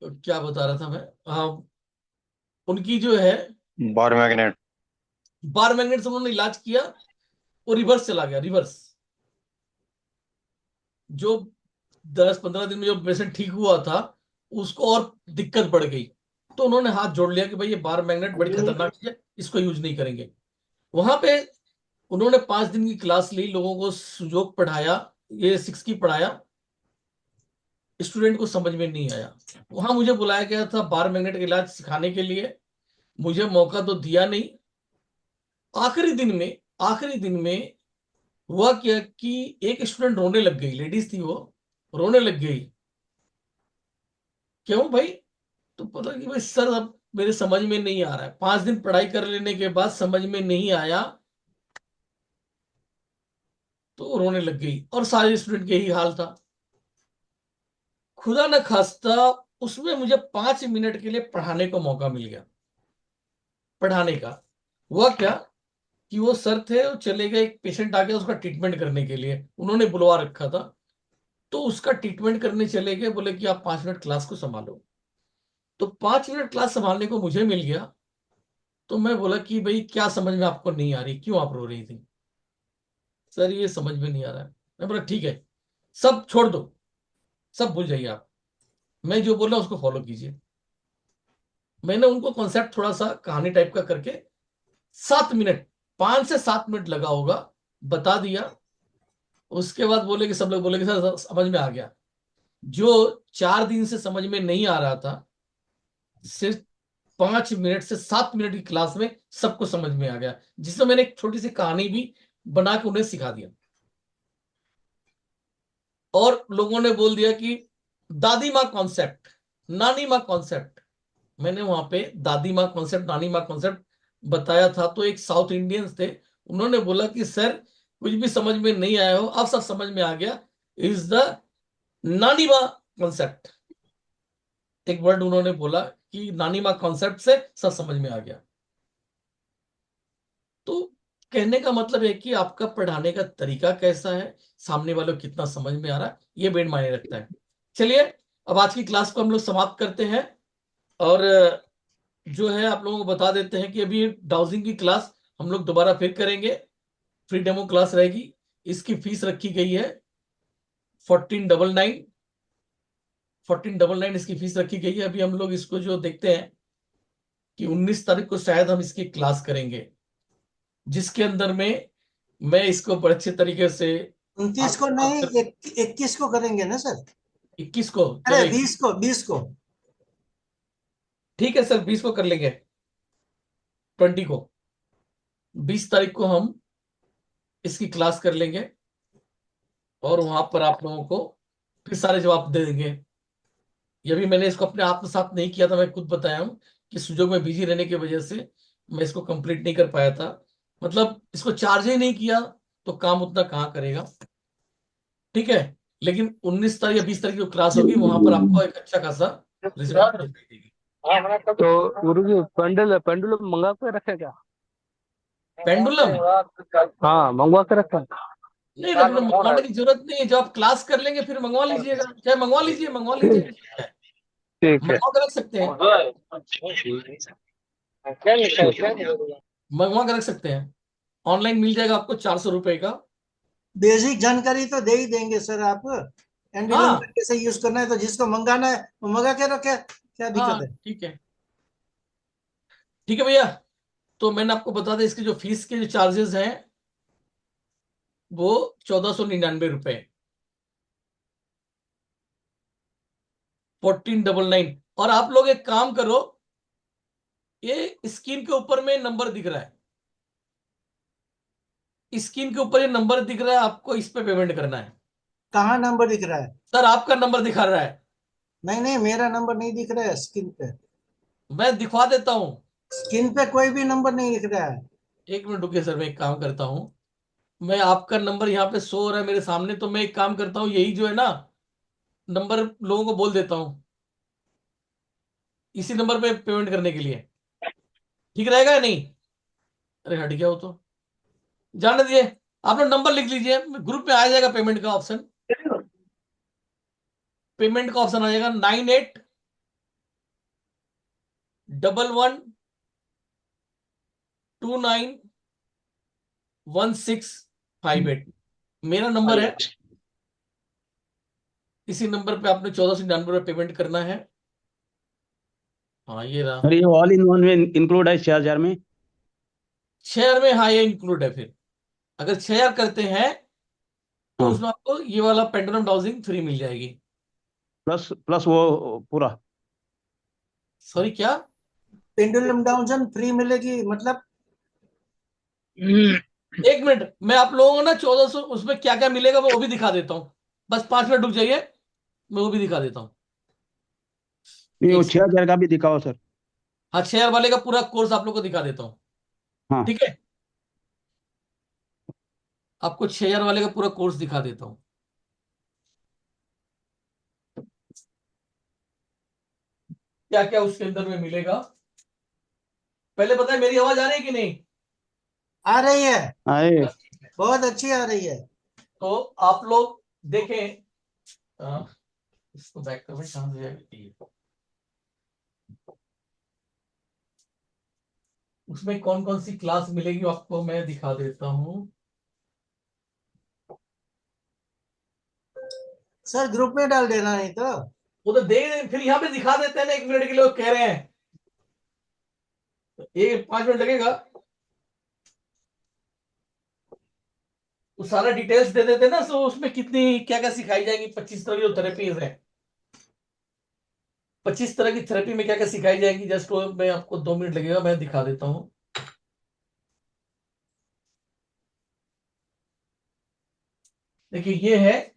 Speaker 1: क्या बता रहा था मैं? हाँ, उनकी जो है
Speaker 13: बार मैग्नेट।
Speaker 1: बार मैग्नेट से उन्होंने इलाज किया, वो रिवर्स चला गया, रिवर्स। जो 10-15 दिन में जो पेशेंट ठीक हुआ था, उसको और दिक्कत बढ़ गई। तो उन्होंने हाथ जोड़ लिया कि भाई ये बार मैग्नेट बड़ी खतरनाक चीज है, इसको यूज नहीं करेंगे। वहां पे उन्होंने 5 दिन की क्लास ली, लोगों को सुजोग पढ़ाया, ये 6 पढ़ाया। स्टूडेंट को समझ में नहीं आया। वहां मुझे बुलाया गया था बार मैग्नेट का इलाज सिखाने के लिए, मुझे मौका तो दिया नहीं। आखिरी दिन में हुआ क्या कि एक स्टूडेंट रोने लग गई, लेडीज थी वो, रोने लग गई। क्यों भाई? तो पता कि भाई सर, अब मेरे समझ में नहीं आ रहा है, 5 दिन पढ़ाई कर लेने के बाद समझ में नहीं आया। तो वो रोने लग गई, और सारे स्टूडेंट के ही हाल था। खुदा न खास्ता, उसमें मुझे 5 मिनट के लिए पढ़ाने का मौका मिल गया। पढ़ाने का हुआ क्या कि वो सर थे, वो चले गए, एक पेशेंट आ गया उसका ट्रीटमेंट करने के लिए, उन्होंने बुलवा रखा था। तो उसका ट्रीटमेंट करने चले गए, बोले कि आप 5 मिनट क्लास को संभालो। तो 5 मिनट क्लास संभालने को मुझे मिल गया। तो मैं बोला कि भाई क्या समझ में आपको नहीं आ रही, क्यों आप रो रही थी? सर ये समझ में नहीं आ रहा है। मैं बोला ठीक है, सब छोड़ दो, सब भूल जाइए आप, मैं जो बोल रहा हूं उसको फॉलो कीजिए। मैंने उनको कॉन्सेप्ट थोड़ा सा कहानी टाइप का करके 7 मिनट, 5 से 7 मिनट लगा होगा, बता दिया। उसके बाद बोले कि सब लोग बोले कि सर समझ में आ गया। जो 4 दिन से समझ में नहीं आ रहा था, सिर्फ 5 मिनट से 7 मिनट की क्लास में सबको समझ में आ गया, जिसमें मैंने एक छोटी सी कहानी भी बना के उन्हें सिखा दिया। और लोगों ने बोल दिया कि दादी माँ कॉन्सेप्ट, नानी माँ कॉन्सेप्ट। मैंने वहां पे दादी माँ कॉन्सेप्ट, नानी माँ कॉन्सेप्ट बताया था। तो एक साउथ इंडियंस थे, उन्होंने बोला कि सर कुछ भी समझ में नहीं आया हो, अब सब समझ में आ गया, इज द नानी माँ कॉन्सेप्ट। एक वर्ड उन्होंने बोला कि नानी माँ कॉन्सेप्ट से सब समझ में आ गया। तो कहने का मतलब है कि आपका पढ़ाने का तरीका कैसा है, सामने वालों को कितना समझ में आ रहा है, ये बेड मायने रखता है। चलिए, अब आज की क्लास को हम लोग समाप्त करते हैं। और जो है आप लोगों को बता देते हैं कि अभी डाउजिंग की क्लास हम लोग दोबारा फिर करेंगे, फ्री डेमो क्लास रहेगी। इसकी फीस रखी गई है 1499। 1499 इसकी फीस रखी गई है। अभी हम लोग इसको जो देखते हैं कि 19 तारीख को शायद हम इसकी क्लास करेंगे, जिसके अंदर में मैं इसको बड़े अच्छे तरीके से
Speaker 2: 29 को नहीं, 21 को करेंगे ना सर?
Speaker 1: 21 को,
Speaker 2: अरे
Speaker 1: चलो
Speaker 2: 20 को।
Speaker 1: ठीक है सर, 20 को कर लेंगे। 20 को, 20 तारीख को हम इसकी क्लास कर लेंगे, और वहां पर आप लोगों को फिर सारे जवाब दे देंगे। ये भी मैंने इसको अपने आत्मसात नहीं किया था, मैं खुद बताया हूँ कि सुजोग में बिजी रहने की वजह से मैं इसको कंप्लीट नहीं कर पाया था। मतलब इसको चार्ज ही नहीं किया तो काम उतना कहाँ करेगा। ठीक है, लेकिन 19 तारीख या 20 तारीख की क्लास होगी, वहां पर आपको एक अच्छा खासा रिजल्ट दिखाई देगी।
Speaker 9: तो गुरु जी पेंडुलम मंगा के रखे क्या?
Speaker 1: पेंडुलम?
Speaker 9: हाँ, मंगवा के रखा।
Speaker 1: नहीं रखना, मंगवाने की जरूरत नहीं है। जब आप क्लास कर लेंगे फिर मंगवा लीजिएगा, चाहे मंगवा लीजिए,
Speaker 9: ठीक है।
Speaker 1: मंगवा कर रख सकते हैं।
Speaker 9: क्या लिखा है, क्या लिखा है?
Speaker 1: मंगवा कर रख सकते हैं, ऑनलाइन मिल जाएगा आपको 400 रुपए का।
Speaker 2: बेसिक जानकारी तो दे ही देंगे सर आप। एंडुलम
Speaker 1: हाँ
Speaker 2: कैसे यूज करना है, तो जिसको मंगाना है वो मंगा के रखे, क्या दिक्कत
Speaker 1: हाँ
Speaker 2: है।
Speaker 1: ठीक है, ठीक है भैया। तो मैंने आपको बता दें इसकी जो फीस के जो चार्जेस हैं वो 1499 रुपए, 1499। और आप लोग एक काम करो, ये स्क्रीन के ऊपर में नंबर दिख रहा है, स्क्रीन के ऊपर ये नंबर दिख रहा है, आपको इस पे पेमेंट करना है।
Speaker 2: कहाँ नंबर दिख रहा है?
Speaker 1: सर आपका नंबर दिखा रहा है।
Speaker 2: नहीं नहीं, मेरा नंबर नहीं दिख रहा है स्क्रीन पे।
Speaker 1: मैं दिखवा देता हूँ,
Speaker 2: स्क्रीन पे कोई भी नंबर नहीं दिख रहा है।
Speaker 1: एक मिनट रुकिए सर, मैं एक काम करता हूँ। मैं आपका नंबर यहाँ पे शो हो रहा है मेरे सामने, तो मैं एक काम करता हूँ, यही जो है ना नंबर लोगों को बोल देता हूँ, इसी नंबर पे पेमेंट करने के लिए। ठीक रहेगा या नहीं? अरे हट गया वो तो, जाने दिए। आप लोग नंबर लिख लीजिए, ग्रुप में आ जाएगा पेमेंट का ऑप्शन, पेमेंट का ऑप्शन आ जाएगा 9811291658, मेरा नंबर है। इसी नंबर पे आपने 1499 पेमेंट करना है। हाँ ये रहा।
Speaker 3: और ये ऑल इन वन में इंक्लूड है 6,000 में?
Speaker 1: 6,000 में, हाँ ये इंक्लूड है। फिर अगर 6,000 करते हैं तो
Speaker 3: हाँ,
Speaker 1: उसमें आपको ये वाला पेंडुलम डाउजिंग फ्री मिल जाएगी।
Speaker 3: प्लस प्लस वो पूरा।
Speaker 1: सॉरी क्या?
Speaker 2: पेंडुलम डाउन फ्री मिलेगी मतलब?
Speaker 1: एक मिनट, मैं आप लोगों को ना 1400 उसमें क्या क्या मिलेगा वो भी दिखा देता हूँ, बस 5 मिनट रुक जाइए, मैं वो भी दिखा देता हूँ।
Speaker 3: नहीं, वो
Speaker 1: एक
Speaker 3: 6,000 का भी दिखाओ सर।
Speaker 1: हाँ 6,000 वाले का पूरा कोर्स आप लोग को दिखा देता हूँ,
Speaker 3: हाँ।
Speaker 1: ठीक है? आपको 6,000 वाले का पूरा कोर्स दिखा देता हूँ। क्या क्या उसके अंदर में मिलेगा, पहले बताए मेरी आवाज आ रही है कि नहीं?
Speaker 2: आ रही है,
Speaker 3: आए।
Speaker 2: बहुत अच्छी आ रही है।
Speaker 1: तो आप लोग देखें, इसको बैक कवर कहां से जाएगा, उसमें कौन कौन सी क्लास मिलेगी आपको मैं दिखा देता हूँ।
Speaker 2: सर ग्रुप में डाल देना, नहीं तो
Speaker 1: वो तो दे फिर यहाँ पे दिखा देते हैं ना, 1 मिनट के लिए वो कह रहे हैं, ये 5 मिनट लगेगा, वो सारा डिटेल्स दे देते हैं ना। सो उसमें कितनी क्या क्या सिखाई जाएगी, 25 तरह की जो थेरेपीज है, 25 तरह की थेरेपी में क्या क्या सिखाई जाएगी, जस्ट वो मैं आपको 2 मिनट लगेगा, मैं दिखा देता हूँ। देखिए ये है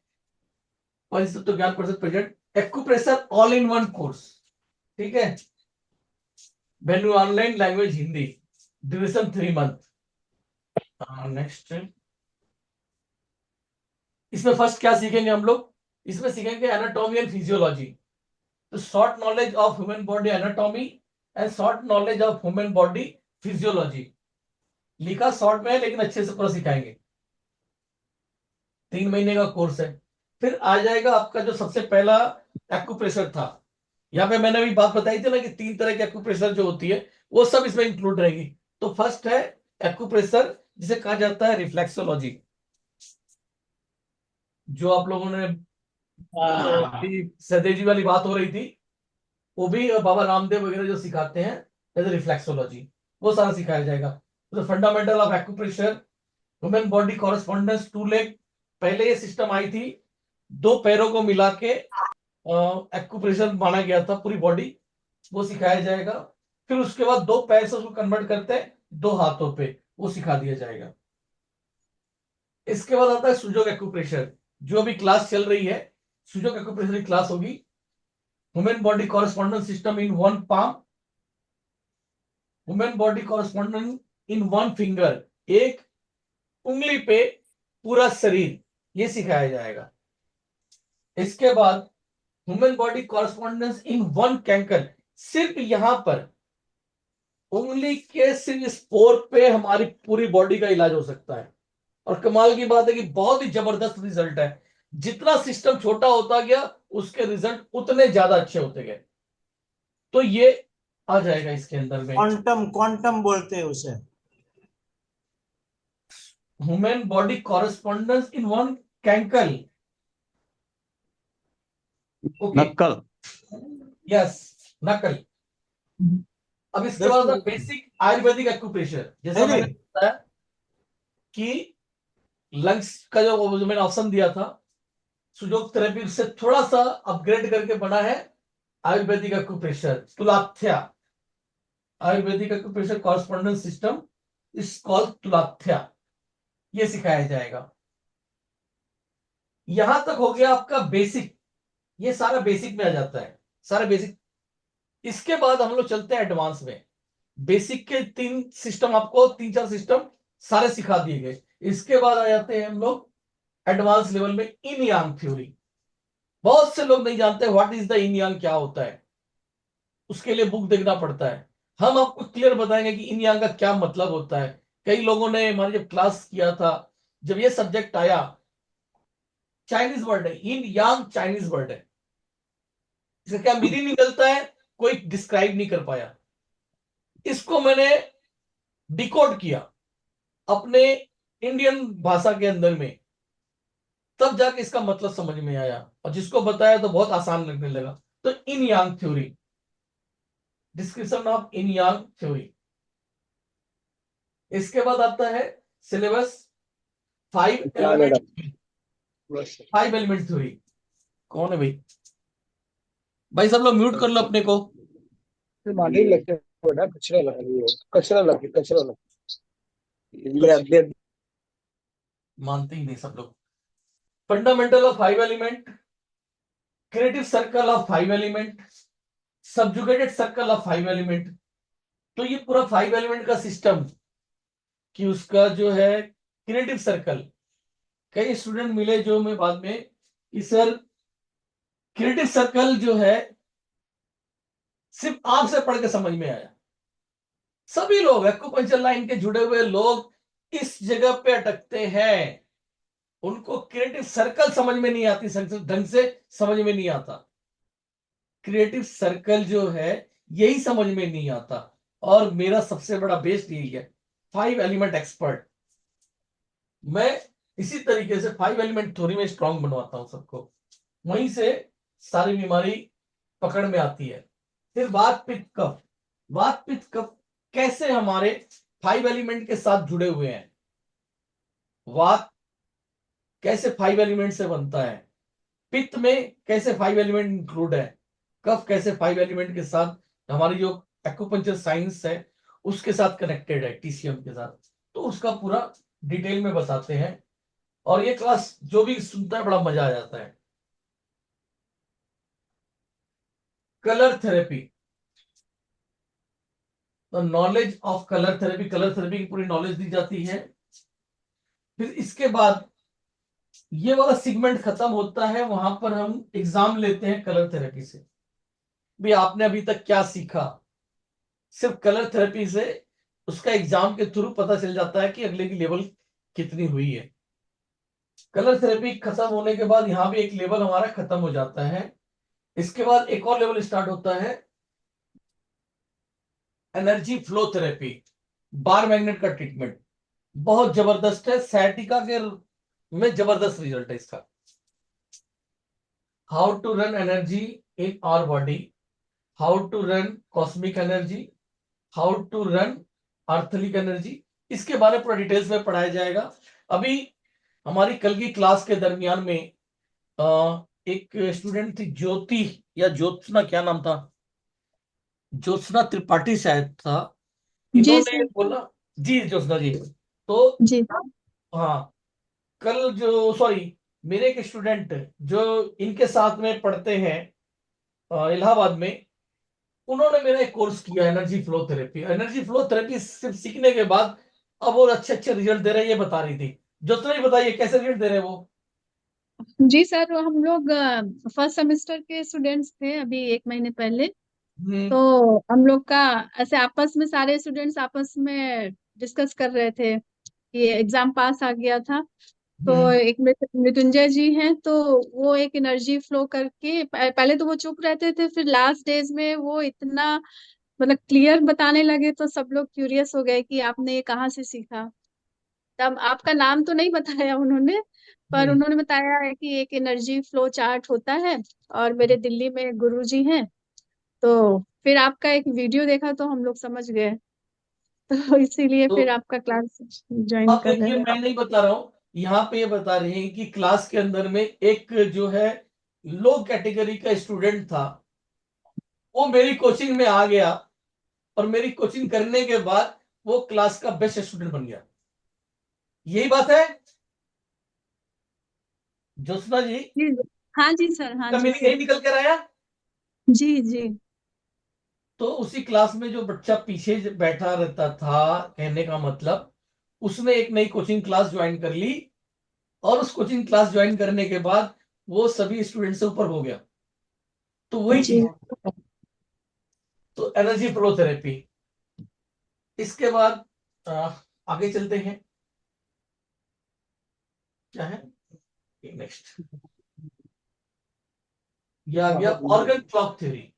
Speaker 1: तो ज्ञान परिषद present acupressure all in one course, ठीक है? Venue online, language Hindi, duration 3 month. Next, इसमें फर्स्ट क्या सीखेंगे हम लोग? इसमें सीखेंगे एनाटॉमी एंड फिजियोलॉजी, तो short knowledge of human body anatomy and short knowledge of human body physiology. लिखा शॉर्ट में है लेकिन अच्छे से पूरा सिखाएंगे, 3 महीने का कोर्स है। फिर आ जाएगा आपका जो सबसे पहला एक्यूप्रेशर था, यहाँ पे मैंने अभी बात बताई थी ना कि 3 तरह की एक्यूप्रेशर जो होती है वो सब इसमें इंक्लूड रहेगी। तो फर्स्ट है एक्यूप्रेशर जिसे कहा जाता है रिफ्लेक्सोलॉजी, जो आप लोगों ने सदैव जी वाली बात हो रही थी, वो भी बाबा रामदेव वगैरह जो सिखाते हैं एज रिफ्लेक्सोलॉजी, वो सारा सिखाया जाएगा। तो fundamental of acupressure, human body correspondence to leg, पहले ये सिस्टम आई थी 2 पैरों को मिला के एक्यूप्रेशर माना गया था पूरी बॉडी, वो सिखाया जाएगा। फिर उसके बाद 2 पैर से उसको कन्वर्ट करते हैं 2 हाथों पे, वो सिखा दिया जाएगा। इसके बाद आता है सुजोग एक्यूप्रेशर, जो अभी क्लास चल रही है, सुजोग एक्यूप्रेशर की क्लास होगी। Human body correspondence system in one palm, human body correspondence in one finger, एक उंगली पे पूरा शरीर, ये सिखाया जाएगा। इसके बाद human body correspondence in one canker, सिर्फ यहां पर उंगली के सिर्फ स्पोर पे हमारी पूरी बॉडी का इलाज हो सकता है। और कमाल की बात है कि बहुत ही जबरदस्त रिजल्ट है, जितना सिस्टम छोटा होता गया उसके रिजल्ट उतने ज्यादा अच्छे होते गए। तो ये आ जाएगा इसके अंदर में।
Speaker 2: क्वांटम क्वांटम बोलते हैं उसे।
Speaker 1: Human body correspondence in one knuckle. Okay,
Speaker 3: knuckle.
Speaker 1: Yes, knuckle. अब इसके बाद बेसिक आयुर्वेदिक एक्यूप्रेशर, जैसा मैंने बताया कि लंग्स का जो मैंने ऑप्शन दिया था सुजोग थेरेपी, उससे थोड़ा सा अपग्रेड करके बना है आयुर्वेदिक एक्यूप्रेशर, तुलाथ्या। Ayurvedic acupressure correspondence system is called तुलाथ्या। ये सिखाया जाएगा। यहां तक हो गया आपका बेसिक। ये सारा बेसिक में आ जाता है, सारा बेसिक। इसके बाद हम लोग चलते हैं एडवांस में। बेसिक के 3 सिस्टम, आपको 3-4 सिस्टम सारे सिखा दिए गए। इसके बाद आ जाते हैं हम लोग एडवांस लेवल में इन यांग थ्योरी। बहुत से लोग नहीं जानते व्हाट इज द इन यांग, क्या होता है। उसके लिए बुक देखना पड़ता है। हम आपको क्लियर बताएंगे कि इन यांग का क्या मतलब होता है। कई लोगों ने हमारे जब क्लास किया था, जब ये सब्जेक्ट आया, चाइनीज वर्ड है इन यांग, चाइनीज वर्ड है। इसका क्या मीनिंग निकलता है कोई डिस्क्राइब नहीं कर पाया। इसको मैंने डिकोड किया अपने इंडियन भाषा के अंदर में, तब जाके इसका मतलब समझ में आया, और जिसको बताया तो बहुत आसान लगने लगा। तो yin yang theory, description of yin yang theory. इसके बाद आता है सिलेबस 5 एलिमेंट थ्योरी। कौन है भाई? भाई सब लोग म्यूट कर लो अपने को। मानते ही नहीं सब लोग। Fundamental of 5 element, creative circle of 5 element, सबजुगेटेड circle of 5 element. तो ये पूरा 5 एलिमेंट का सिस्टम कि उसका जो है क्रिएटिव सर्कल। कई स्टूडेंट मिले जो मैं बाद में कि सर क्रिएटिव सर्कल जो है सिर्फ आपसे पढ़ के समझ में आया। सभी लोग एक्यूपंक्चर लाइन के जुड़े हुए लोग इस जगह पे अटकते हैं, उनको क्रिएटिव सर्कल समझ में नहीं आती, ढंग से समझ में नहीं आता। क्रिएटिव सर्कल जो है यही समझ में नहीं आता। और मेरा सबसे बड़ा बेस्ट यही है, 5 एलिमेंट एक्सपर्ट। मैं इसी तरीके से 5 एलिमेंट थ्योरी में स्ट्रांग बनवाता हूं सबको, वहीं से सारी बीमारी पकड़ में आती है। फिर वात पित्त कफ। वात पित्त कफ कैसे हमारे 5 एलिमेंट के साथ जुड़े हुए हैं। वात कैसे 5 एलिमेंट से बनता है, पित्त में कैसे 5 एलिमेंट इंक्लूड है, कफ कैसे 5 एलिमेंट के साथ हमारी जो एक्यूपंक्चर साइंस है उसके साथ कनेक्टेड है, टीसीएम के साथ। तो उसका पूरा डिटेल में बताते हैं, और ये क्लास जो भी सुनता है बड़ा मजा आ जाता है। कलर थेरेपी, तो knowledge of colour therapy, colour therapy की पूरी नॉलेज दी जाती है। फिर इसके बाद ये वाला सेगमेंट खत्म होता है, वहां पर हम एग्जाम लेते हैं कलर थेरेपी से। भी आपने अभी तक क्या सीखा, सिर्फ कलर थेरेपी से उसका एग्जाम के थ्रू पता चल जाता है कि अगले की लेवल कितनी हुई है। कलर थेरेपी खत्म होने के बाद यहां भी एक लेवल हमारा खत्म हो जाता है। इसके बाद एक और लेवल स्टार्ट होता है, energy flow therapy, bar magnet का ट्रीटमेंट। बहुत जबरदस्त है, सैटिका के में जबरदस्त रिजल्ट है इसका। How to run energy in our body, how to run cosmic energy, how to run earthly energy, इसके बारे में पूरा डिटेल्स में पढ़ाया जाएगा। अभी हमारी कल की क्लास के दरमियान में एक स्टूडेंट थी ज्योति या ज्योत्सना, क्या नाम था, ज्योत्सना त्रिपाठी शायद था। इन्होंने बोला जी, ज्योत्सना जी। तो
Speaker 12: जी
Speaker 1: हाँ, कल जो सॉरी मेरे एक स्टूडेंट जो इनके साथ में पढ़ते हैं इलाहाबाद में, उन्होंने मेरा एक कोर्स किया energy flow therapy. Energy flow therapy सिर्फ सीखने के बाद अब और अच्छे अच्छे रिजल्ट दे रहे हैं, ये बता रही थी। ज्योत्सना जी बताइए कैसे रिजल्ट दे रहे हैं वो।
Speaker 12: जी सर, हम लोग फर्स्ट सेमेस्टर के स्टूडेंट्स थे अभी 1 महीने पहले। तो हम लोग का ऐसे आपस में सारे स्टूडेंट्स आपस में डिस्कस कर रहे थे कि एग्जाम पास आ गया था। तो एक मृत्युंजय जी हैं, तो वो एक एनर्जी फ्लो करके पहले तो वो चुप रहते थे, फिर लास्ट डेज में वो इतना मतलब क्लियर बताने लगे तो सब लोग क्यूरियस हो गए कि आपने ये कहाँ से सीखा। तब आपका नाम तो नहीं बताया उन्होंने, पर उन्होंने बताया है कि एक एनर्जी फ्लो चार्ट होता है और मेरे दिल्ली में गुरुजी हैं। तो फिर आपका एक वीडियो देखा तो हम लोग समझ गए, तो इसीलिए
Speaker 1: तो
Speaker 12: फिर आपका क्लास ज्वाइन
Speaker 1: अब
Speaker 12: कर रहे
Speaker 1: देखिए,
Speaker 12: हैं।
Speaker 1: मैं नहीं बता रहा हूं, यहाँ पे ये बता रहे हैं कि क्लास के अंदर में एक जो है लो कैटेगरी का स्टूडेंट था, वो मेरी कोचिंग में आ गया और मेरी कोचिंग करने के बाद वो क्लास का बेस्ट स्टूडेंट बन गया। यही बात है ज्योत्सना जी?
Speaker 12: जी हाँ जी सर, हाँ
Speaker 1: का
Speaker 12: जी
Speaker 1: मीनिंग यही
Speaker 12: सर।
Speaker 1: निकल कर आया।
Speaker 12: जी जी।
Speaker 1: तो उसी क्लास में जो बच्चा पीछे बैठा रहता था, कहने का मतलब, उसने एक नई कोचिंग क्लास ज्वाइन कर ली और उस कोचिंग क्लास ज्वाइन करने के बाद वो सभी स्टूडेंट से ऊपर हो गया। तो वही
Speaker 12: जी
Speaker 1: चीज है। तो एनर्जी फ्लो थेरेपी। इसके बाद आगे चलते हैं। क्या है नेक्स्ट? ये आ गया organ clock theory.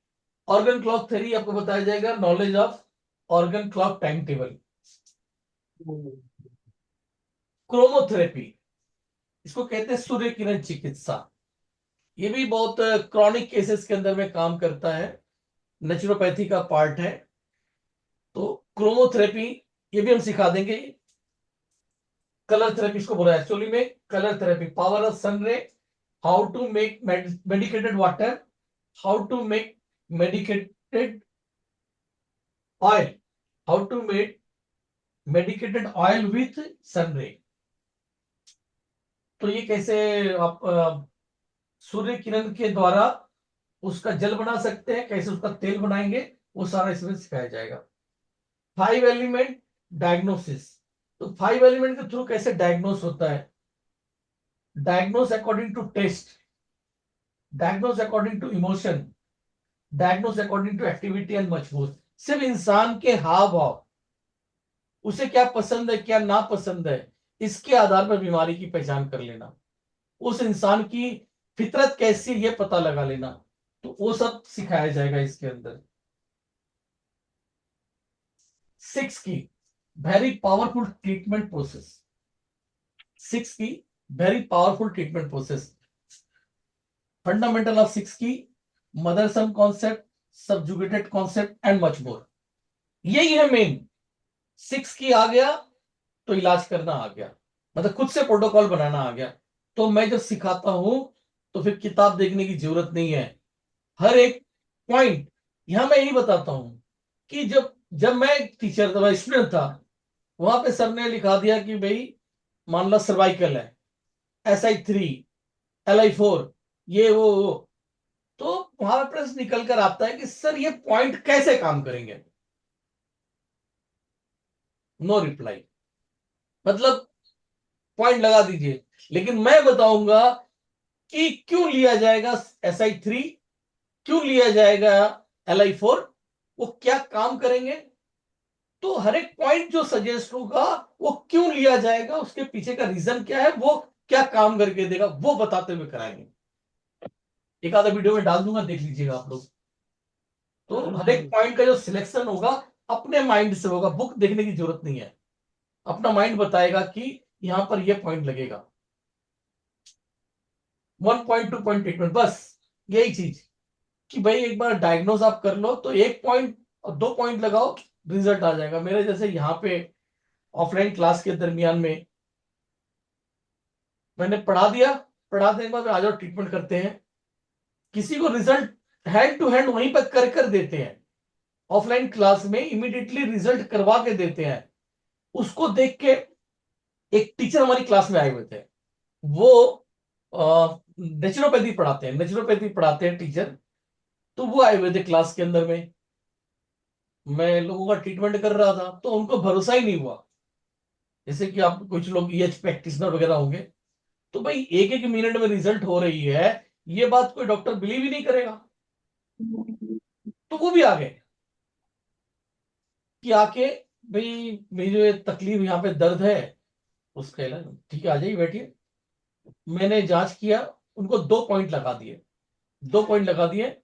Speaker 1: Organ clock theory आपको बताया जाएगा knowledge of organ clock time table. Chromotherapy, इसको कहते हैं सूर्य किरण चिकित्सा। ये भी बहुत क्रॉनिक केसेस के अंदर में काम करता है, नेचुरोपैथी का पार्ट है। तो क्रोमोथेरेपी ये भी हम सिखा देंगे। कलर थेरेपी इसको बोला है एक्चुअली में, colour therapy, power of sun ray, how to make medicated water, how to make medicated oil, how to make medicated oil with sun ray. तो ये कैसे आप सूर्य किरण के द्वारा उसका जल बना सकते हैं, कैसे उसका तेल बनाएंगे, वो सारा इसमें सिखाया जाएगा। 5 एलिमेंट डायग्नोसिस, तो 5 एलिमेंट के थ्रू कैसे डायग्नोस होता है। Diagnose according to test, diagnose according to emotion, diagnose according to activity and much more. सिर्फ इंसान के हाव भाव, उसे क्या पसंद है क्या ना पसंद है, इसके आधार पर बीमारी की पहचान कर लेना, उस इंसान की फितरत कैसी ये पता लगा लेना, तो वो सब सिखाया जाएगा इसके अंदर। 6 की वेरी पावरफुल ट्रीटमेंट प्रोसेस। 6 की very powerful treatment process. Fundamental of 6 की mother sun concept, सबजुगेटेड concept and much मोर। यही है मेन। 6 की आ गया तो इलाज करना आ गया, मतलब खुद से प्रोटोकॉल बनाना आ गया। तो मैं जब सिखाता हूं तो फिर किताब देखने की जरूरत नहीं है। हर एक पॉइंट यहां मैं यही बताता हूं कि जब जब मैं टीचर था, स्टूडेंट था, वहां पे सर ने लिखा दिया कि भाई मान लो सर्वाइकल है, SI3, LI4, ये वो, तो वहां पे प्रश्न निकल कर आता है कि सर ये पॉइंट कैसे काम करेंगे। नो रिप्लाई, मतलब पॉइंट लगा दीजिए, लेकिन मैं बताऊंगा कि क्यों लिया जाएगा SI3, क्यों लिया जाएगा LI4, वो क्या काम करेंगे। तो हर एक पॉइंट जो सजेस्ट होगा वो क्यों लिया जाएगा, उसके पीछे का रीजन क्या है, वो क्या काम करके देगा, वो बताते हुए कराएंगे। एक आधा वीडियो में डाल दूंगा, देख लीजिएगा आप लोग। तो हर एक पॉइंट का जो सिलेक्शन होगा अपने माइंड से होगा, बुक देखने की जरूरत नहीं है। अपना माइंड बताएगा कि यहां पर ये पॉइंट लगेगा। 1.2 पॉइंट ट्रीटमेंट, बस यही चीज कि भाई एक बार डायग्नोज आप कर लो तो 1 पॉइंट और 2 पॉइंट लगाओ, रिजल्ट आ जाएगा। मेरे जैसे यहाँ पे ऑफलाइन क्लास के दरमियान में मैंने पढ़ा दिया, पढ़ा देने के बाद आ जाओ ट्रीटमेंट करते हैं। किसी को रिजल्ट हैंड टू हैंड वहीं पर कर कर देते हैं। ऑफलाइन क्लास में इमीडिएटली रिजल्ट करवा के देते हैं। उसको देख के एक टीचर हमारी क्लास में आए हुए थे, वो नेचुरोपैथी पढ़ाते हैं, नेचुरोपैथी पढ़ाते हैं टीचर। तो वो आए हुए थे क्लास के अंदर में, मैं लोगों का ट्रीटमेंट कर रहा था, तो उनको भरोसा ही नहीं हुआ। जैसे कि आप कुछ लोग EH प्रैक्टिशनर वगैरह होंगे, तो भाई एक एक मिनट में रिजल्ट हो रही है, ये बात कोई डॉक्टर बिलीव ही नहीं करेगा। तो वो भी आ गए कि आके भाई मेरी जो ये तकलीफ यहाँ पे दर्द है उसका इलाज, ठीक है आ जाइए बैठिए। मैंने जांच किया, उनको 2 पॉइंट लगा दिए, 2 पॉइंट लगा दिए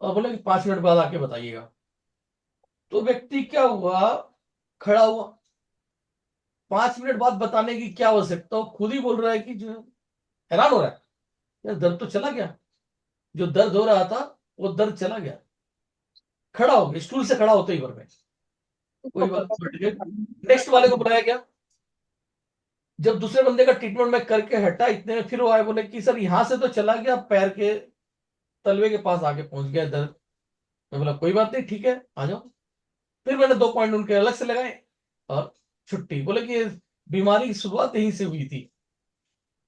Speaker 1: और बोले कि 5 मिनट बाद आके बताइएगा। तो व्यक्ति क्या हुआ, खड़ा हुआ, 5 मिनट बाद बताने की क्या आवश्यकता, हो खुद ही बोल रहा है कि जो हैरान हो रहा है, यार दर्द तो चला गया, जो दर्द हो रहा था वो दर्द चला गया, खड़ा हो गया, स्टूल से खड़ा होते ही में, कोई बात नहीं। नेक्स्ट वाले को बुलाया गया, जब दूसरे बंदे का ट्रीटमेंट में करके हटा, इतने में फिर वो आए, बोले कि सर यहां से तो चला गया, पैर के तलवे के पास आके पहुंच गया दर्द। मैं बोला कोई बात नहीं, ठीक है आ जाओ। फिर मैंने 2 पॉइंट उनके अलग से लगाए और छुट्टी। बोले कि बीमारी की शुरुआत यहीं से हुई थी,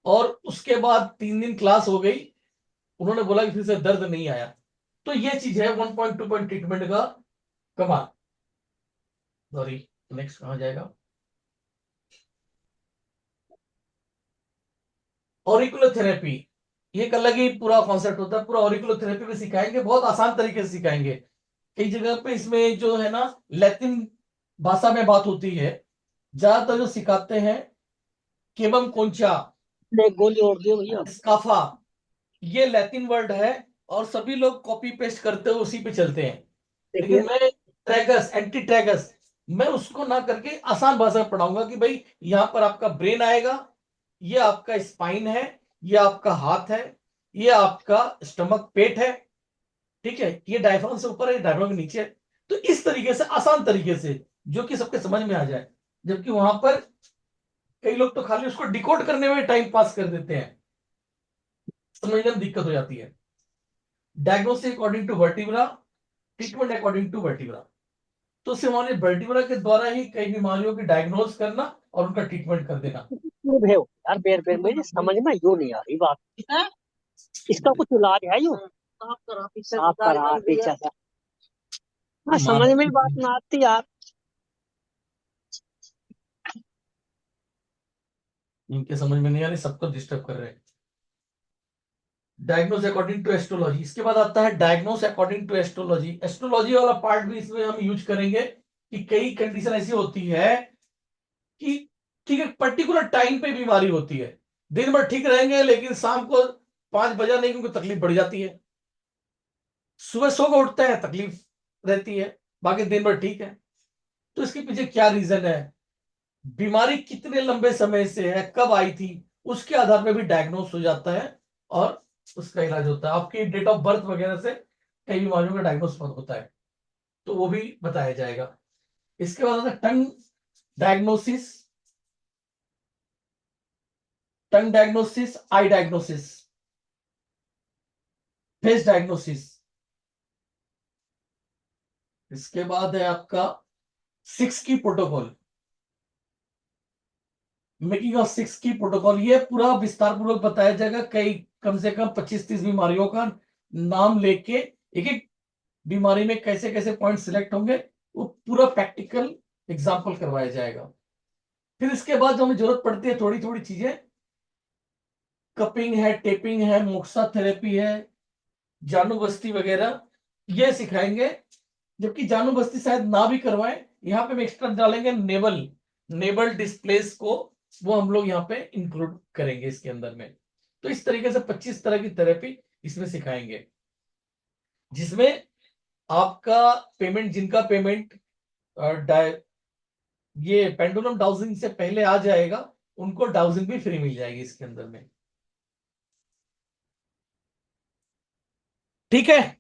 Speaker 1: और उसके बाद 3 दिन क्लास हो गई, उन्होंने बोला कि फिर से दर्द नहीं आया। तो ये चीज है 1.2 पॉइंट ट्रीटमेंट का कमाल। सॉरी, नेक्स्ट कहां जाएगा, ऑरिकुलर थेरेपी। ये एक अलग ही पूरा कॉन्सेप्ट होता है, पूरा ऑरिकुलर थेरेपी में सिखाएंगे, बहुत आसान तरीके से सिखाएंगे। कई जगह पे इसमें जो है ना लैटिन भाषा में बात होती है, ज्यादातर जो सिखाते हैं केबम कोंचा,
Speaker 14: गोली और दियो भैया,
Speaker 1: स्काफा, ये लैटिन वर्ड है, और सभी लोग कॉपी पेस्ट करते हुए उसी पे चलते हैं। लेकिन मैं ट्रैगस, एंटी ट्रैगस, मैं उसको ना करके आसान भाषा में पढ़ाऊंगा कि भाई यहां पर आपका ब्रेन आएगा, ये आपका स्पाइन है, ये आपका हाथ है, ये आपका स्टमक पेट है, ठीक है, ये डायफ्राम से ऊपर है, डायफ्राम के नीचे है। तो इस तरीके से, आसान तरीके से, जो कि सबके समझ में आ जाए। जबकि वहां पर कई लोग तो खाली उसको डिकोड करने में टाइम पास कर देते हैं, समझने में दिक्कत हो जाती है। Diagnosis according to vertebra, treatment according to vertebra. तो सिर्फ हमारे वर्टिब्रा के द्वारा ही कई बीमारियों की डायग्नोज करना और उनका ट्रीटमेंट कर देना।
Speaker 14: यार बेर बेर मुझे समझ में यूं नहीं आ रही बात, इसका कुछ इलाज है यूं? साफ करा पीछे से, समझ में बात ना आती यार।
Speaker 1: इनके समझ में नहीं आ रही, सबको डिस्टर्ब कर रहे हैं। डायग्नोस अकॉर्डिंग टू एस्ट्रोलॉजी, इसके बाद आता है diagnose according to astrology. Astrology वाला पार्ट भी इसमें हम यूज करेंगे कि कई कंडीशन ऐसी होती है कि ठीक है पर्टिकुलर टाइम पे बीमारी होती है, दिन भर ठीक रहेंगे लेकिन शाम को 5 बजा नहीं, क्योंकि तकलीफ बढ़ जाती है, सुबह सो को उठते हैं तकलीफ रहती है, बाकी दिन भर ठीक है। तो इसके पीछे क्या रीजन है, बीमारी कितने लंबे समय से है, कब आई थी, उसके आधार पर भी डायग्नोस हो जाता है और उसका इलाज होता है। आपकी डेट ऑफ बर्थ वगैरह से कई बीमारियों का डायग्नोस होता है, तो वो भी बताया जाएगा। इसके बाद आता है टंग डायग्नोसिस, टंग डायग्नोसिस, आई डायग्नोसिस, फेस डायग्नोसिस। इसके बाद है आपका 6 की प्रोटोकॉल, मेकिंग ऑफ 6 की प्रोटोकॉल। ये पूरा विस्तार पूर्वक बताया जाएगा, कई कम से कम 25-30 बीमारियों का नाम लेके एक एक बीमारी में कैसे कैसे पॉइंट सिलेक्ट होंगे, वो पूरा प्रैक्टिकल एग्जाम्पल करवाया जाएगा। फिर इसके बाद जो हमें जरूरत पड़ती है थोड़ी थोड़ी चीजें, कपिंग है, टेपिंग है, मोक्सा थेरेपी है, जानू बस्ती वगैरह, ये सिखाएंगे। जबकि जानू बस्ती शायद ना भी करवाएं, यहाँ पे हम एक्स्ट्रा डालेंगे नेवल, नेवल डिस्प्लेस को, वो हम लोग यहाँ पे इंक्लूड करेंगे इसके अंदर में। तो इस तरीके से 25 तरह की थेरेपी इसमें सिखाएंगे, जिसमें आपका पेमेंट, जिनका पेमेंट ये पेंडुलम डाउजिंग से पहले आ जाएगा, उनको डाउजिंग भी फ्री मिल जाएगी इसके अंदर में, ठीक है।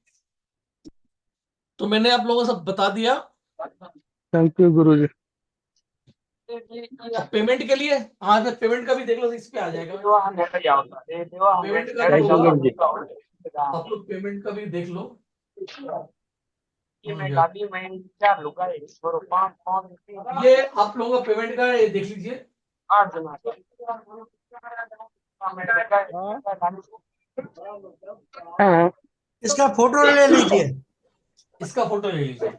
Speaker 1: तो मैंने आप लोगों को सब बता दिया।
Speaker 9: Thank you Guruji.
Speaker 1: पेमेंट के लिए आज मैं पेमेंट का भी देख लो, इस पे आ जाएगा पेमेंट का भी होगा। आप लोग पेमेंट का भी देख लो। ये आप लोगों का पेमेंट का ये देख लीजिए।
Speaker 2: इसका फोटो ले लीजिए,
Speaker 1: इसका फोटो ले लीजिए।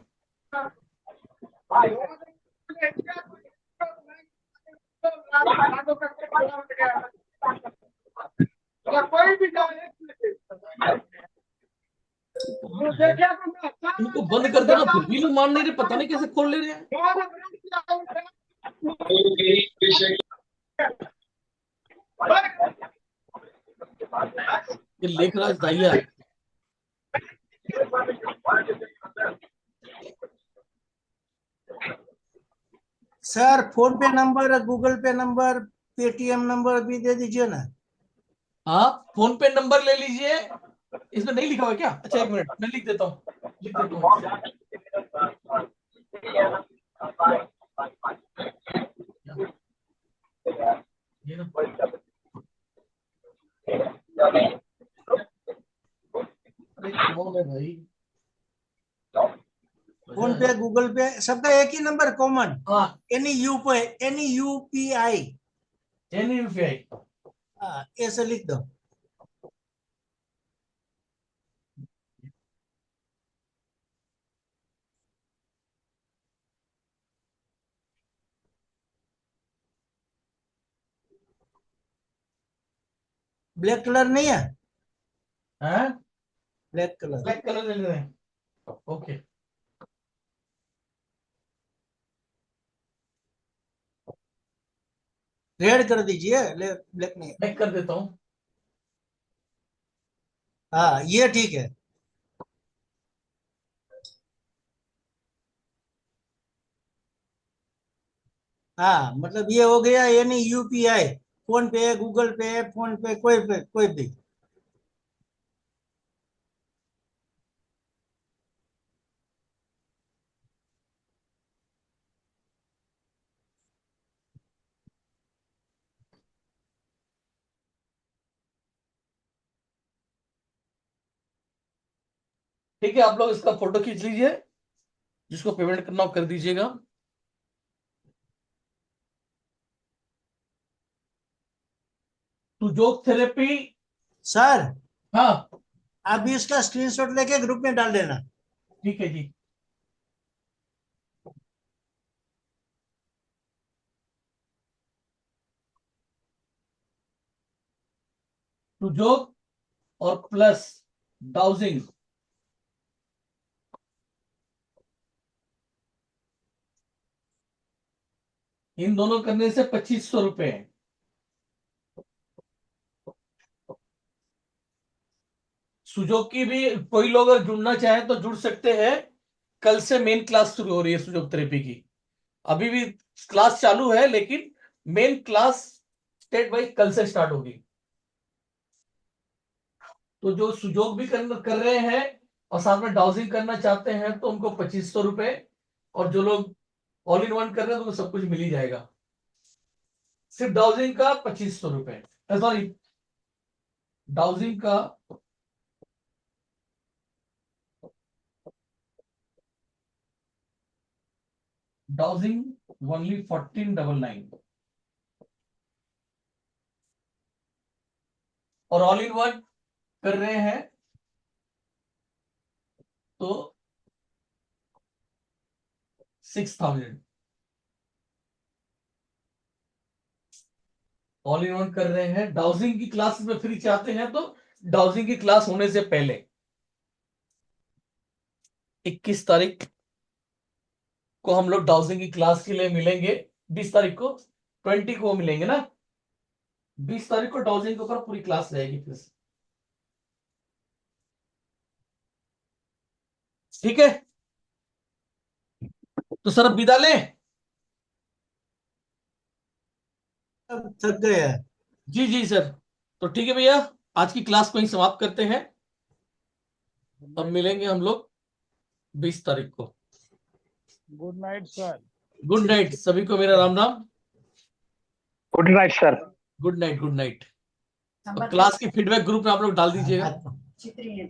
Speaker 1: इनको बंद कर देना, फिर भी लोग मान नहीं रहे, पता नहीं कैसे खोल ले रहे हैं। ये लेखराज दाहिया है।
Speaker 2: सर फोन पे नंबर, गूगल पे नंबर, पेटीएम नंबर भी दे दीजिए ना।
Speaker 1: हाँ, फोन पे नंबर ले लीजिए। इसमें नहीं लिखा हुआ क्या? अच्छा, एक मिनट, मैं लिख देता हूँ, लिख देता हूँ। ये ना, अरे कौन है भाई?
Speaker 2: फोन पे, गूगल पे, सबका एक ही नंबर कॉमन।
Speaker 1: हाँ,
Speaker 2: एनी यूपीआई।
Speaker 1: NUPI।
Speaker 2: हाँ, ऐसे लिख दो। ब्लैक कलर नहीं है?
Speaker 1: हैं?
Speaker 2: Black colour.
Speaker 1: ब्लैक कलर ले रहे हैं? ओके,
Speaker 2: रेड कर दीजिए, ब्लैक नहीं।
Speaker 1: मैं कर देता हूँ।
Speaker 2: हाँ, ये ठीक है। हाँ, मतलब ये हो गया यानी यूपीआई। फोन पे, गूगल पे, फोन पे, कोई भी।
Speaker 1: ठीक है, आप लोग इसका फोटो खींच लीजिए, जिसको पेमेंट करना हो कर दीजिएगा। सुजोग थेरेपी।
Speaker 2: सर,
Speaker 1: हाँ,
Speaker 2: आप भी इसका स्क्रीनशॉट लेके ग्रुप में डाल देना।
Speaker 1: ठीक है जी। सुजोग और प्लस डाउजिंग, इन दोनों करने से 2500 रुपए है। सुजोग की भी कोई लोग अगर जुड़ना चाहे तो जुड़ सकते हैं। कल से मेन क्लास शुरू हो रही है सुजोग थेरेपी की। अभी भी क्लास चालू है, लेकिन मेन क्लास स्टेट वाइज कल से स्टार्ट होगी। तो जो सुजोग भी कर रहे हैं और साथ में डाउजिंग करना चाहते हैं तो उनको 2500 रुपए, और जो लोग ऑल इन वन कर रहे हैं तो उनको सब कुछ मिल ही जाएगा। सिर्फ डाउजिंग का 2500 रुपए, सॉरी, डाउजिंग का डाउजिंग ओनली 1499, और ऑल इन वन कर रहे हैं तो 6000। ऑल इन वन कर रहे हैं, डाउजिंग की क्लास में फ्री चाहते हैं तो डाउजिंग की क्लास होने से पहले 21 तारीख को हम लोग डाउजिंग की क्लास के लिए मिलेंगे। 20 तारीख को, 20 को मिलेंगे ना, 20 तारीख को डाउजिंग के ऊपर पूरी क्लास रहेगी फिर से। ठीक है, तो सर अब विदा लें?
Speaker 2: अब थक गए हैं।
Speaker 1: जी जी सर, तो ठीक है भैया, आज की क्लास को ही समाप्त करते हैं। अब मिलेंगे हम लोग 20 तारीख को।
Speaker 3: Good night sir.
Speaker 1: Good night सभी को, मेरा Ram Ram.
Speaker 10: Good night sir.
Speaker 1: Good night, good night. अब क्लास की फीडबैक ग्रुप में आप लोग डाल दीजिएगा।